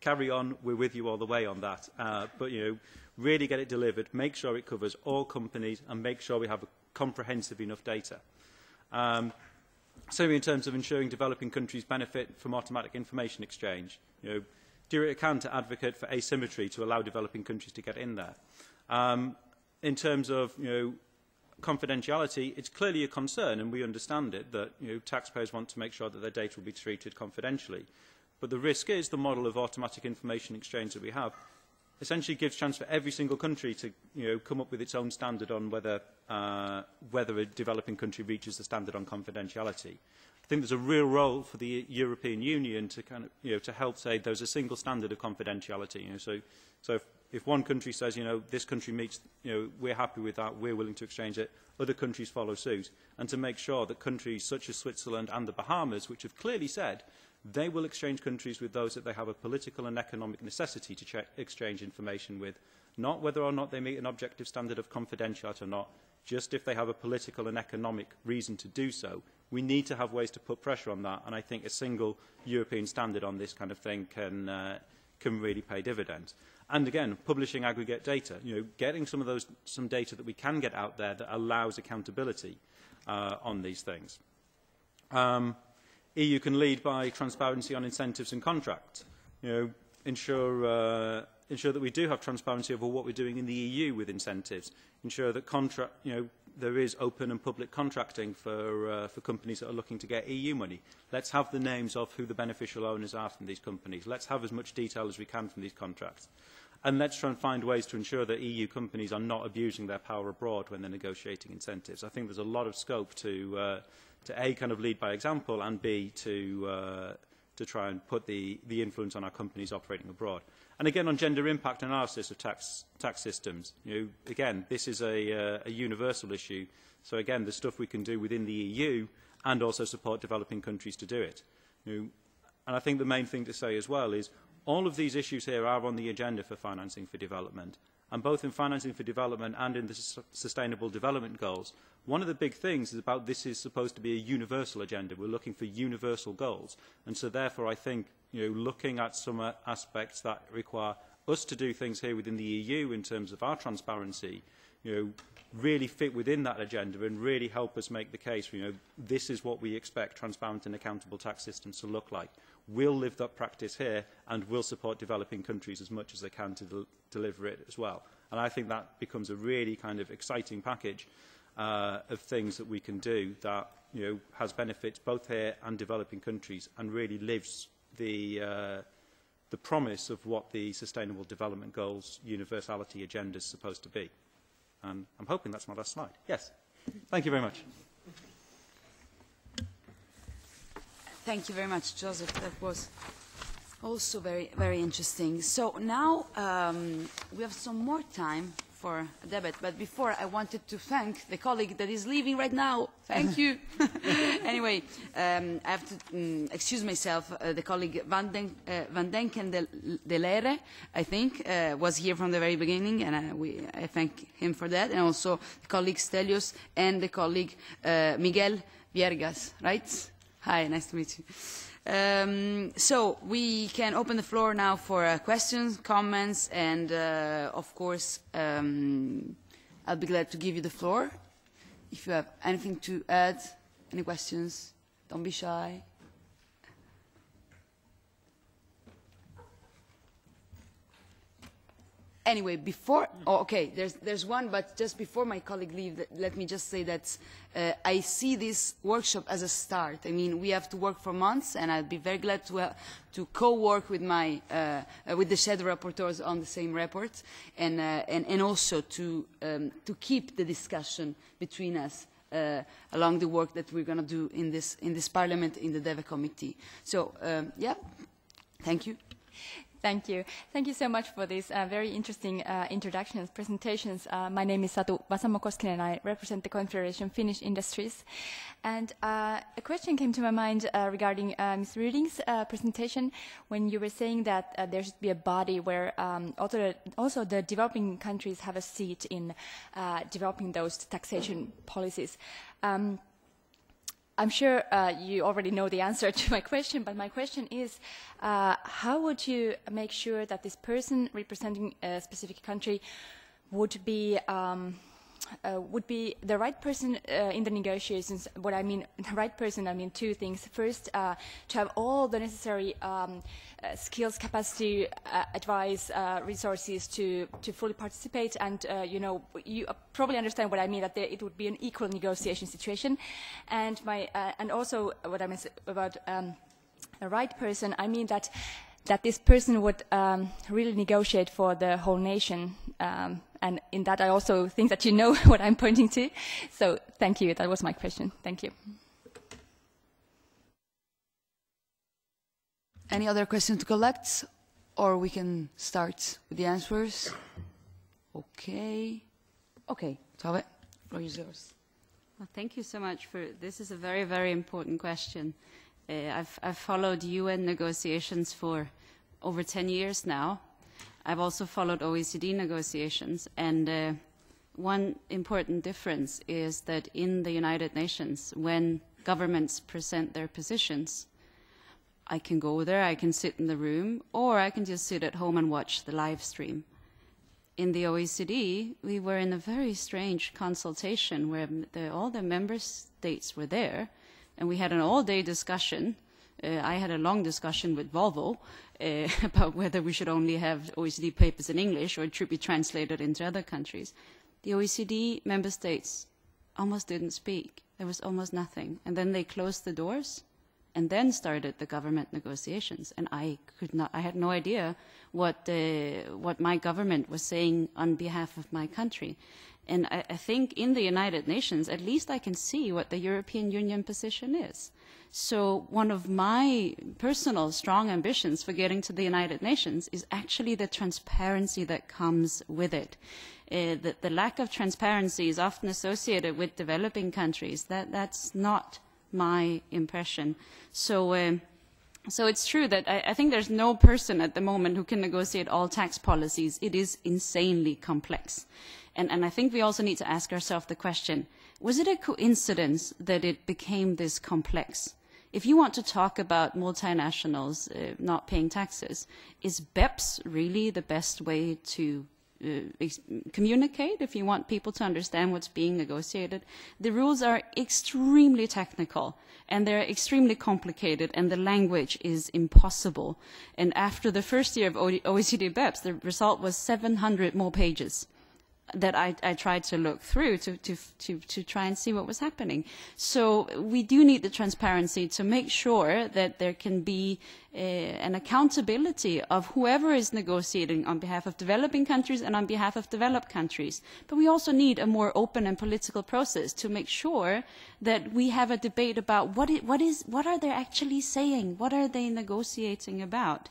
Carry on, we're with you all the way on that. But, really get it delivered, make sure it covers all companies, and make sure we have comprehensive enough data. Certainly in terms of ensuring developing countries benefit from automatic information exchange, do what you can to advocate for asymmetry to allow developing countries to get in there. In terms of, confidentiality, it's clearly a concern, and we understand it, that taxpayers want to make sure that their data will be treated confidentially. But the risk is the model of automatic information exchange that we have essentially gives chance for every single country to come up with its own standard on whether a developing country reaches the standard on confidentiality. I think there's a real role for the European Union to kind of to help say there's a single standard of confidentiality. So if one country says this country meets, we're happy with that, we're willing to exchange it, other countries follow suit, and to make sure that countries such as Switzerland and the Bahamas, which have clearly said they will exchange countries with those that they have a political and economic necessity to exchange information with, not whether or not they meet an objective standard of confidentiality or not, just if they have a political and economic reason to do so. We need to have ways to put pressure on that, and I think a single European standard on this kind of thing can really pay dividends. And again, publishing aggregate data, getting some data that we can get out there that allows accountability on these things. EU can lead by transparency on incentives and contracts. Ensure that we do have transparency over what we're doing in the EU with incentives. Ensure that there is open and public contracting for companies that are looking to get EU money. Let's have the names of who the beneficial owners are from these companies. Let's have as much detail as we can from these contracts. And let's try and find ways to ensure that EU companies are not abusing their power abroad when they're negotiating incentives. I think there's a lot of scope to A, kind of lead by example, and B, to try and put the influence on our companies operating abroad. And again, on gender impact analysis of tax systems, again, this is a universal issue. So again, there's stuff we can do within the EU and also support developing countries to do it. And I think the main thing to say as well is all of these issues here are on the agenda for financing for development. And both in financing for development and in the Sustainable Development Goals, one of the big things is about this is supposed to be a universal agenda. We're looking for universal goals. And so therefore I think looking at some aspects that require us to do things here within the EU in terms of our transparency, really fit within that agenda and really help us make the case, this is what we expect transparent and accountable tax systems to look like. We'll live that practice here and we'll support developing countries as much as they can to deliver it as well. And I think that becomes a really kind of exciting package of things that we can do that has benefits both here and developing countries and really lives the promise of what the Sustainable Development Goals universality agenda is supposed to be. And I'm hoping that's my last slide. Yes. Thank you very much. Thank you very much, Joseph. That was also very, very interesting. So now we have some more time for a debate, but before I wanted to thank the colleague that is leaving right now. Thank you. Anyway, I have to excuse myself. The colleague Van Denken de Lere, I think, was here from the very beginning, and I thank him for that. And also the colleague Stelios and the colleague Miguel Viergas, right? Hi, nice to meet you. So we can open the floor now for questions, comments, and of course, I'll be glad to give you the floor if you have anything to add, any questions, don't be shy. Anyway, before, there's one, but just before my colleague leaves, let me just say that I see this workshop as a start. I mean, we have to work for months, and I'd be very glad to co-work with with the shadow rapporteurs on the same report, and also to keep the discussion between us along the work that we're going to do in this Parliament, in the DEVE committee. So, yeah, thank you. Thank you. Thank you so much for these very interesting introductions, presentations. My name is Satu Vasamokoskinen and I represent the Confederation Finnish Industries. And a question came to my mind regarding Ms. Ryding's presentation when you were saying that there should be a body where also the developing countries have a seat in developing those taxation policies. I'm sure you already know the answer to my question, but my question is, how would you make sure that this person representing a specific country would be the right person in the negotiations? What I mean, the right person, I mean two things. First, to have all the necessary skills, capacity, advice, resources to fully participate, and you probably understand what I mean, that it would be an equal negotiation situation. And and also what I mean about the right person, I mean that this person would really negotiate for the whole nation. And in that, I also think that you know what I'm pointing to. So thank you. That was my question. Thank you. Any other question to collect? Or we can start with the answers. Okay. Okay, Tove, the floor is yours. Well, thank you so much for this. Is a very, very important question. I've followed UN negotiations for over 10 years now. I've also followed OECD negotiations, and one important difference is that in the United Nations, when governments present their positions, I can go there, I can sit in the room, or I can just sit at home and watch the live stream. In the OECD, we were in a very strange consultation where all the member states were there, and we had an all-day discussion. I had a long discussion with Volvo about whether we should only have OECD papers in English or it should be translated into other countries. The OECD member states almost didn't speak. There was almost nothing. And then they closed the doors and then started the government negotiations. And I had no idea what my government was saying on behalf of my country. And I think in the United Nations, at least I can see what the European Union position is. So one of my personal strong ambitions for getting to the United Nations is actually the transparency that comes with it. The lack of transparency is often associated with developing countries. That's not my impression. So it's true that I think there's no person at the moment who can negotiate all tax policies. It is insanely complex. And I think we also need to ask ourselves the question, was it a coincidence that it became this complex? If you want to talk about multinationals not paying taxes, is BEPS really the best way to communicate if you want people to understand what's being negotiated? The rules are extremely technical and they're extremely complicated and the language is impossible. And after the first year of OECD BEPS, the result was 700 more pages that I tried to look through to try and see what was happening. So we do need the transparency to make sure that there can be an accountability of whoever is negotiating on behalf of developing countries and on behalf of developed countries. But we also need a more open and political process to make sure that we have a debate about what are they actually saying, what are they negotiating about.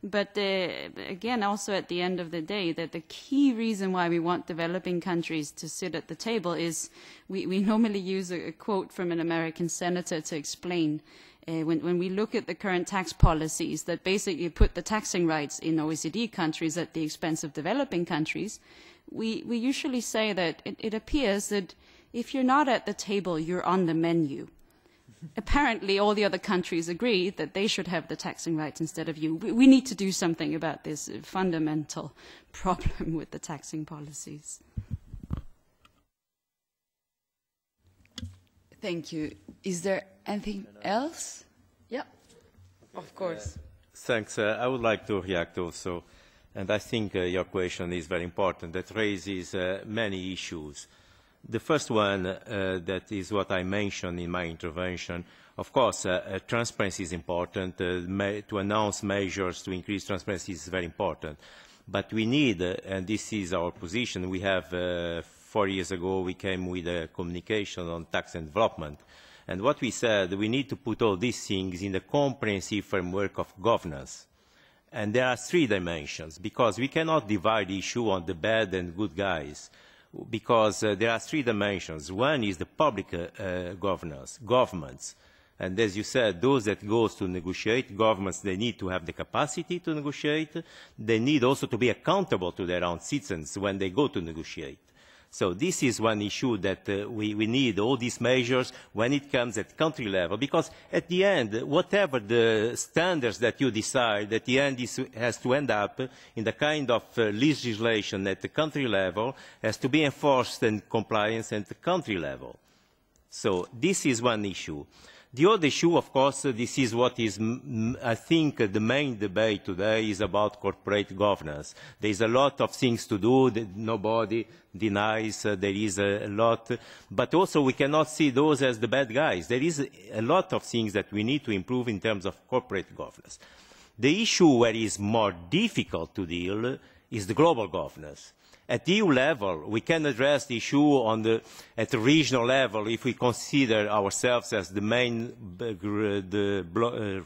But again, also at the end of the day, that the key reason why we want developing countries to sit at the table is we normally use a quote from an American senator to explain when we look at the current tax policies that basically put the taxing rights in OECD countries at the expense of developing countries, we usually say that it appears that if you're not at the table, you're on the menu. Apparently, all the other countries agree that they should have the taxing rights instead of you. We need to do something about this fundamental problem with the taxing policies. Thank you. Is there anything else? Yeah, of course. Thanks. I would like to react also, and I think your question is very important. That raises many issues. The first one, that is what I mentioned in my intervention. Of course, transparency is important. To announce measures to increase transparency is very important. But we need, and this is our position, we have 4 years ago we came with a communication on tax and development. And what we said, we need to put all these things in the comprehensive framework of governance. And there are 3 dimensions, because we cannot divide the issue on the bad and good guys, because there are 3 dimensions. One is the public governance, governments. And as you said, those that go to negotiate, governments, they need to have the capacity to negotiate. They need also to be accountable to their own citizens when they go to negotiate. So this is one issue that we need all these measures when it comes at country level, because at the end, whatever the standards that you decide, at the end has to end up in the kind of legislation at the country level, has to be enforced and compliance at the country level. So this is one issue. The other issue, of course, this is what is, I think, the main debate today is about corporate governance. There is a lot of things to do that nobody denies. There is a lot, but also we cannot see those as the bad guys. There is a lot of things that we need to improve in terms of corporate governance. The issue where it is more difficult to deal is the global governance. At EU level, we can address the issue at the regional level if we consider ourselves as the main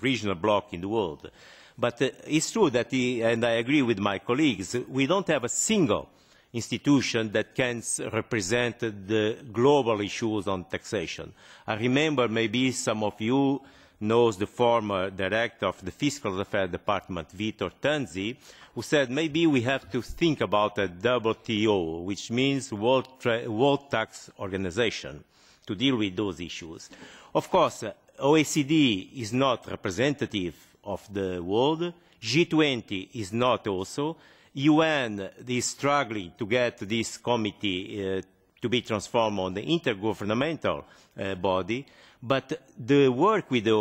regional bloc in the world. But it's true that, and I agree with my colleagues, we don't have a single institution that can represent the global issues on taxation. I remember maybe some of you knows the former director of the Fiscal Affairs Department, Vitor Tanzi, who said maybe we have to think about a WTO, which means World Tax Organization, to deal with those issues. Of course, OECD is not representative of the world. G20 is not also. UN is struggling to get this committee to be transformed on the intergovernmental body. But the work with the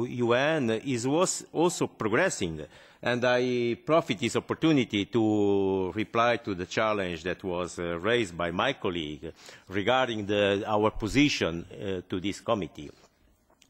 UN was also progressing. And I profit this opportunity to reply to the challenge that was raised by my colleague regarding our position to this committee.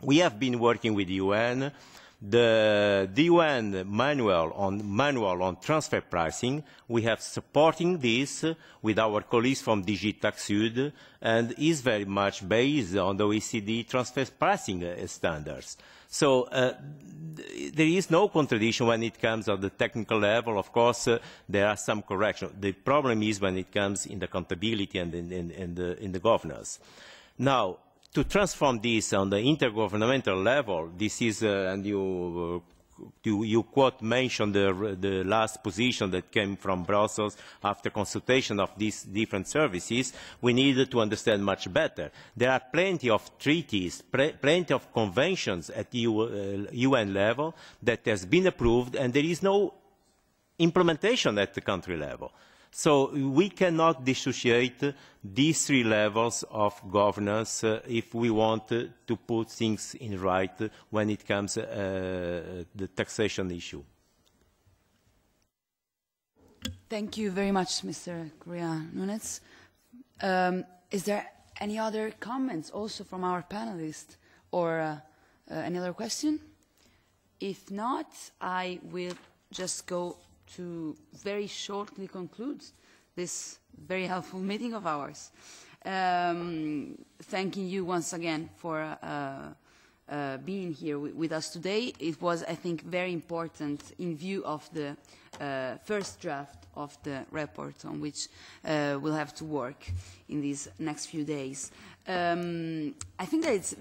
We have been working with the UN. The UN manual on transfer pricing, we have supporting this with our colleagues from DG Taxud, and is very much based on the OECD transfer pricing standards. So there is no contradiction when it comes at the technical level. Of course, there are some corrections. The problem is when it comes in the accountability and in the governance. Now, to transform this on the intergovernmental level, this is, and you mentioned the last position that came from Brussels after consultation of these different services. We needed to understand much better. There are plenty of treaties, plenty of conventions at UN level that has been approved, and there is no implementation at the country level. So we cannot dissociate these 3 levels of governance if we want to put things in right when it comes to the taxation issue. Thank you very much, Mr. Correa Nunes. Is there any other comments also from our panelists or any other question? If not, I will just go to very shortly conclude this very helpful meeting of ours. Thanking you once again for being here with us today. It was, I think, very important in view of the first draft of the report on which we'll have to work in these next few days. I think that it's,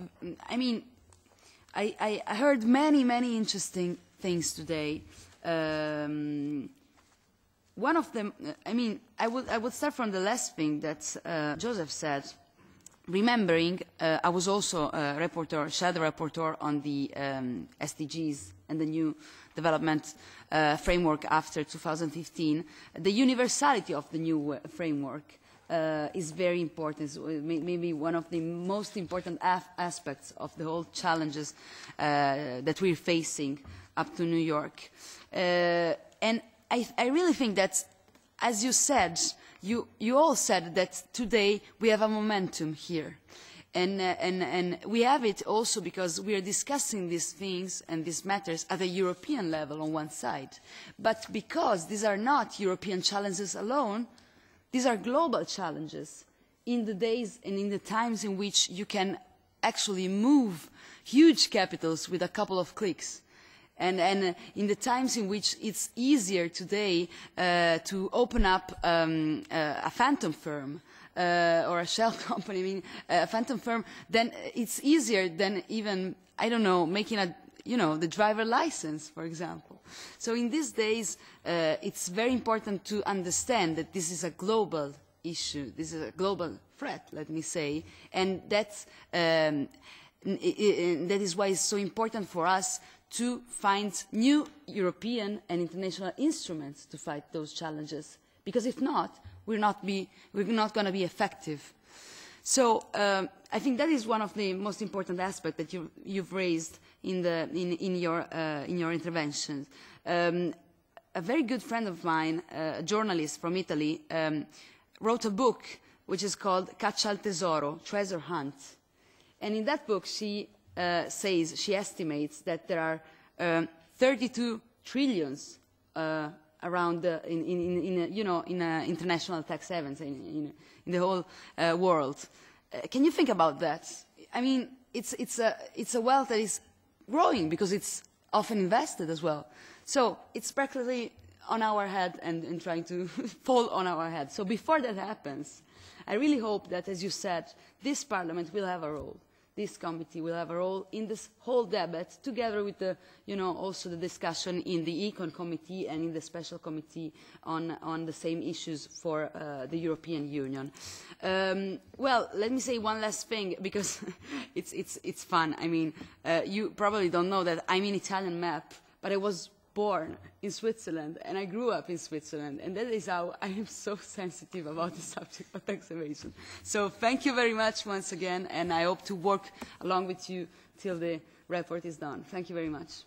I mean, I heard many interesting things today. One of them, I mean, I would start from the last thing that Joseph said. Remembering, I was also a rapporteur, shadow rapporteur on the SDGs and the new development framework after 2015. The universality of the new framework is very important. It's maybe one of the most important aspects of the whole challenges that we're facing up to New York. And I really think that, as you said, you all said that today we have a momentum here. And we have it also because we are discussing these things and these matters at a European level on one side. But because these are not European challenges alone, these are global challenges in the days and in the times in which you can actually move huge capitals with a couple of clicks. And in the times in which it's easier today to open up a phantom firm or a shell company, I mean, a phantom firm, then it's easier than even, I don't know, making a, the driver license, for example. So in these days, it's very important to understand that this is a global issue. This is a global threat, let me say, and that is why it's so important for us to find new European and international instruments to fight those challenges. Because if not, we're not going to be effective. So I think that is one of the most important aspects that you've raised in your intervention. A very good friend of mine, a journalist from Italy, wrote a book which is called Caccia al Tesoro, Treasure Hunt. And in that book she she estimates that there are 32 trillions around in international tax havens in the whole world. Can you think about that? I mean, it's a wealth that is growing because it's often invested as well. So it's practically on our head and trying to fall on our head. So before that happens, I really hope that, as you said, this Parliament will have a role. This committee will have a role in this whole debate, together with the, also the discussion in the Econ Committee and in the Special Committee on the same issues for the European Union. Well, let me say one last thing, because it's fun. I mean, you probably don't know that I'm an Italian MEP, but I was born in Switzerland and I grew up in Switzerland, and that is how I am so sensitive about the subject of tax evasion. So thank you very much once again, and I hope to work along with you till the report is done. Thank you very much.